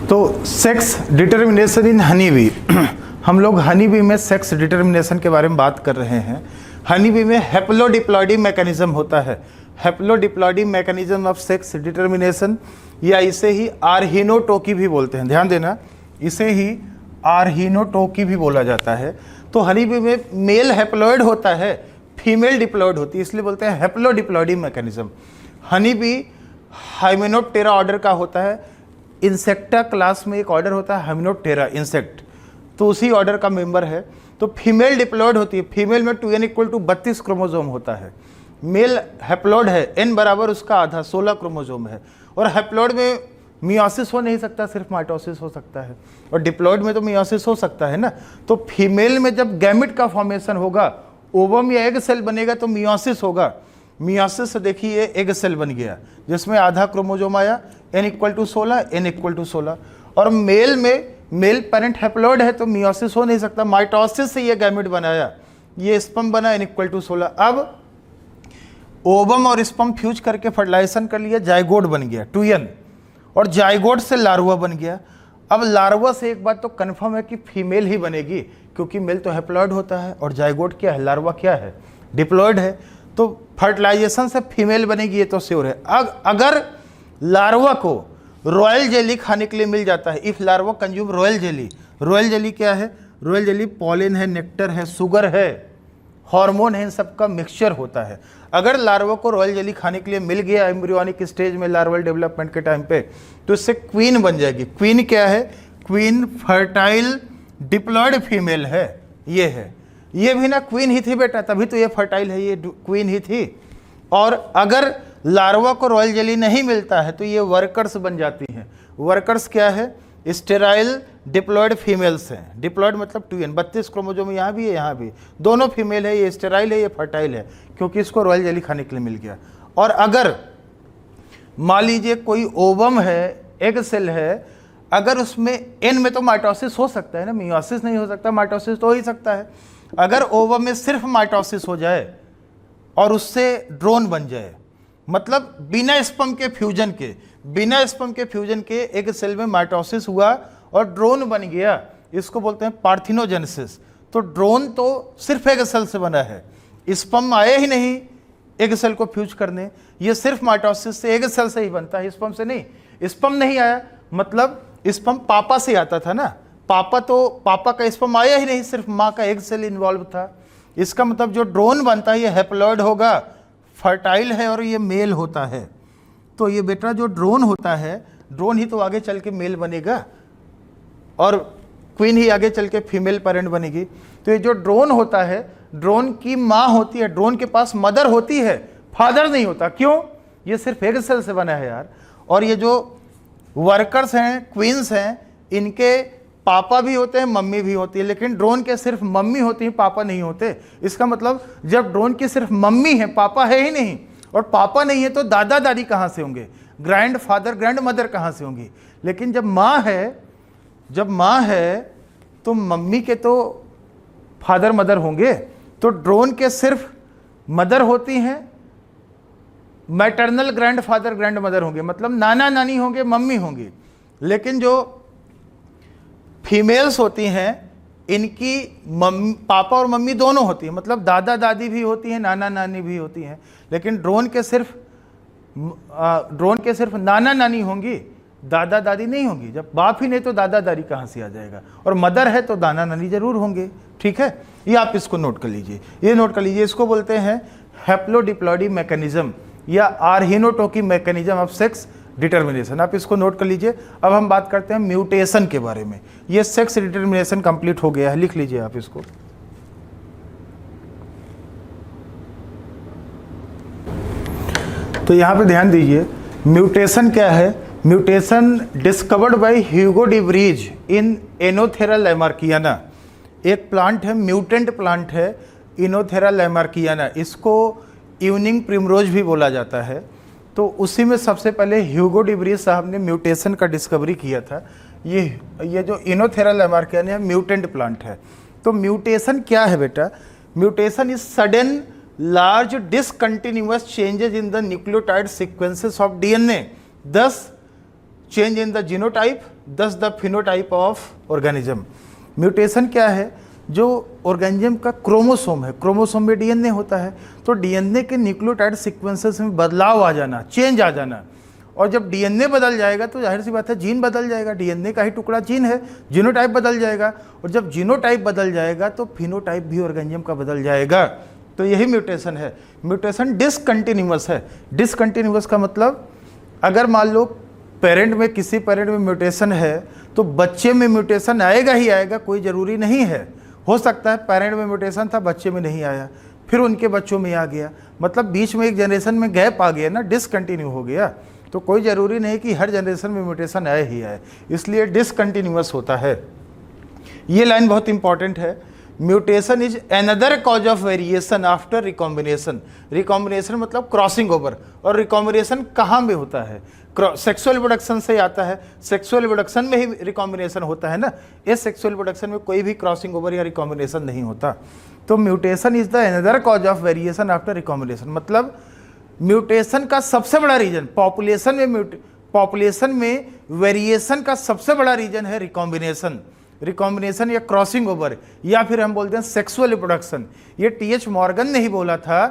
तो sex determination in honey bee, हम लोग हनी बी में सेक्स डिटर्मिनेशन के बारे में बात कर रहे हैं। हनी बी में हैप्लोडिप्लॉइडी मैकेनिज्म होता है, हैप्लोडिप्लॉइडी मैकेनिज्म ऑफ सेक्स डिटर्मिनेशन, या इसे ही आर्हिनोटोकी भी बोलते हैं, ध्यान देना, इसे ही आर्हिनोटोकी भी बोला जाता है। तो हनी बी में मेल हैप्लॉइड होता है, फीमेल डिप्लॉइड होती है, इसलिए बोलते हैं haplodiploidy mechanism. Honey bee Hymenoptera order का होता है, इंसेक्टा क्लास में एक ऑर्डर होता है हाइमेनोप्टेरा इंसेक्ट, तो उसी ऑर्डर का मेंबर है। तो फीमेल डिप्लॉइड होती है, फीमेल में 2n = 32 क्रोमोसोम होता है। मेल हैप्लॉइड है, n बराबर उसका आधा 16 क्रोमोसोम है। और हैप्लॉइड में मियोसिस हो नहीं सकता, सिर्फ माइटोसिस हो सकता है, और डिप्लॉइड में तो मियोसिस हो सकता है ना। तो फीमेल में जब गैमेट का फॉर्मेशन होगा, ओवम या एग सेल बनेगा तो मियोसिस होगा। मियोसिस से देखिए एग सेल बन गया जिसमें आधा क्रोमोसोम आया, n = 16, n = 16। और मेल में मेल पेरेंट हैप्लॉइड है तो मियोसिस हो नहीं सकता, माइटोसिस से ये गैमेट बनाया, ये स्पर्म बना, n = 16। अब ओवम और स्पर्म फ्यूज करके फर्टिलाइजेशन कर लिया, जाइगोट बन गया 2n, और जाइगोट से लार्वा बन गया। अब लार्वा से एक बात तो कन्फर्म है कि फीमेल ही बनेगी, क्योंकि मेल तो हैप्लॉइड होता है और जाइगोट क्या है, लार्वा क्या है, डिप्लॉइड है। तो फर्टिलाइजेशन से फीमेल बनेगी, ये तो श्योर है। अगर लार्वा को रॉयल जेली खाने के लिए मिल जाता है, if larva consume royal jelly, royal jelly क्या है, रॉयल जेली पॉलिन है, नेक्टर है, शुगर है, हार्मोन है, इन सब का मिक्सचर होता है। अगर लार्वा को रॉयल जेली खाने के लिए मिल गया एम्ब्रियोनिक स्टेज में लार्वल डेवलपमेंट के टाइम पे, तो इससे क्वीन बन जाएगी। क्वीन क्या है? क्वीन फर्टाइल डिप्लॉयड फीमेल है, ये है। ये भी ना क्वीन ही थी बेटा, तभी तो ये फर्टाइल है, ये क्वीन ही थी। और अगर लार्वा को रॉयल जेली नहीं मिलता है तो ये वर्कर्स बन जाती हैं। वर्कर्स क्या है? स्टेराइल डिप्लॉयड फीमेल्स हैं। डिप्लॉयड मतलब 2n, 32 क्रोमोजोम यहाँ भी है, यहाँ भी, दोनों फीमेल है। ये स्टेराइल है, ये फर्टाइल है, क्योंकि इसको रॉयल जेली खाने के लिए मिल गया। और अगर मान लीजिए कोई ओवम है, एग सेल है, अगर उसमें एन में तो माइटोसिस हो सकता है ना, मियोसिस नहीं हो सकता, माइटोसिस तो हो ही सकता है। अगर ओवम में सिर्फ माइटोसिस हो जाए और उससे ड्रोन बन जाए, मतलब बिना स्पर्म के फ्यूजन के, बिना स्पर्म के फ्यूजन के एक सेल में माइटोसिस हुआ और ड्रोन बन गया, इसको बोलते हैं पार्थिनोजेनेसिस। तो ड्रोन तो सिर्फ एक सेल से बना है, स्पर्म आए ही नहीं एक सेल को फ्यूज करने, ये सिर्फ माइटोसिस से एक सेल से ही बनता है, स्पर्म से नहीं। स्पर्म नहीं आया मतलब स्पर्म पापा से आता था ना, पापा का स्पर्म आया ही नहीं, सिर्फ माँ का एक सेल इन्वॉल्व था। इसका मतलब जो ड्रोन बनता है ये हैप्लॉइड होगा, फर्टाइल है और ये मेल होता है। तो ये बेटा जो ड्रोन होता है, ड्रोन ही तो आगे चल के मेल बनेगा और क्वीन ही आगे चल के फीमेल पेरेंट बनेगी। तो ये जो ड्रोन होता है, ड्रोन की माँ होती है, ड्रोन के पास मदर होती है, फादर नहीं होता। क्यों? ये सिर्फ एक सेल से बना है यार। और ये जो वर्कर्स हैं, क्वींस हैं, इनके पापा भी होते हैं, मम्मी भी होती है, लेकिन ड्रोन के सिर्फ मम्मी होती है, पापा नहीं होते। इसका मतलब जब ड्रोन की सिर्फ मम्मी है, पापा है ही नहीं, और पापा नहीं है तो दादा दादी कहाँ से होंगे, ग्रैंड फादर ग्रैंड मदर कहाँ से होंगी। लेकिन जब माँ है तो मम्मी के तो फादर मदर होंगे। तो ड्रोन के सिर्फ मदर होती हैं, maternal grand father grand mother होंगे, मतलब नाना नानी होंगे, मम्मी होंगी। लेकिन जो फीमेल्स होती हैं, इनकी पापा और मम्मी दोनों होती हैं, मतलब दादा दादी भी होती हैं, नाना नानी भी होती हैं। लेकिन ड्रोन के सिर्फ नाना नानी होंगी, दादा दादी नहीं होंगी। जब बाप ही नहीं तो दादा दादी कहाँ से आ जाएगा, और मदर है तो नाना नानी जरूर होंगे। ठीक है, ये आप इसको नोट कर लीजिए, ये नोट कर लीजिए। इसको बोलते हैं हैप्लोडिप्लॉइडी मैकेनिज्म या आर्हिनोटोकी मैकेनिज्म ऑफ सेक्स डिटर्मिनेशन। आप इसको नोट कर लीजिए। अब हम बात करते हैं म्यूटेशन के बारे में। ये सेक्स डिटर्मिनेशन कंप्लीट हो गया है, लिख लीजिए आप इसको। तो यहाँ पे ध्यान दीजिए, म्यूटेशन क्या है? Mutation discovered by Hugo de Vries in Oenothera lamarckiana. एक प्लांट है, म्यूटेंट प्लांट है, एनोथेरा लैमार्कियाना। इसको इवनिंग प्रिमरोज भी बोला जाता है। तो उसी में सबसे पहले ह्यूगो डी व्रीज साहब ने म्यूटेशन का डिस्कवरी किया था। ये जो एनोथेरा लैमार्कियाना म्यूटेंट प्लांट है। तो म्यूटेशन क्या है बेटा? Mutation is sudden large discontinuous changes in the nucleotide sequences of DNA, thus change in the genotype, thus the phenotype of organism. Mutation क्या है? जो ऑर्गेनिज्म का क्रोमोसोम है, क्रोमोसोम में डीएनए होता है, तो डीएनए के न्यूक्लियोटाइड सीक्वेंसेस में बदलाव आ जाना, चेंज आ जाना। और जब डीएनए बदल जाएगा तो जाहिर सी बात है जीन बदल जाएगा, डीएनए का ही टुकड़ा जीन है, जीनोटाइप बदल जाएगा। और जब जीनोटाइप बदल जाएगा तो फिनोटाइप भी ऑर्गेनिज्म का बदल जाएगा। तो यही म्यूटेशन है। म्यूटेशन डिसकंटिन्यूअस है। डिसकंटिन्यूअस का मतलब अगर मान लो पेरेंट में, किसी पेरेंट में म्यूटेशन है तो बच्चे में म्यूटेशन आएगा ही आएगा, कोई ज़रूरी नहीं है। हो सकता है पेरेंट में म्यूटेशन था, बच्चे में नहीं आया, फिर उनके बच्चों में आ गया, मतलब बीच में एक जनरेशन में गैप आ गया ना, डिसकंटिन्यू हो गया। तो कोई ज़रूरी नहीं कि हर जनरेशन में म्यूटेशन आए ही आए, इसलिए डिसकंटिन्यूअस होता है। ये लाइन बहुत इंपॉर्टेंट है। Mutation is another cause of variation after recombination. Recombination मतलब क्रॉसिंग ओवर, और रिकॉम्बिनेशन कहाँ में होता है? सेक्सुअल प्रोडक्शन से आता है। सेक्सुअल प्रोडक्शन में ही रिकॉम्बिनेशन होता है ना, इस सेक्सुअल प्रोडक्शन में कोई भी क्रॉसिंग ओवर या रिकॉम्बिनेशन नहीं होता। तो mutation is the another cause of variation after recombination, मतलब म्यूटेशन का सबसे बड़ा रीजन पॉपुलेशन में वेरिएशन का सबसे बड़ा रीजन है रिकॉम्बिनेशन। रिकॉम्बिनेशन या क्रॉसिंग ओवर, या फिर हम बोलते हैं सेक्सुअल रिप्रोडक्शन। ये टी.एच. मॉर्गन ने ही बोला था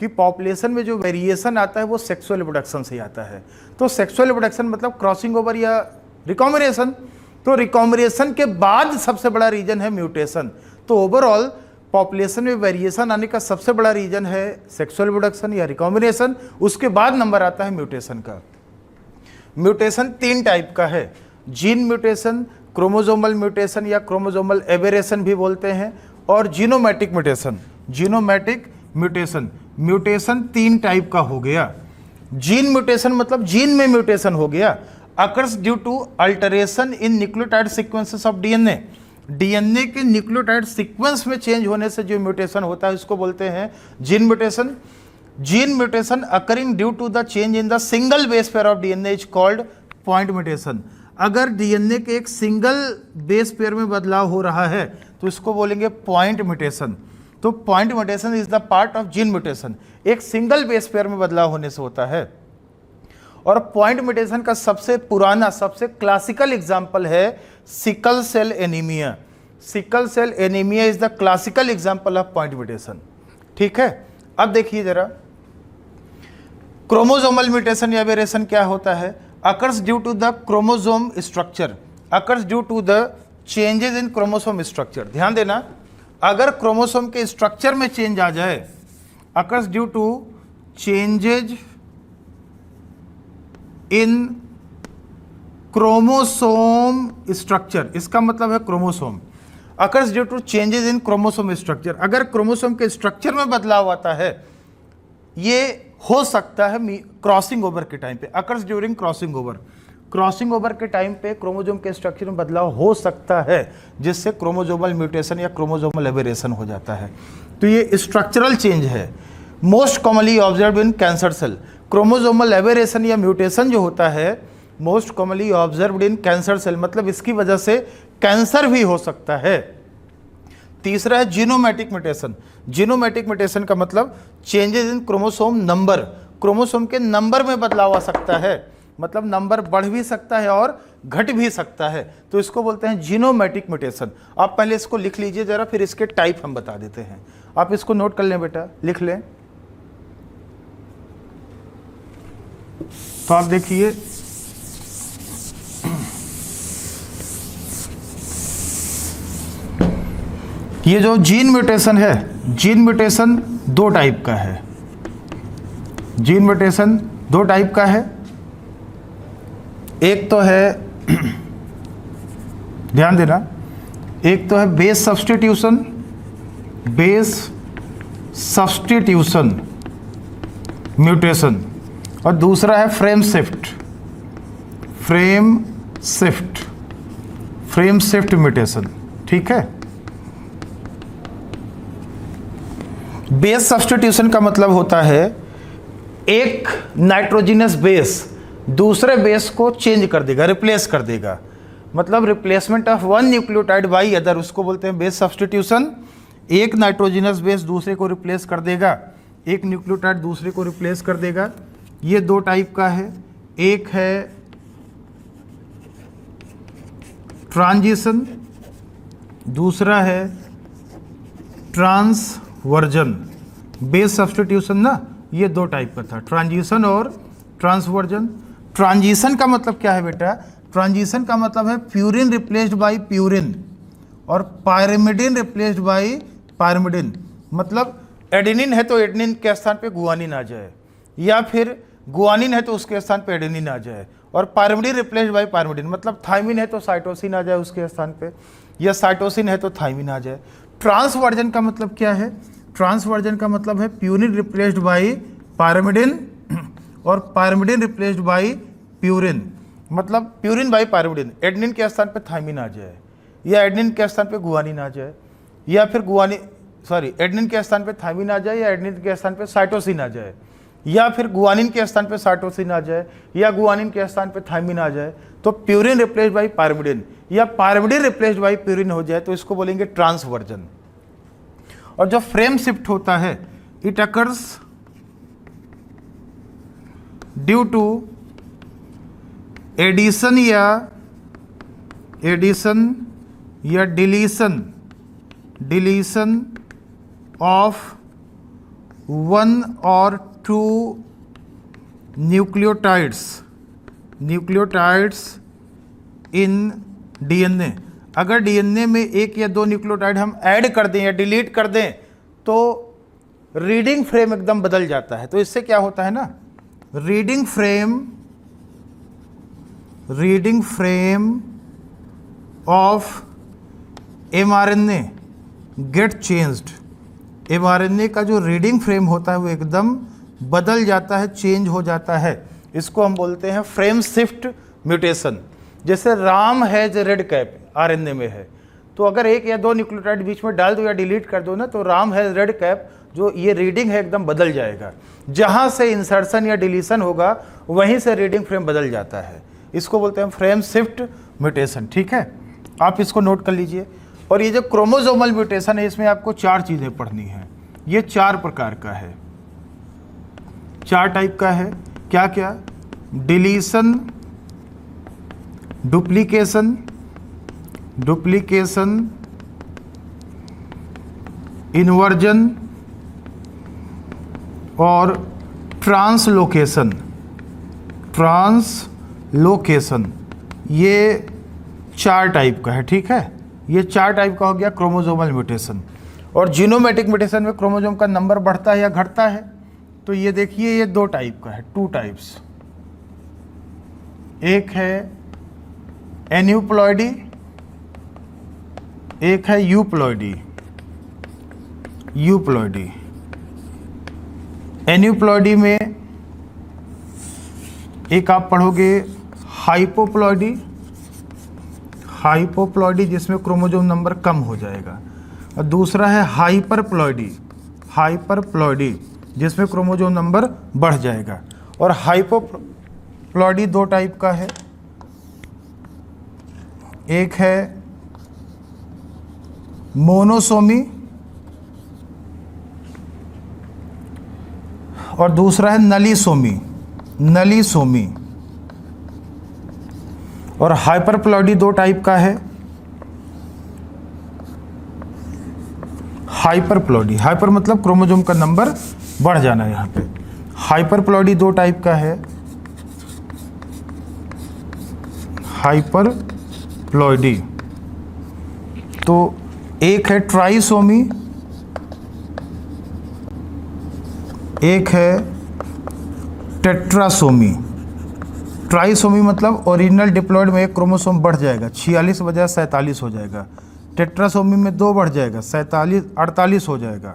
कि पॉपुलेशन में जो वेरिएशन आता है वो सेक्सुअल रिप्रोडक्शन से आता है। तो सेक्सुअल रिप्रोडक्शन मतलब क्रॉसिंग ओवर या रिकॉम्बिनेशन। तो रिकॉम्बिनेशन के बाद सबसे बड़ा रीजन है म्यूटेशन। तो ओवरऑल पॉपुलेशन में वेरिएशन आने का सबसे बड़ा रीजन है सेक्सुअल रिप्रोडक्शन या रिकॉम्बिनेशन। उसके बाद नंबर आता है म्यूटेशन का। म्यूटेशन 3 टाइप का है, जीन म्यूटेशन, क्रोमोसोमल म्यूटेशन या क्रोमोसोमल एबेरेशन भी बोलते हैं, और genomatic mutation. Genomatic mutation, mutation 3 type का हो गया। जीन म्यूटेशन मतलब जीन में म्यूटेशन हो गया, occurs due to alteration in nucleotide sequences of DNA. DNA के न्यूक्लियोटाइड सीक्वेंस में चेंज होने से जो म्यूटेशन होता है उसको बोलते हैं gene mutation. Gene mutation occurring due to the change in the single base pair of DNA is called point mutation. अगर डीएनए के एक सिंगल बेस पेयर में बदलाव हो रहा है तो इसको बोलेंगे पॉइंट म्यूटेशन। तो point mutation is the part of gene mutation, एक सिंगल बेस पेयर में बदलाव होने से होता है। और पॉइंट म्यूटेशन का सबसे पुराना, सबसे क्लासिकल एग्जाम्पल है sickle cell anaemia. Sickle cell anaemia is the classical example of point mutation. ठीक है, अब देखिए जरा क्रोमोसोमल म्यूटेशन या एबेरेशन क्या होता है। Occurs due to the chromosome structure, occurs due to the changes in chromosome structure. ध्यान देना, अगर क्रोमोसोम के स्ट्रक्चर में चेंज आ जाए, occurs due to changes in chromosome structure, इसका मतलब है chromosome. Occurs due to changes in chromosome structure, अगर क्रोमोसोम के स्ट्रक्चर में बदलाव आता है, ये हो सकता है क्रॉसिंग ओवर के टाइम पे। Occurs during crossing over, crossing over के टाइम पे क्रोमोसोम के स्ट्रक्चर में बदलाव हो सकता है जिससे क्रोमोसोमल म्यूटेशन या क्रोमोसोमल एबेरेशन हो जाता है। तो ये स्ट्रक्चरल चेंज है, most commonly observe in cancer cell. Chromosomal aberration या म्यूटेशन जो होता है most commonly observed in cancer cell, मतलब इसकी वजह से कैंसर भी हो सकता है। तीसरा है जीनोमैटिक म्यूटेशन। जीनोमैटिक म्यूटेशन का मतलब changes in chromosome number, chromosome के नंबर में बदलाव आ सकता है, मतलब नंबर बढ़ भी सकता है और घट भी सकता है, तो इसको बोलते हैं जीनोमैटिक म्यूटेशन। आप पहले इसको लिख लीजिए जरा, फिर इसके टाइप हम बता देते हैं। आप इसको नोट कर लें बेटा, लिख लें। तो आप देखिए, ये जो जीन म्यूटेशन है, जीन म्यूटेशन 2 टाइप का है। जीन म्यूटेशन 2 टाइप का है। एक तो है ध्यान देना, एक तो है base substitution, base substitution mutation, और दूसरा है frame shift, frame shift, frame shift mutation. ठीक है, बेस सब्स्टिट्यूशन का मतलब होता है एक नाइट्रोजिनस बेस दूसरे बेस को चेंज कर देगा, रिप्लेस कर देगा, मतलब replacement of one nucleotide by other, उसको बोलते हैं बेस सब्स्टिट्यूशन। एक नाइट्रोजिनस बेस दूसरे को रिप्लेस कर देगा, एक न्यूक्लियोटाइड दूसरे को रिप्लेस कर देगा। ये 2 टाइप का है, एक है ट्रांजिशन, दूसरा है ट्रांसवर्जन। बेस सब्स्टिट्यूशन ना, ये 2 टाइप का था, ट्रांजिशन और ट्रांसवर्जन। ट्रांजिशन का मतलब क्या है बेटा, ट्रांजिशन का मतलब है प्यूरिन रिप्लेस्ड बाय प्यूरिन और पायरिमिडिन रिप्लेस्ड बाय पायरिमिडिन। मतलब एडेनिन है तो एडेनिन के स्थान पे गुआनिन आ जाए, या फिर गुआनिन है तो उसके स्थान पे एडेनिन आ जाए, और पायरिमिडिन रिप्लेस्ड बाय पायरिमिडिन, मतलब थायमिन है तो साइटोसिन आ जाए उसके स्थान पे, या साइटोसिन है तो थायमिन आ जाए। ट्रांसवर्जन का मतलब क्या है, ट्रांसवर्जन का मतलब है प्यूरिन रिप्लेस्ड बाय पायरिमिडिन और पायरिमिडिन रिप्लेस्ड बाय प्यूरिन, मतलब प्यूरिन बाय पायरिमिडिन, एडेनिन के स्थान पे थायमिन आ जाए, या एडेनिन के स्थान पे गुआनिन आ जाए, या फिर एडेनिन के स्थान पे थायमिन आ जाए, या एडेनिन के स्थान पे साइटोसिन आ जाए, या फिर गुआनिन के स्थान पे साइटोसिन आ जाए, या गुआनिन के स्थान पे थायमिन आ जाए। तो प्यूरिन रिप्लेस्ड बाय पायरिमिडिन या पायरिमिडिन रिप्लेस्ड बाय प्यूरिन हो जाए तो इसको बोलेंगे ट्रांसवर्जन। और जो फ्रेम शिफ्ट होता है, it occurs due to addition या डिलीशन ऑफ 1 और 2 न्यूक्लियोटाइड्स इन डीएनए। अगर डीएनए में एक या दो न्यूक्लियोटाइड हम ऐड कर दें या डिलीट कर दें तो रीडिंग फ्रेम एकदम बदल जाता है। तो इससे क्या होता है ना, reading frame of mRNA get changed. mRNA का जो रीडिंग फ्रेम होता है वो एकदम बदल जाता है, चेंज हो जाता है। इसको हम बोलते हैं फ्रेम शिफ्ट म्यूटेशन। जैसे Ram has red cap RNA में है, तो अगर एक या दो न्यूक्लियोटाइड बीच में डाल दो या डिलीट कर दो ना, तो राम हैज रेड कैप जो ये रीडिंग है एकदम बदल जाएगा। जहां से इंसर्शन या डिलीशन होगा वहीं से रीडिंग फ्रेम बदल जाता है। इसको बोलते हैं फ्रेम शिफ्ट म्यूटेशन। ठीक है, आप इसको नोट कर लीजिए। और ये जो क्रोमोसोमल म्यूटेशन है इसमें आपको 4 चीज़ें पढ़नी है। ये 4 प्रकार का है, 4 टाइप का है। क्या क्या? डिलीशन, डुप्लीकेशन, इन्वर्जन और ट्रांसलोकेशन। ये 4 टाइप का है। ठीक है, ये 4 टाइप का हो गया क्रोमोसोमल म्यूटेशन। और जीनोमेटिक म्यूटेशन में क्रोमोसोम का नंबर बढ़ता है या घटता है। तो ये देखिए, ये 2 टाइप का है, 2 टाइप्स। एक है एन्यूप्लॉइडी, एक है यूप्लॉइडी। एन्यूप्लॉइडी में एक आप पढ़ोगे हाइपोप्लॉइडी जिसमें क्रोमोसोम नंबर कम हो जाएगा, और दूसरा है हाइपरप्लॉइडी जिसमें क्रोमोसोम नंबर बढ़ जाएगा। और हाइपोप्लॉइडी 2 टाइप का है, एक है मोनोसोमी और दूसरा है नलीसोमी। और हाइपरप्लॉइडी 2 टाइप का है, हाइपर मतलब क्रोमोसोम का नंबर बढ़ जाना है। यहाँ पे हाइपरप्लॉइडी 2 टाइप का है, हाइपरप्लॉइडी। तो एक है ट्राइसोमी, एक है टेट्रासोमी। ट्राइसोमी मतलब ओरिजिनल डिप्लॉइड में एक क्रोमोसोम बढ़ जाएगा, 46 बजाय 47 हो जाएगा। टेट्रासोमी में 2 बढ़ जाएगा, 48 हो जाएगा।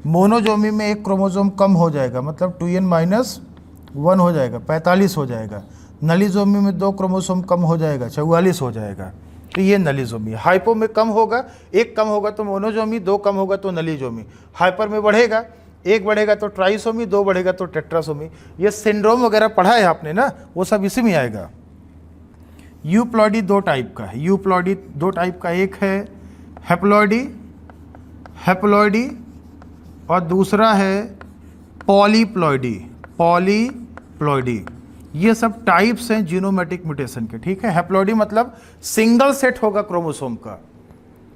मोनोजोमी में एक क्रोमोसोम कम हो जाएगा, मतलब 2n-1 हो जाएगा, 45 हो जाएगा। नलीजोमी में 2 क्रोमोसोम कम हो जाएगा, 44 हो जाएगा। तो ये नलीजोमी। हाइपो में कम होगा, 1 कम होगा तो मोनोजोमी, 2 कम होगा तो नलीजोमी। हाइपर में बढ़ेगा, 1 बढ़ेगा तो ट्राइसोमी, 2 बढ़ेगा तो टेट्रासोमी। ये सिंड्रोम वगैरह पढ़ा है आपने ना, वो सब इसी में आएगा। यूप्लॉइडी 2 टाइप का है, एक है हैप्लॉइडी और दूसरा है पॉलीप्लॉइडी। ये सब टाइप्स हैं जीनोमेटिक म्यूटेशन के। ठीक है, हैप्लॉइडी मतलब सिंगल सेट होगा क्रोमोसोम का,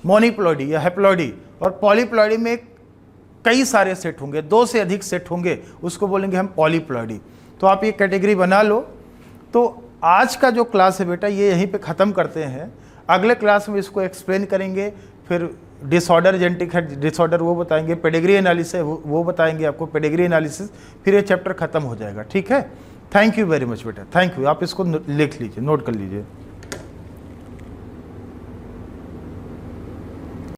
मोनीप्लॉइडी या हैप्लॉइडी। और पॉलीप्लॉइडी में कई सारे सेट होंगे, 2 से अधिक सेट होंगे, उसको बोलेंगे हम पॉलीप्लॉइडी। तो आप ये कैटेगरी बना लो। तो आज का जो क्लास है बेटा ये यहीं पे ख़त्म करते हैं। अगले क्लास में इसको एक्सप्लेन करेंगे, फिर डिसऑर्डर, जेनेटिक हेड डिसऑर्डर वो बताएंगे, पेडिग्री एनालिसिस वो बताएंगे आपको, पेडिग्री एनालिसिस, फिर ये चैप्टर ख़त्म हो जाएगा। ठीक है, थैंक यू वेरी मच बेटा, थैंक यू। आप इसको लिख लीजिए, नोट कर लीजिए।